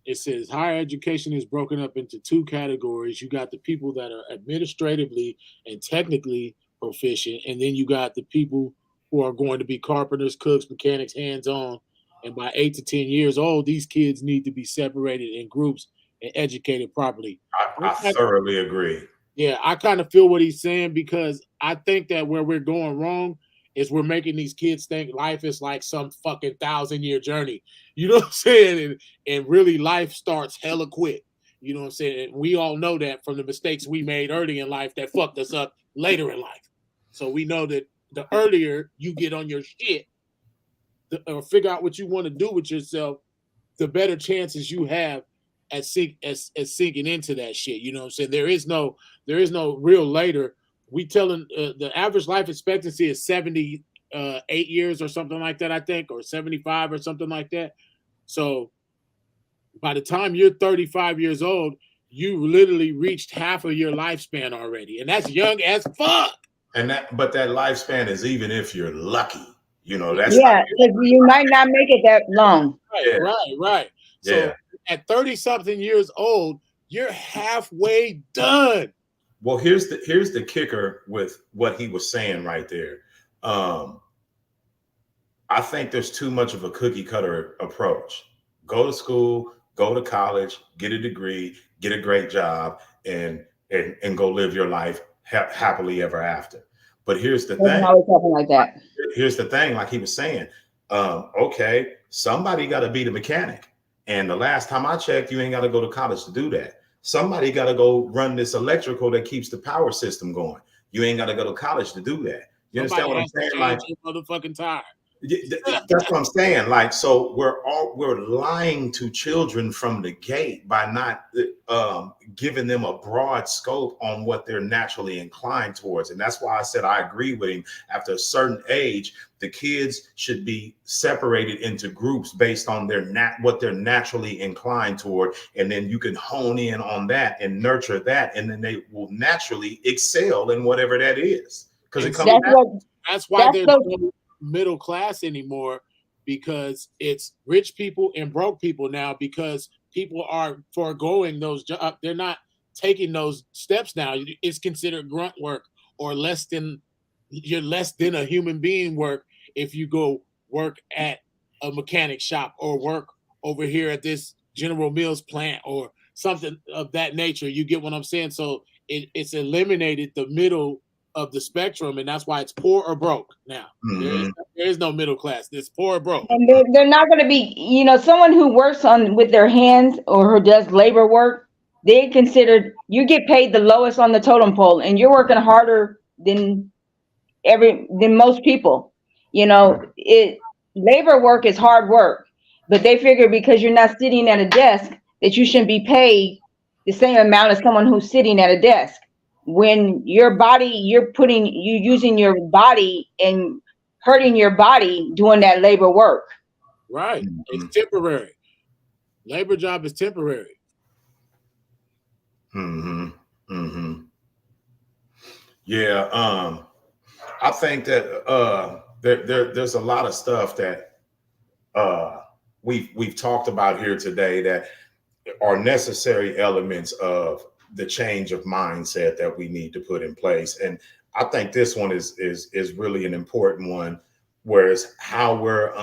It says higher education is broken up into 2 categories. You got the people that are administratively and technically proficient, and then you got the people who are going to be carpenters, cooks, mechanics, hands-on. And by 8 to 10 years old, these kids need to be separated in groups and educated properly. I thoroughly agree. Yeah, I kind of feel what he's saying, because I think that where we're going wrong is we're making these kids think life is like some fucking 1,000-year journey. You know what I'm saying? And really life starts hella quick. You know what I'm saying? And we all know that from the mistakes we made early in life that fucked us up later in life. So we know that the earlier you get on your shit, or figure out what you want to do with yourself, the better chances you have at sinking into that shit. You know what I'm saying? There is no real later. We telling the average life expectancy is 78 years or something like that, I think, or 75 or something like that. So by the time you're 35 years old, you literally reached half of your lifespan already, and that's young as fuck. But that lifespan is even if you're lucky. That's you might not make it that long. Right. So at 30-something years old, you're halfway done. Well, here's the kicker with what he was saying right there. I think there's too much of a cookie cutter approach. Go to school, go to college, get a degree, get a great job, and go live your life happily ever after. But here's the thing. Always happen like that. Here's the thing, like he was saying, okay, somebody got to be the mechanic. And the last time I checked, you ain't got to go to college to do that. Somebody got to go run this electrical that keeps the power system going. You ain't got to go to college to do that. You understand what I'm saying? Like, motherfucking tire. That's what I'm saying. Like, so we're lying to children from the gate by not giving them a broad scope on what they're naturally inclined towards. And that's why I said I agree with him. After a certain age, the kids should be separated into groups based on what they're naturally inclined toward, and then you can hone in on that and nurture that, and then they will naturally excel in whatever that is. Because it comes. That's why there's no middle class anymore, because it's rich people and broke people now, because people are foregoing those jobs. They're not taking those steps now. It's considered grunt work, or less than a human being work if you go work at a mechanic shop or work over here at this General Mills plant or something of that nature. You get what I'm saying? So it's eliminated the middle of the spectrum, and that's why it's poor or broke now. Mm-hmm. There is no middle class. It's poor or broke. And they're not going to be, someone who works with their hands or who does labor work, they considered, you get paid the lowest on the totem pole, and you're working harder than most people. Labor work is hard work, but they figure because you're not sitting at a desk that you shouldn't be paid the same amount as someone who's sitting at a desk. When your body, you using your body and hurting your body doing that labor work. Right. It's temporary. Labor job is temporary. Yeah. I think that there's a lot of stuff that we've talked about here today that are necessary elements of the change of mindset that we need to put in place. And I think this one is really an important one, whereas how we're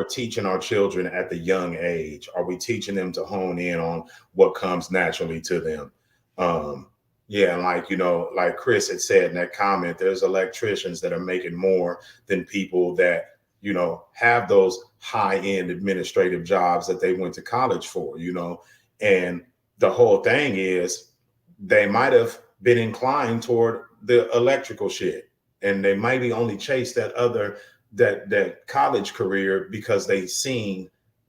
teaching our children at the young age. Are we teaching them to hone in on what comes naturally to them? Yeah, like Chris had said in that comment, there's electricians that are making more than people that, have those high-end administrative jobs that they went to college for, and the whole thing is they might have been inclined toward the electrical shit, and they maybe only chased that college career because they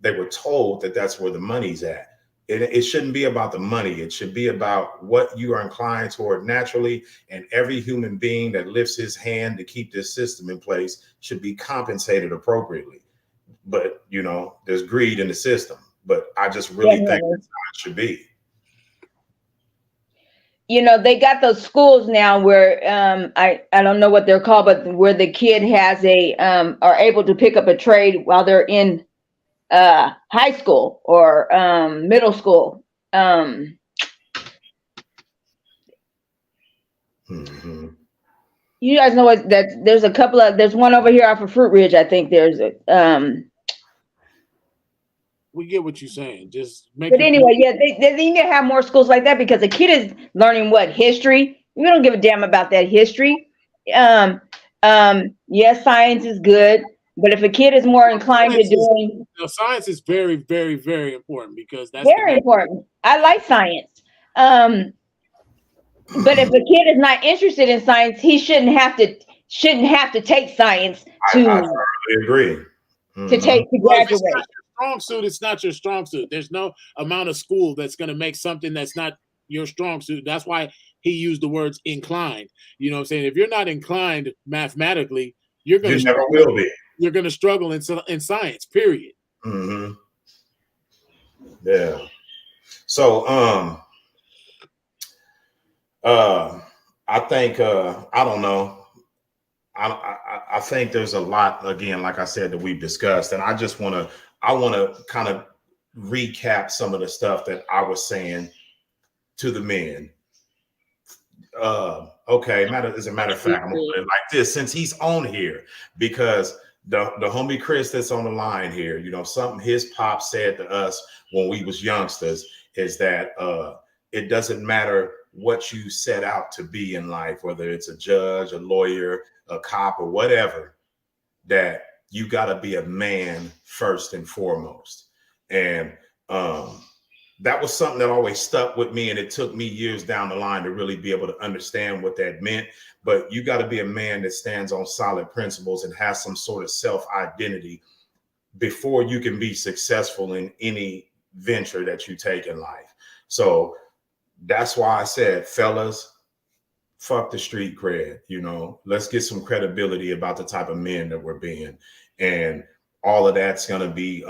were told that that's where the money's at. It shouldn't be about the money. It should be about what you are inclined toward naturally. And every human being that lifts his hand to keep this system in place should be compensated appropriately. But, there's greed in the system. But I just really think that's how it should be. They got those schools now where I don't know what they're called, but where the kid has are able to pick up a trade while they're in high school or middle school. You guys know that there's there's one over here off of Fruit Ridge. I think there's we get what you're saying. But anyway, yeah, they need to have more schools like that, because a kid is learning history. We don't give a damn about that history. Yes, science is good, but if a kid is more inclined to doing science is very, very, very important, because that's very important. I like science. But if a kid is not interested in science, he shouldn't have to take science to. I totally agree. To graduate. It's not your strong suit. There's no amount of school that's going to make something that's not your strong suit. That's why he used the words inclined. You know what I'm saying? If you're not inclined mathematically, you never will be. You're going to struggle in science, period. Mm-hmm. Yeah. So, I think, I don't know. I think there's a lot, again, like I said, that we've discussed, and I want to kind of recap some of the stuff that I was saying to the men. Okay, as a matter of fact, I'm gonna put it like this, since he's on here, because the homie Chris that's on the line here, something his pop said to us when we was youngsters is that it doesn't matter what you set out to be in life, whether it's a judge, a lawyer, a cop, or whatever, that you got to be a man first and foremost. And that was something that always stuck with me, and it took me years down the line to really be able to understand what that meant. But you got to be a man that stands on solid principles and has some sort of self-identity before you can be successful in any venture that you take in life. So that's why I said, fellas, fuck the street cred, let's get some credibility about the type of men that we're being. And all of that's going to be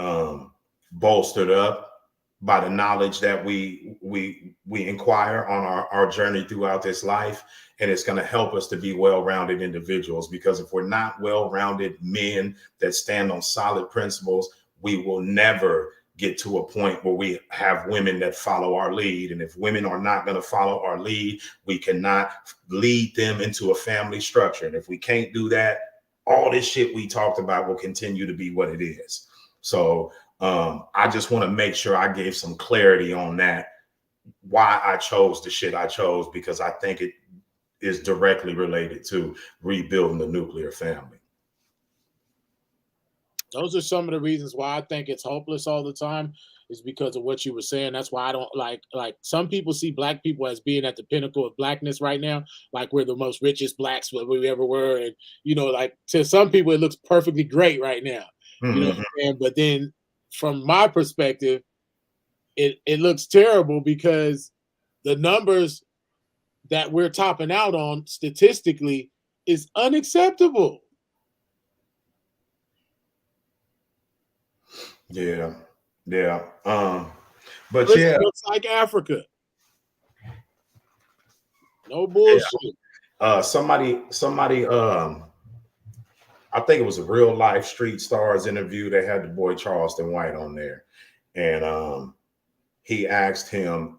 bolstered up by the knowledge that we inquire on our journey throughout this life. And it's going to help us to be well-rounded individuals, because if we're not well-rounded men that stand on solid principles, we will never get to a point where we have women that follow our lead. And if women are not going to follow our lead, we cannot lead them into a family structure. And if we can't do that, all this shit we talked about will continue to be what it is. So I just want to make sure I gave some clarity on that, why I chose the shit I chose, because I think it is directly related to rebuilding the nuclear family. Those are some of the reasons why I think it's hopeless all the time, is because of what you were saying. That's why I don't like some people see black people as being at the pinnacle of blackness right now. Like we're the most richest blacks we ever were. And, like to some people, it looks perfectly great right now. Mm-hmm. You know what I'm saying? But then from my perspective, it looks terrible, because the numbers that we're topping out on statistically is unacceptable. Yeah. But it looks like Africa. No bullshit. Yeah. Somebody, I think it was a Real Life Street Stars interview. They had the boy Charleston White on there, and he asked him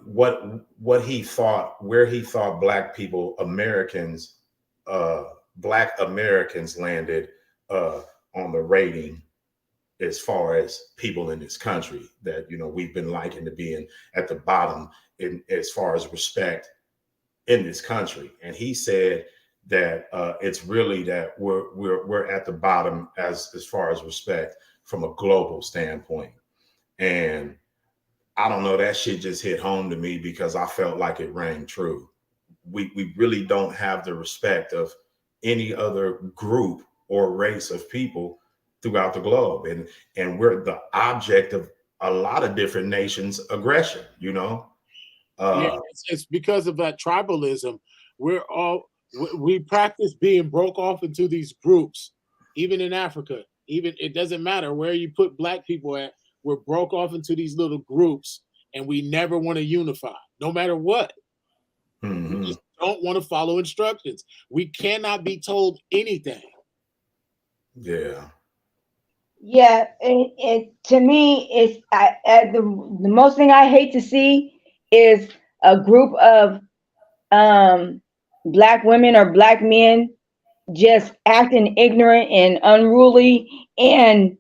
what he thought, where he thought black Americans landed on the rating as far as people in this country, that we've been likened to being at the bottom as far as respect in this country. And he said that it's really that we're at the bottom as far as respect from a global standpoint. And I don't know, that shit just hit home to me, because I felt like it rang true. We really don't have the respect of any other group or race of people throughout the globe, and we're the object of a lot of different nations' aggression. It's because of that tribalism. We practice being broke off into these groups, even in Africa. Even it doesn't matter where you put black people at. We're broke off into these little groups, and we never want to unify, no matter what. Mm-hmm. We just don't want to follow instructions. We cannot be told anything. Yeah. Yeah, to me, it's the most thing I hate to see is a group of black women or black men just acting ignorant and unruly and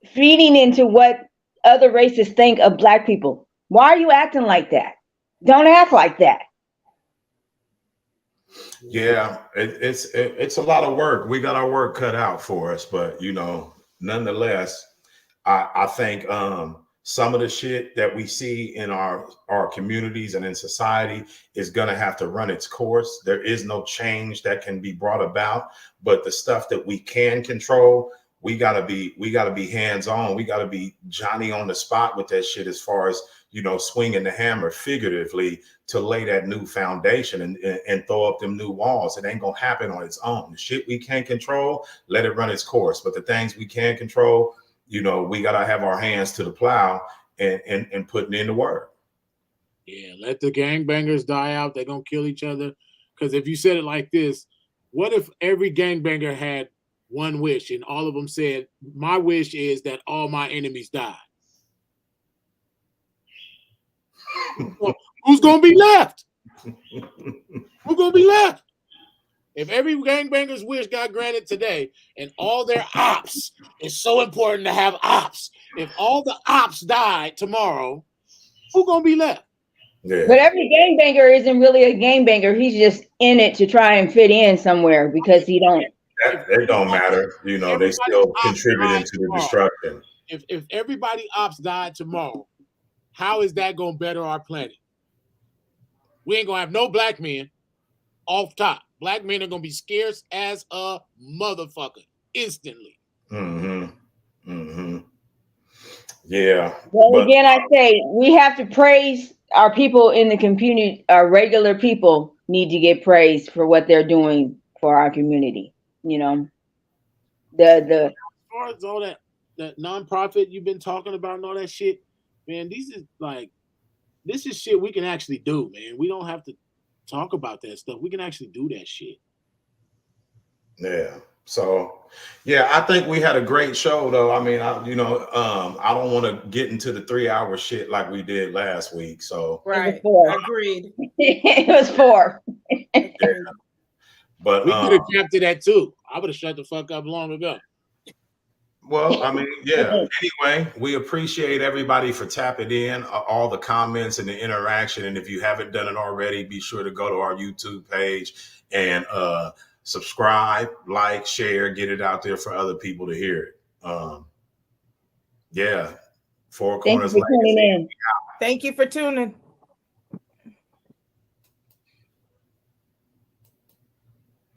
feeding into what other races think of black people. Why are you acting like that? Don't act like that. Yeah, it's a lot of work. We got our work cut out for us, but nonetheless, I think some of the shit that we see in our communities and in society is gonna have to run its course. There is no change that can be brought about, but the stuff that we can control, we gotta be hands-on. We gotta be Johnny on the spot with that shit, as far as swinging the hammer figuratively to lay that new foundation and throw up them new walls. It ain't gonna happen on its own. The shit we can't control, let it run its course. But the things we can control, we gotta have our hands to the plow and putting in the work. Yeah, let the gangbangers die out. They're gonna kill each other. Because if you said it like this, what if every gangbanger had one wish and all of them said, my wish is that all my enemies die? Who's gonna be left? Who's gonna be left? If every gangbanger's wish got granted today and all their ops, it's so important to have ops. If all the ops died tomorrow, who's gonna be left? Yeah. But every gangbanger isn't really a gangbanger. He's just in it to try and fit in somewhere because he don't. That don't matter. They still contributing to the destruction. if everybody ops died tomorrow, how is that gonna better our planet? We ain't gonna have no black men off top. Black men are gonna be scarce as a motherfucker instantly. Yeah. Well, but- again, I say we have to praise our people in the community. Our regular people need to get praised for what they're doing for our community. You know, As far as all that nonprofit you've been talking about and all that shit, man, this is shit we can actually do, man. We don't have to talk about that stuff. We can actually do that shit. Yeah. So, yeah, I think we had a great show, though. I mean, I don't want to get into the 3-hour shit like we did last week. So, Right. four. Agreed. It was 4. but We could have kept it at 2. I would have shut the fuck up long ago. well, I mean, yeah. Anyway, we appreciate everybody for tapping in, all the comments and the interaction. And if you haven't done it already, be sure to go to our YouTube page and subscribe, like, share, get it out there for other people to hear it. Yeah. Four Thank you Corners for tuning in. Thank you for tuning.